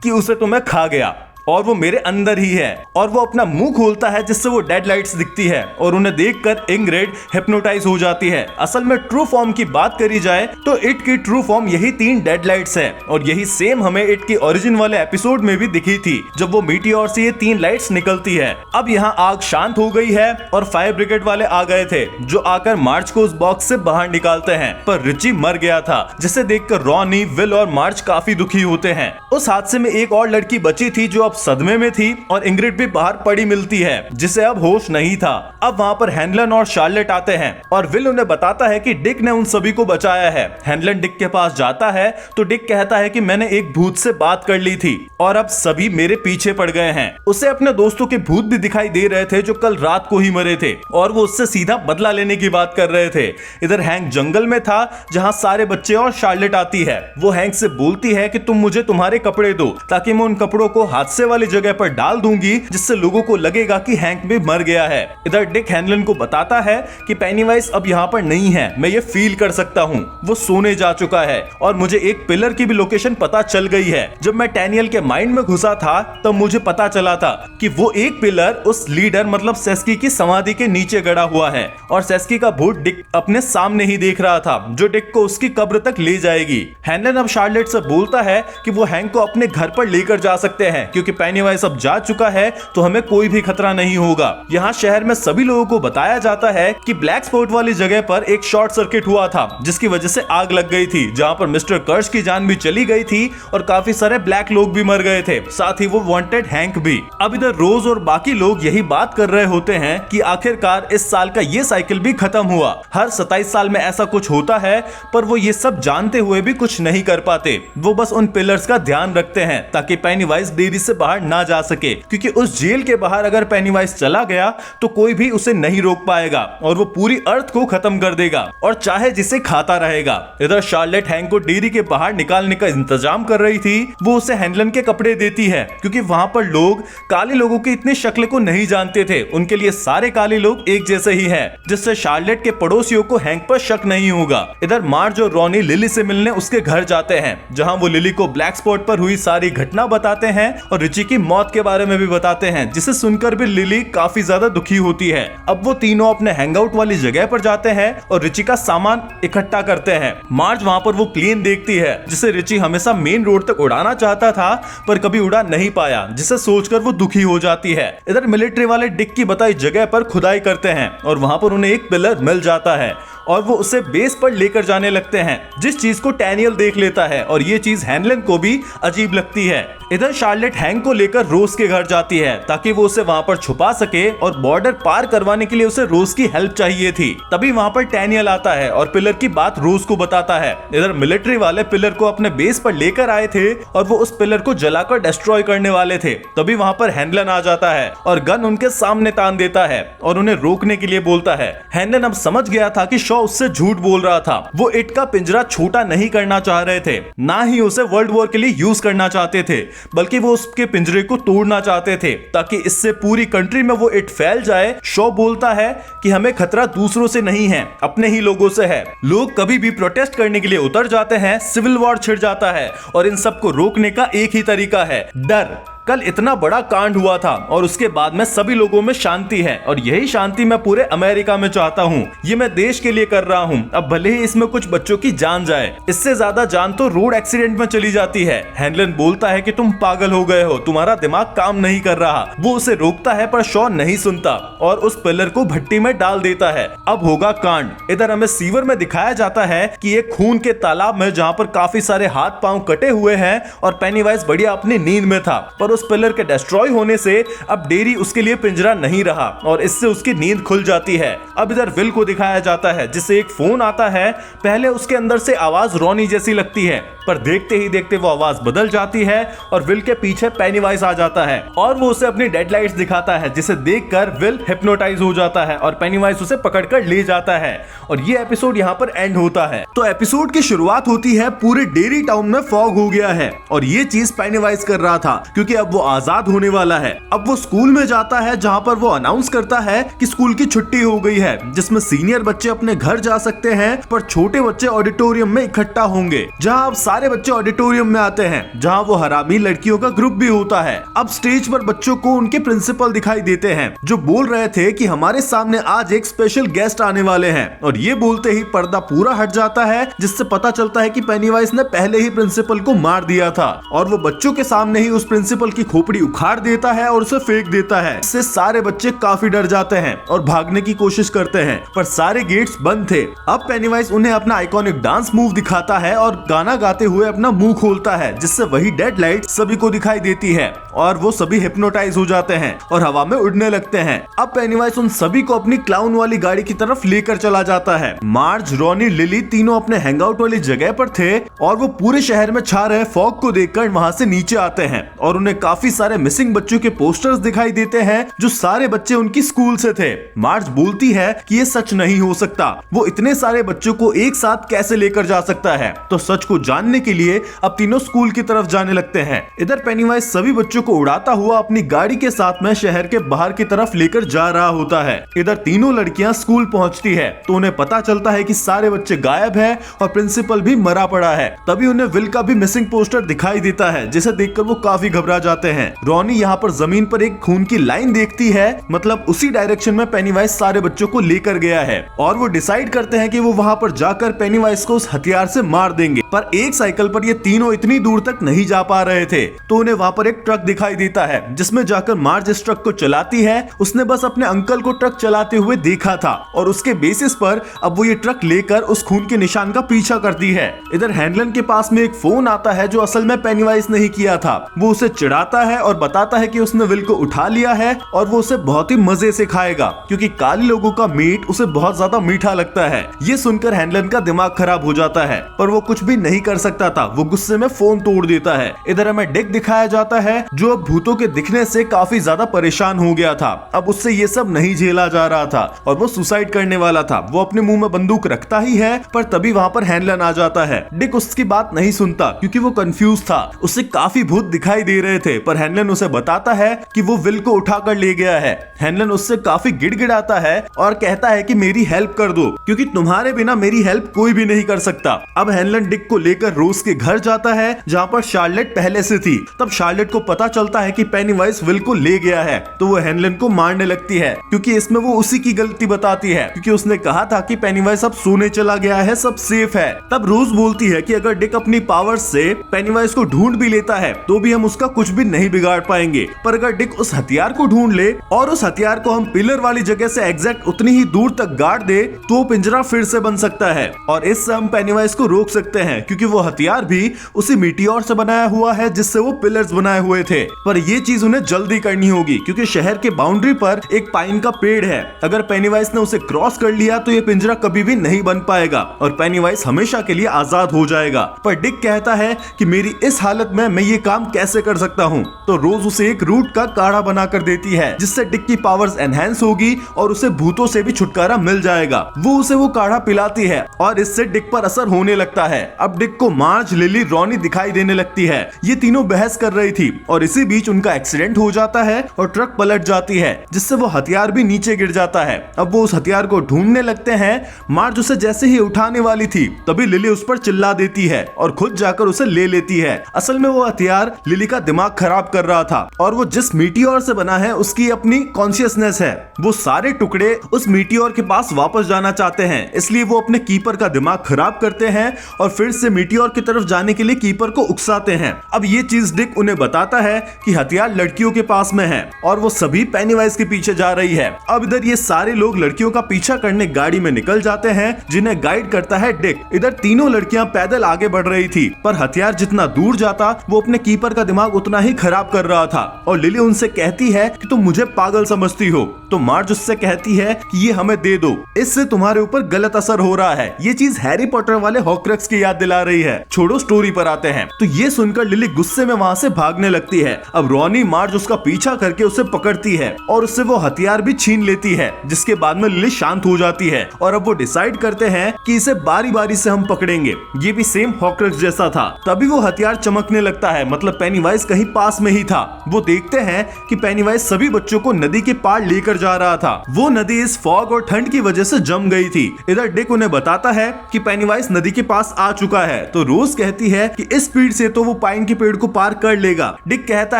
कि उसे तो मैं खा गया और वो मेरे अंदर ही है। और वो अपना मुंह खोलता है जिससे वो डेड लाइट्स दिखती है और उन्हें देखकर इंग्रिड हिप्नोटाइज हो जाती है। असल में ट्रू फॉर्म की बात करी जाए तो इट की ट्रू फॉर्म यही 3 डेड लाइट्स है और यही सेम हमें इट की ओरिजिन वाले एपिसोड में भी दिखी थी, जब वो मीटियोर से ये 3 लाइट्स निकलती है। अब यहाँ आग शांत हो गई है और फायर ब्रिगेड वाले आ गए थे, जो आकर मार्च को उस बॉक्स से बाहर निकालते हैं, पर रिची मर गया था, जिसे देखकर रॉनी, विल और मार्च काफी दुखी होते हैं। उस हादसे में एक और लड़की बची थी जो अब सदमे में थी और इंग्रिड भी बाहर पड़ी मिलती है, जिसे अब होश नहीं था। अब वहाँ पर हेनलन और शार्लेट आते हैं और विल उन्हें बताता है कि डिक ने उन सभी को बचाया है। हेनलन डिक के पास जाता है तो डिक कहता है कि मैंने एक भूत से बात कर ली थी और अब सभी मेरे पीछे पड़ गए हैं। उसे अपने दोस्तों के भूत भी दिखाई दे रहे थे जो कल रात को ही मरे थे और वो उससे सीधा बदला लेने की बात कर रहे थे। इधर हैंक जंगल में था जहाँ सारे बच्चे और शार्लेट आती है। वो हैंक से बोलती है कि तुम मुझे तुम्हारे कपड़े दो ताकि मैं उन कपड़ों को हादसे वाली जगह पर डाल दूंगी, जिससे लोगों को लगेगा कि हैंक भी मर गया है। इधर डिक हेनलन को बताता है कि पेनीवाइज अब यहाँ पर नहीं है, मैं ये फील कर सकता हूँ, वो सोने जा चुका है और मुझे एक पिलर की भी लोकेशन पता चल गई है। जब मैं डैनियल के माइंड में घुसा था तब मुझे पता चला था कि वो एक पिलर उस लीडर मतलब सेस्की की समाधि के नीचे गड़ा हुआ है और सेस्की का भूत डिक अपने सामने ही देख रहा था, जो डिक को उसकी कब्र तक ले जाएगी। हेनलन अब शार्लेट से बोलता है कि वो हैंक को अपने घर पर लेकर जा सकते हैं, क्योंकि पेनीवाइज सब जा चुका है तो हमें कोई भी खतरा नहीं होगा। यहाँ शहर में सभी लोगों को बताया जाता है कि ब्लैक स्पॉट वाली जगह पर एक शॉर्ट सर्किट हुआ था, जिसकी वजह से आग लग गई थी, जहाँ पर मिस्टर कर्श की जान भी चली गई थी और काफी सारे ब्लैक लोग भी मर गए थे, साथ ही वो वांटेड हैंक भी। अब इधर रोज और बाकी लोग यही बात कर रहे होते हैं कि आखिरकार इस साल का ये साइकिल भी खत्म हुआ। हर 27 साल में ऐसा कुछ होता है, पर वो ये सब जानते हुए भी कुछ नहीं कर पाते। वो बस उन पिलर्स का ध्यान रखते हैं ताकि पेनीवाइज देरी से बाहर ना जा सके, क्योंकि उस जेल के बाहर अगर पेनीवाइज चला गया तो कोई भी उसे नहीं रोक पाएगा और वो पूरी अर्थ को खत्म कर देगा और चाहे जिसे खाता रहेगा। इधर शार्लेट हैंक को डेयरी के बाहर निकालने का इंतजाम कर रही थी। वो उसे हेनलन के कपड़े देती है, क्योंकि वहां पर लोग काले लोगों की इतनी शक्ल को नहीं जानते थे, उनके लिए सारे काले लोग एक जैसे ही है, जिससे शार्लेट के पड़ोसियों को हैंक पर शक नहीं होगा। इधर मार्ज और रॉनी लिली से मिलने उसके घर जाते हैं, जहां वो लिली को ब्लैक स्पॉट पर हुई सारी घटना बताते हैं और रिची की मौत के बारे में भी बताते हैं, जिसे सुनकर भी लिली काफी ज्यादा दुखी होती है। अब वो तीनों अपने हैंगआउट वाली जगह पर जाते हैं और रिची का सामान इकट्ठा करते हैं। मार्ज वहां पर वो प्लेन देखती है जिसे रिची हमेशा मेन रोड तक उड़ाना चाहता था, पर कभी उड़ा नहीं पाया, जिसे सोचकर वो दुखी हो जाती है। इधर मिलिट्री वाले डिक की बताई जगह पर खुदाई करते हैं और वहां पर उन्हें एक पिलर मिल जाता है और वो उसे बेस पर लेकर जाने लगते हैं, जिस चीज को डैनियल देख लेता है और ये चीज हेनलन को भी अजीब लगती है। इधर शार्लेट हैंक को लेकर रोज के घर जाती है ताकि वो उसे वहां पर छुपा सके और बॉर्डर पार करवाने के लिए उसे रोज की हेल्प चाहिए थी। तभी वहां पर डैनियल आता है और पिलर की बात रोज को बताता है। इधर मिलिट्री वाले पिलर को अपने बेस पर लेकर आए थे और वो उस पिलर को जलाकर डिस्ट्रॉय करने वाले थे। तभी वहां पर हेनलन आ जाता है और गन उनके सामने तान देता है और उन्हें रोकने के लिए बोलता है। हेनलन अब समझ गया था कि शॉ उससे झूठ बोल रहा था। वो इट का पिंजरा छोटा नहीं करना चाह रहे थे, ना ही उसे वर्ल्ड वॉर के लिए यूज करना चाहते थे, बल्कि वो उसके पिंजरे को तोड़ना चाहते थे ताकि इससे पूरी कंट्री में वो इट फैल जाए। शॉ बोलता है कि हमें खतरा दूसरों से नहीं है, अपने ही लोगों से है। लोग कभी भी प्रोटेस्ट करने के लिए उतर जाते हैं, सिविल वॉर छिड़ जाता है और इन सबको रोकने का एक ही तरीका है, डर। कल इतना बड़ा कांड हुआ था और उसके बाद में सभी लोगों में शांति है और यही शांति मैं पूरे अमेरिका में चाहता हूँ। ये मैं देश के लिए कर रहा हूँ, अब भले ही इसमें कुछ बच्चों की जान जाए, इससे ज्यादा जान तो रोड एक्सीडेंट में चली जाती है। हेनलन बोलता है कि तुम पागल हो गए हो, तुम्हारा दिमाग काम नहीं कर रहा। वो उसे रोकता है पर शॉ नहीं सुनता और उस पिलर को भट्टी में डाल देता है। अब होगा कांड। इधर हमें सीवर में दिखाया जाता है कि एक खून के तालाब में, जहाँ पर काफी सारे हाथ पांव कटे हुए हैं और पेनीवाइज बढ़िया अपनी नींद में था, पर उस पिलर के डिस्ट्रॉय होने से अब डेरी उसके लिए पिंजरा नहीं रहा और इससे उसकी नींद खुल जाती है। अब इधर विल को दिखाया जाता है जिससे एक फोन आता है। पहले उसके अंदर से आवाज रॉनी जैसी लगती है, पर देखते ही देखते वो आवाज बदल जाती है और विल के पीछे पेनीवाइज आ जाता है और वो उसे अपनी डेडलाइट्स दिखाता है, जिसे देखकर विल हिप्नोटाइज हो जाता है और पेनीवाइज उसे पकड़कर ले जाता है और ये एपिसोड यहाँ पर एंड होता है। तो एपिसोड की शुरुआत होती है, पूरे डेरी टाउन में फॉग हो गया है और ये चीज पेनीवाइज कर रहा था क्योंकि अब वो आजाद होने वाला है। अब वो स्कूल में जाता है जहाँ पर वो अनाउंस करता है कि स्कूल की छुट्टी हो गई है, जिसमें सीनियर बच्चे अपने घर जा सकते हैं पर छोटे बच्चे ऑडिटोरियम में इकट्ठा होंगे, जहाँ अब सारे बच्चे ऑडिटोरियम में आते हैं जहाँ वो हरामी लड़कियों का ग्रुप भी होता है। अब स्टेज पर बच्चों को उनके प्रिंसिपल दिखाई देते हैं जो बोल रहे थे कि हमारे सामने आज एक स्पेशल गेस्ट आने वाले हैं और ये बोलते ही पर्दा पूरा हट जाता है, जिससे पता चलता है कि पेनीवाइज ने पहले ही प्रिंसिपल को मार दिया था और वो बच्चों के सामने ही उस प्रिंसिपल की खोपड़ी उखाड़ देता है और उसे फेंक देता है। इससे सारे बच्चे काफी डर जाते हैं और भागने की कोशिश करते हैं, पर सारे गेट्स बंद थे। अब पेनीवाइज उन्हें अपना आइकॉनिक डांस मूव दिखाता है और गाना गाते हुए अपना मुंह खोलता है, जिससे वही डेड लाइट सभी को दिखाई देती है और वो सभी हिप्नोटाइज हो जाते हैं और हवा में उड़ने लगते हैं। अब पेनीवाइज उन सभी को अपनी क्लाउन वाली गाड़ी की तरफ लेकर चला जाता है। मार्ज, रॉनी, लिली तीनों अपने हैंगआउट वाली जगह पर थे और वो पूरे शहर में छा रहे फॉग को देखकर वहाँ से नीचे आते हैं और उन्हें काफी सारे मिसिंग बच्चों के पोस्टर्स दिखाई देते हैं जो सारे बच्चे उनकी स्कूल से थे। मार्ज बोलती है कि ये सच नहीं हो सकता, वो इतने सारे बच्चों को एक साथ कैसे लेकर जा सकता है। तो सच को जानने के लिए अब तीनों स्कूल की तरफ जाने लगते हैं। इधर पेनीवाइज सभी बच्चों को उड़ाता हुआ अपनी गाड़ी के साथ में शहर के बाहर की तरफ लेकर जा रहा होता है। इधर तीनों लड़कियां स्कूल पहुंचती है तो उन्हें पता चलता है कि सारे बच्चे गायब है और प्रिंसिपल भी मरा पड़ा है। तभी उन्हें विल का भी मिसिंग पोस्टर दिखाई देता है, जिसे देखकर वो काफी घबरा जाते हैं। रॉनी यहाँ पर जमीन पर एक खून की लाइन देखती है, मतलब उसी डायरेक्शन में पेनीवाइज सारे बच्चों को लेकर गया है और वो डिसाइड करते हैं कि वो वहाँ पर जाकर पेनीवाइज को उस हथियार से मार देंगे। पर एक साइकिल पर ये तीनों इतनी दूर तक नहीं जा पा रहे थे तो उन्हें वहाँ पर एक ट्रक दिखाई देता है, जिसमें जाकर मार्ज इस ट्रक को चलाती है। उसने बस अपने अंकल को ट्रक चलाते हुए देखा था और उसके बेसिस पर अब वो ये ट्रक लेकर उस खून के निशान का पीछा करती है। इधर हैंडलन के पास में एक फोन आता है जो असल में पेनीवाइज नहीं किया था। वो उसे चिढ़ाता है और बताता है कि उसने विल को उठा लिया है और वो उसे बहुत ही मजे से खाएगा क्योंकि काले लोगों का मीट उसे बहुत ज्यादा मीठा लगता है। ये सुनकर हैंडलन का दिमाग खराब हो जाता है, पर वो कुछ भी नहीं कर सकता था। वो गुस्से में फोन तोड़ देता है। इधर हमें डिक दिखाया जाता है जो अब भूतों के दिखने से काफी ज्यादा परेशान हो गया था। अब उससे ये सब नहीं झेला जा रहा था और वो सुसाइड करने वाला था। वो अपने मुंह में बंदूक रखता ही है, पर तभी वहाँ पर हैंडलन आ जाता है। डिक उसकी बात नहीं सुनता क्योंकि वो कंफ्यूज था। उसे काफी भूत दिखाई दे रहे थे, पर हैंडलन उसे बताता है कि वो विल को उठाकर ले गया है। हैंडलन उससे काफी गिड़गिड़ाता है और कहता है कि मेरी हेल्प कर दो क्योंकि तुम्हारे बिना मेरी हेल्प कोई भी नहीं कर सकता। अब हैंडलन डिक को लेकर रोज के घर जाता है जहाँ पर शार्लेट पहले से थी। तब शार्लेट को पता चलता है कि पेनीवाइज विल को ले गया है तो वो हैंडलन को मारने लगती है क्योंकि इसमें वो उसी की गलती बताती है क्योंकि उसने कहा था कि पेनीवाइज अब सोने चला गया है, सब सेफ है। तब रोज बोलती है कि अगर डिक अपनी पावर्स से पेनीवाइज को ढूंढ भी लेता है तो भी हम उसका कुछ भी नहीं बिगाड़ पाएंगे, पर अगर डिक उस हथियार को ढूंढ ले और उस हथियार को हम पिलर वाली जगह से एग्जैक्ट उतनी ही दूर तक गाड़ दे तो पिंजरा फिर से बन सकता है और इससे हम पेनीवाइज को रोक सकते हैं क्योंकि वो हथियार भी उसी मीटियोर से बनाया हुआ है जिससे वो पिलर्स बनाए हुए थे। पर ये चीज उन्हें जल्दी करनी होगी क्योंकि शहर के बाउंड्री पर एक पाइन का पेड़ है। अगर पेनीवाइज ने उसे क्रॉस कर लिया तो ये पिंजरा कभी भी नहीं बन पाएगा और पेनीवाइज हमेशा के लिए आजाद हो जाएगा। पर डिक कहता है कि मेरी इस हालत में मैं ये काम कैसे कर सकता हूँ, तो रोज उसे एक रूट का काढ़ा बना कर देती है जिससे डिक की पावर्स एनहेंस होगी और उसे भूतों से भी छुटकारा मिल जाएगा। वो उसे वो काढ़ा पिलाती है और इससे डिक पर असर होने लगता है। अब डिक को मार्ज, लिली, रॉनी दिखाई देने लगती है। ये तीनों बहस कर रही थी और इसी बीच उनका एक्सीडेंट हो जाता है और ट्रक पलट जाती है जिससे वो हथियार भी नीचे गिर जाता है। अब वो उस हथियार को ढूंढने लगते हैं। मार्ज उसे जैसे ही उठाने वाली थी तभी लिली उस पर चिल्ला देती है और खुद जाकर उसे ले लेती है। असल में वो हथियार लिली का दिमाग खराब कर रहा था और वो जिस मीटियोर से बना है उसकी अपनी कॉन्शियसनेस है। वो सारे टुकड़े उस मीटियोर के पास वापस जाना चाहते हैं, इसलिए वो अपने कीपर का दिमाग खराब करते हैं और फिर से मीटियोर की तरफ जाने के लिए कीपर को उकसाते हैं। अब ये चीज डिक उन्हें बताता है है कि हथियार लड़कियों के पास में है और वो सभी पेनीवाइज के पीछे जा रही है। अब इधर ये सारे लोग लड़कियों का पीछा करने गाड़ी में निकल जाते हैं, जिन्हें गाइड करता है डिक। इधर तीनों लड़कियां पैदल आगे बढ़ रही थी, पर हथियार जितना दूर जाता वो अपने कीपर का दिमाग उतना ही खराब कर रहा था। और लिली उनसे कहती है कि तुम मुझे पागल समझती हो, तो मार्ज उससे कहती है कि ये हमें दे दो, इससे तुम्हारे ऊपर गलत असर हो रहा है। ये चीज हैरी पॉटर वाले हॉर्क्रक्स की याद दिला रही है। छोड़ो, स्टोरी पर आते हैं। तो ये सुनकर लिली गुस्से में वहाँ से भागने लगती है। अब रॉनी मार्ज उसका पीछा करके उसे पकड़ती है और उससे वो हथियार भी छीन लेती है, जिसके बाद में लिली शांत हो जाती है और अब वो डिसाइड करते हैं कि इसे बारी बारी से हम पकड़ेंगे। ये भी सेम हॉर्क्रक्स जैसा था। तभी वो हथियार चमकने लगता है, मतलब पेनीवाइज कहीं पास में ही था। वो देखते हैं कि पेनीवाइज सभी बच्चों को नदी के पार लेकर जा रहा था। वो नदी इस फॉग और ठंड की वजह से जम गई थी। इधर डिक उन्हें बताता है कि पेनीवाइज नदी के पास आ चुका है, तो रोज कहती है कि इस स्पीड से तो वो पाइन के पेड़ को पार कर लेगा। डिक कहता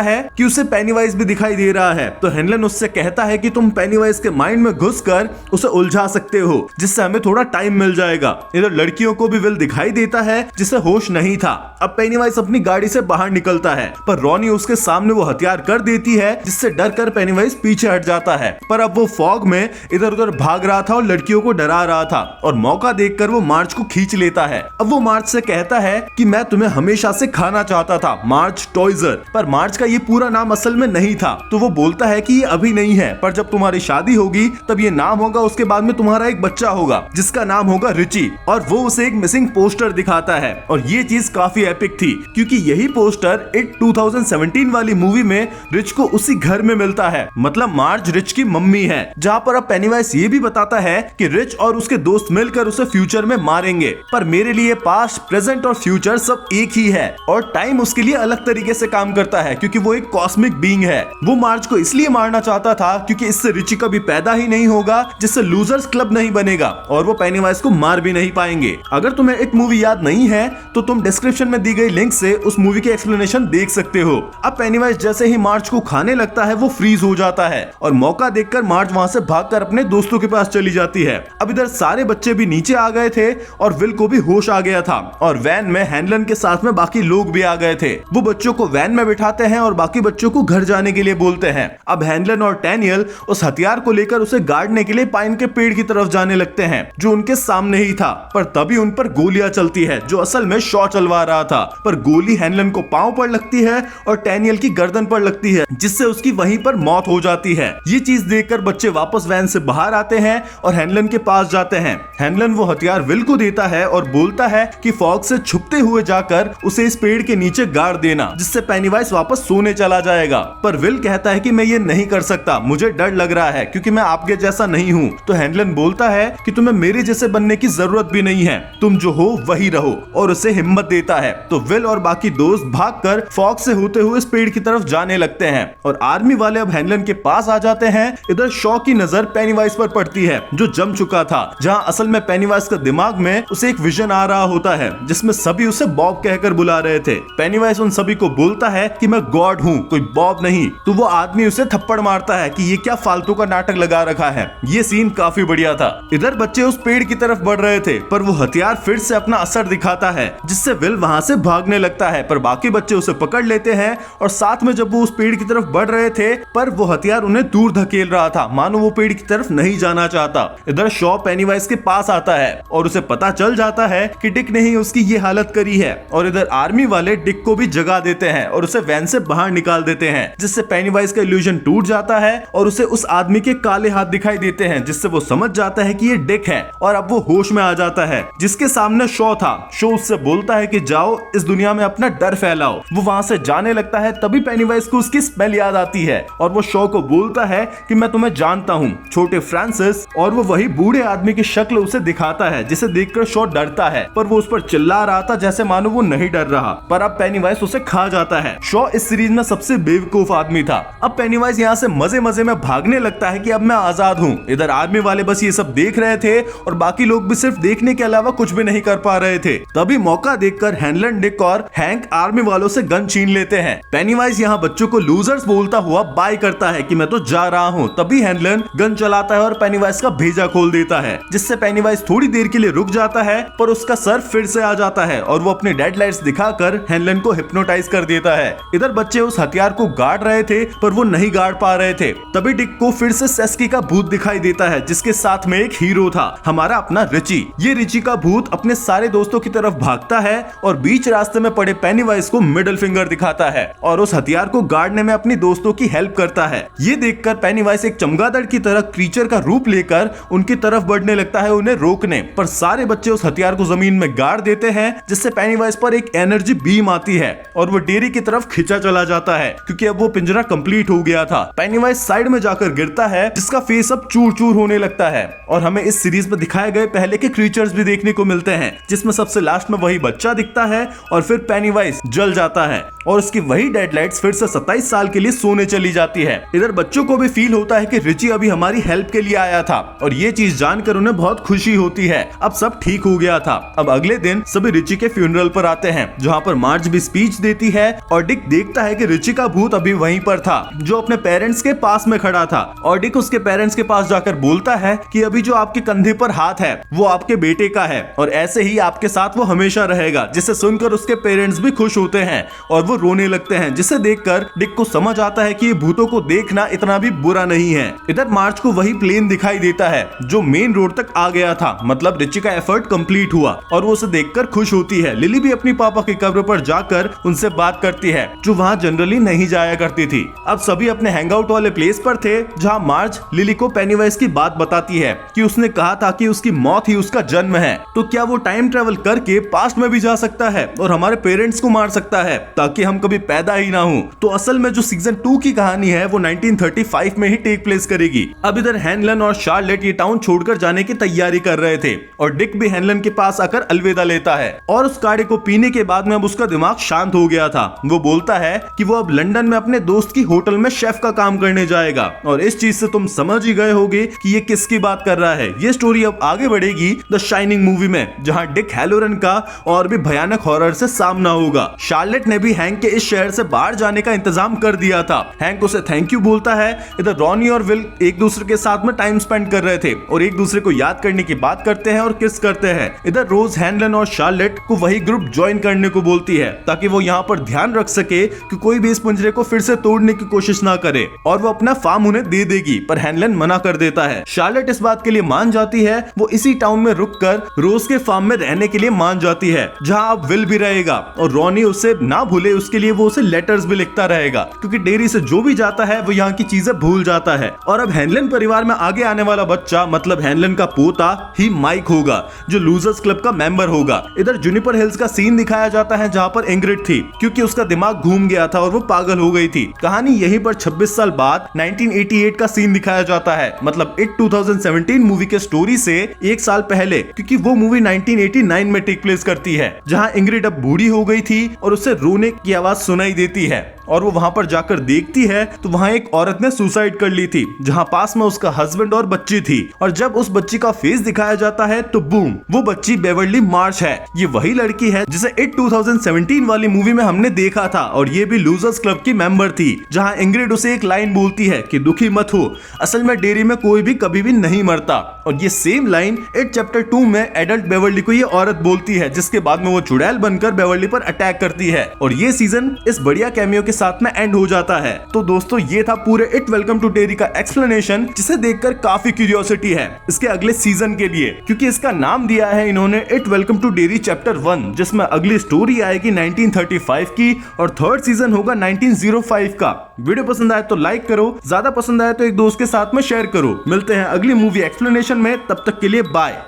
है कि उसे पेनीवाइज भी दिखाई दे रहा है, तो हेनलन उससे कहता है कि तुम पेनीवाइज के माइंड में घुसकर उसे उलझा सकते हो, जिससे हमें थोड़ा टाइम मिल जाएगा। इधर लड़कियों को भी विल दिखाई देता है, जिसे होश नहीं था। अब पेनीवाइज अपनी गाड़ी से बाहर निकलता है, पर रॉनी उसके सामने वो हथियार कर देती है, जिससे डर कर पेनीवाइज पीछे हट जाता है। पर अब वो फॉग में इधर उधर भाग रहा था और लड़कियों को डरा रहा था, और मौका देखकर वो मार्ज को खींच लेता है। अब वो मार्ज से कहता है कि मैं तुम्हें हमेशा से खाना चाहता था, मार्ज टॉयजर। पर मार्ज का ये पूरा नाम असल में नहीं था, तो वो बोलता है कि ये अभी नहीं है, पर जब तुम्हारी शादी होगी तब ये नाम होगा। उसके बाद में तुम्हारा एक बच्चा होगा जिसका नाम होगा रिची। और वो उसे एक मिसिंग पोस्टर दिखाता है, और ये चीज काफी एपिक थी, क्योंकि यही पोस्टर इट 2017 वाली मूवी में रिच को उसी घर में मिलता है। मतलब मार्ज रिच की मम्मी है। जहाँ पर अब पेनीवाइज ये भी बताता है कि रिच और उसके दोस्त मिलकर उसे फ्यूचर में मारेंगे, पर मेरे लिए पास्ट, प्रेजेंट और फ्यूचर सब एक ही है, और टाइम उसके लिए अलग तरीके से काम करता है, क्योंकि वो एक कॉस्मिक बीइंग है। वो मार्ज को इसलिए मारना चाहता था क्योंकि इससे रिची कभी पैदा ही नहीं होगा, जिससे लूजर्स क्लब नहीं बनेगा, और वो पेनीवाइज को मार भी नहीं पाएंगे। अगर तुम्हें एक मूवी याद नहीं है तो तुम डिस्क्रिप्शन में दी गई लिंक से उस मूवी की एक्सप्लेनेशन देख सकते हो। अब पेनीवाइज जैसे ही मार्ज को खाने लगता है वो फ्रीज हो जाता है, और मौका देखकर मार्ज वहां से भागकर अपने दोस्तों के पास चली जाती है। अब इधर सारे बच्चे भी नीचे आ गए थे और विल को भी होश आ गया था, और वैन में हेनलन के साथ में बाकी लोग भी आ गए थे। वो बच्चों को वैन में बिठाते हैं और बाकी बच्चों को घर जाने के लिए बोलते हैं। अब हेनलन और टैनियल उस हथियार को लेकर उसे गाड़ने के लिए पाइन के पेड़ की तरफ जाने लगते हैं, जो उनके सामने ही था। पर तभी उन पर गोलियां चलती है, जो असल में शॉ चलवा रहा था। पर गोली हेनलन को पांव पर लगती है और टैनियल की गर्दन पर लगती है, जिससे उसकी वहीं पर मौत हो जाती है। ये चीज देखकर बच्चे वापस वैन से बाहर आते हैं और हेनलन के पास जाते हैं। हेनलन वो हथियार विल को देता है और बोलता है कि फॉग से छुपते हुए जाकर उसे इस पेड़ के नीचे गाड़ देना, जिससे पेनीवाइज वापस सोने चला जाएगा। पर विल कहता है कि मैं ये नहीं कर सकता, मुझे डर लग रहा है क्योंकि मैं आपके जैसा नहीं हूँ। तो हेनलन बोलता है कि तुम्हें मेरे जैसे बनने की जरूरत भी नहीं है, तुम जो हो वही रहो, और उसे हिम्मत देता है। तो विल और बाकी दोस्त भागकर फॉग से होते हुए इस पेड़ की तरफ जाने लगते हैं, और आर्मी वाले अब हेनलन के पास आ जाते हैं। इधर शॉ की नजर पेनीवाइज पर पड़ती है, जो जम चुका था, जहाँ असल में पेनीवाइज का दिमाग में उसे एक विजन आ रहा होता है, जिसमें सभी उसे बॉब कहकर बुला रहे थे। पेनीवाइज उन सभी को बोलता है कि मैं गॉड हूँ, कोई बॉब नहीं। तो वो आदमी उसे थप्पड़ मारता है कि ये क्या फालतू का नाटक लगा रखा है। ये सीन काफी बढ़िया था। इधर बच्चे उस पेड़ की तरफ बढ़ रहे थे, पर वो हथियार फिर से अपना असर दिखाता है, जिससे विल वहां से भागने लगता है। पर बाकी बच्चे उसे पकड़ लेते हैं, और साथ में जब वो उस पेड़ की तरफ बढ़ रहे थे, पर वो हथियार उन्हें दूर धकेल रहा था, मानो वो पेड़ की तरफ नहीं जाना चाहता। इधर शॉ पेनीवाइज के पास आता है और उसे पता चल जाता है कि डिक ने ही उसकी ये हालत करी है। और इधर आर्मी वाले डिक को भी जगा देते हैं और उसे वैन से बाहर निकाल देते हैं, जिससे पेनीवाइज का इल्यूजन टूट जाता है और उसे उस आदमी के काले हाथ दिखाई देते हैं, जिससे वो समझ जाता है कि ये डिक है, और अब वो होश में आ जाता है। जिसके सामने शॉ था। शॉ उससे बोलता है कि जाओ इस दुनिया में अपना डर फैलाओ। वो वहां से जाने लगता है, तभी पेनीवाइज को उसकी स्मेल याद आती है, और वो शॉ को बोलता है कि मैं तुम्हें जानता हूँ, छोटे फ्रांसिस। और वो वही बूढ़े आदमी की शक्ल उसे दिखाता है, जिसे देखकर शॉ डरता है, पर वो उस पर चिल्ला रहा था जैसे मानो वो नहीं डर रहा। पर अब पेनीवाइज उसे खा जाता है। शॉ इस सीरीज में सबसे बेवकूफ आदमी था। अब पेनीवाइज यहाँ से मजे मजे में भागने लगता है कि अब मैं आजाद हूँ। इधर आर्मी वाले बस ये सब देख रहे थे, और बाकी लोग भी सिर्फ देखने के अलावा कुछ भी नहीं कर पा रहे थे। तभी मौका देखकर हेनलन, डिक और हैंक आर्मी वालों से गन छीन लेते हैं। पेनीवाइज यहाँ बच्चों को लूजर्स बोलता हुआ बाय करता है कि मैं तो जा रहा हूँ, तभी हैनलन गन चलाता है और पेनीवाइज का भेजा खोल देता है, जिससे पेनीवाइज थोड़ी देर के लिए रुक जाता है, पर उसका सर फिर से आ जाता है और वो अपने डेड लाइट्स दिखाकर हैनलन को हिप्नोटाइज कर देता है। इधर बच्चे उस हथियार को गाड़ रहे थे, पर वो नहीं गाड़ पा रहे थे। तभी डिक को फिर से सेस्की का भूत दिखाई देता है, जिसके साथ में एक हीरो था, हमारा अपना रिची। ये रिची का भूत अपने सारे दोस्तों की तरफ भागता है और बीच रास्ते में पड़े पेनीवाइज को मिडिल फिंगर दिखाता है और उस हथियार को गाड़ने में अपनी दोस्तों की हेल्प करता है। ये देखकर पेनीवाइज एक चमगादड़ की तरह क्रीचर का रूप लेकर उनकी तरफ बढ़ने लगता है उन्हें रोकने, पर सारे बच्चे उस हथियार को जमीन में गाड़ देते हैं, जिससे पेनीवाइज पर एक एनर्जी बीम आती है और वो डेरी की तरफ खिंचा चला जाता है, क्योंकि अब वो पिंजरा कंप्लीट हो गया था। पेनीवाइज साइड में जाकर गिरता है, जिसका फेस अब चूर चूर होने लगता है और हमें इस सीरीज में दिखाए गए पहले के क्रीचर्स भी देखने को मिलते हैं, जिसमें सबसे लास्ट में वही बच्चा दिखता है और फिर पेनीवाइज जल जाता है और उसकी वही डेडलाइट्स फिर से 27 साल के लिए सोने चली जाती है। इधर बच्चों को भी फील होता है कि रिची अभी हमारी हेल्प के लिए आया था और ये चीज जानकर उन्हें बहुत खुशी होती है, अब सब ठीक हो गया था। अब अगले दिन सभी रिची के फ्यूनरल पर आते हैं, जहाँ पर मार्ज भी स्पीच देती है और डिक देखता है कि रिची का भूत अभी वहीं पर था, जो अपने पेरेंट्स के पास में खड़ा था, और डिक उसके पेरेंट्स के पास जाकर बोलता है कि अभी जो आपके कंधे पर हाथ है वो आपके बेटे का है और ऐसे ही आपके साथ वो हमेशा रहेगा। जिसे सुनकर उसके पेरेंट्स भी खुश होते हैं और वो रोने लगते हैं, जिसे देखकर डिक को समझ आता है कि ये भूतों को देखना इतना भी बुरा नहीं है। इधर मार्च को वही प्लेन दिखाई देता है जो मेन रोड तक आ गया था, मतलब रिची का एफर्ट कंप्लीट हुआ और वो उसे देखकर खुश होती है। लिली भी अपनी पापा की कब्र पर जाकर उनसे बात करती है, जो वहाँ जनरली नहीं जाया करती थी। अब सभी अपने हैंगआउट वाले प्लेस पर थे, जहाँ मार्च लिली को पेनीवाइज की बात बताती है कि उसने कहा था कि उसकी मौत ही उसका जन्म है, तो क्या वो टाइम ट्रेवल करके पास्ट में भी जा सकता है और हमारे पेरेंट्स को मार सकता है ताकि हम कभी पैदा ही ना हो। तो असल में जो सीजन 2 की कहानी है वो 1935 में ही टेक प्लेस करेगी। अब इधर हैनलन और शार्लेट ये टाउन छोड़कर जाने की तैयारी कर रहे थे और डिक भी हैनलन के पास आकर अलविदा लेता है और उस काढ़े को पीने के बाद में अब उसका दिमाग शांत हो गया था। वो बोलता है कि वो अब लंदन में अपने दोस्त की होटल में शेफ का काम करने जाएगा और इस चीज से तुम समझ ही गए होगे कि ये किसकी बात कर रहा है। ये स्टोरी अब आगे बढ़ेगी द शाइनिंग मूवी में, जहाँ डिक हैलोरन का और भी भयानक हॉरर से सामना होगा। शार्लेट ने भी हैंक के इस शहर से बाहर जाने का इंतजाम कर दिया था। हैंक उसे थैंक यू बोलता है। इधर रॉनी और विल एक दूसरे के साथ में टाइम स्पेंड कर रहे थे और एक दूसरे को याद करने की बात करते हैं और किस करते हैं। इधर रोज हैनलन और शार्लेट को वही ग्रुप ज्वाइन करने को बोलती है ताकि वो यहाँ पर ध्यान रख सके कि कोई भी इस पिंजरे को फिर से तोड़ने की कोशिश ना करे और वो अपना फार्म उन्हें दे देगी, पर हैनलन मना कर देता है। शार्लेट इस बात के लिए मान जाती है। वो इसी टाउन में रुककर रोज के फार्म में रहने के लिए मान जाती है, जहाँ अब विल भी रहेगा और रॉनी उसे ना भूले उसके लिए वो उसे लेटर्स भी लिखता रहेगा, क्योंकि डेयरी से जो भी जाता है वो यहाँ की चीजें भूल जाता है। और अब हैनलन परिवार में आगे आने वाला बच्चा मतलब हैनलन का पोता ही माइक होगा, जो लूजर्स क्लब का मेंबर होगा। इधर जुनिपर हिल्स का सीन दिखाया जाता है जहाँ पर इंग्रिड थी, क्योंकि उसका दिमाग घूम गया था और वो पागल हो गई थी। कहानी यहीं पर 26 साल बाद 1988 का सीन दिखाया जाता है, मतलब इट 2017 मूवी के स्टोरी से एक साल पहले, क्योंकि वो मूवी 1989 में टेक प्लेस करती है, जहाँ इंग्रिड अब बूढ़ी हो गई थी और उसे रोने की आवाज सुनाई देती है और वो वहां पर जाकर देखती है तो वहां एक औरत ने सुसाइड कर ली थी, जहां पास में उसका हस्बैंड और बच्ची थी। और जब उस बच्ची का फेस दिखाया जाता है तो बूम, वो बच्ची बेवर्ली मार्च है। ये वही लड़की है जिसे इट 2017 वाली मूवी में हमने देखा था और ये भी लूजर्स क्लब की मेंबर थी, जहां इंग्रिड उसे एक लाइन बोलती है कि दुखी मत हो, असल में डेयरी में कोई भी कभी भी नहीं मरता। और ये सेम लाइन इट चैप्टर 2 में एडल्ट बेवर्ली को ये औरत बोलती है, जिसके बाद में वो चुड़ैल बनकर बेवर्ली पर अटैक करती है। और ये सीजन इस बढ़िया कैमियो के साथ में एंड हो जाता है। तो दोस्तों ये था पूरे इट वेलकम टू डेयरी का एक्सप्लेनेशन, जिसे देखकर काफी क्यूरियोसिटी है इसके अगले सीजन के लिए, क्योंकि इसका नाम दिया है इन्होंने it welcome to dairy chapter 1, जिसमें अगली स्टोरी आएगी 1935 की और थर्ड सीजन होगा 1905 का। वीडियो पसंद आए तो लाइक करो, ज्यादा पसंद आए तो एक दोस्त के साथ में शेयर करो। मिलते हैं अगली मूवी एक्सप्लेनेशन में, तब तक के लिए बाय।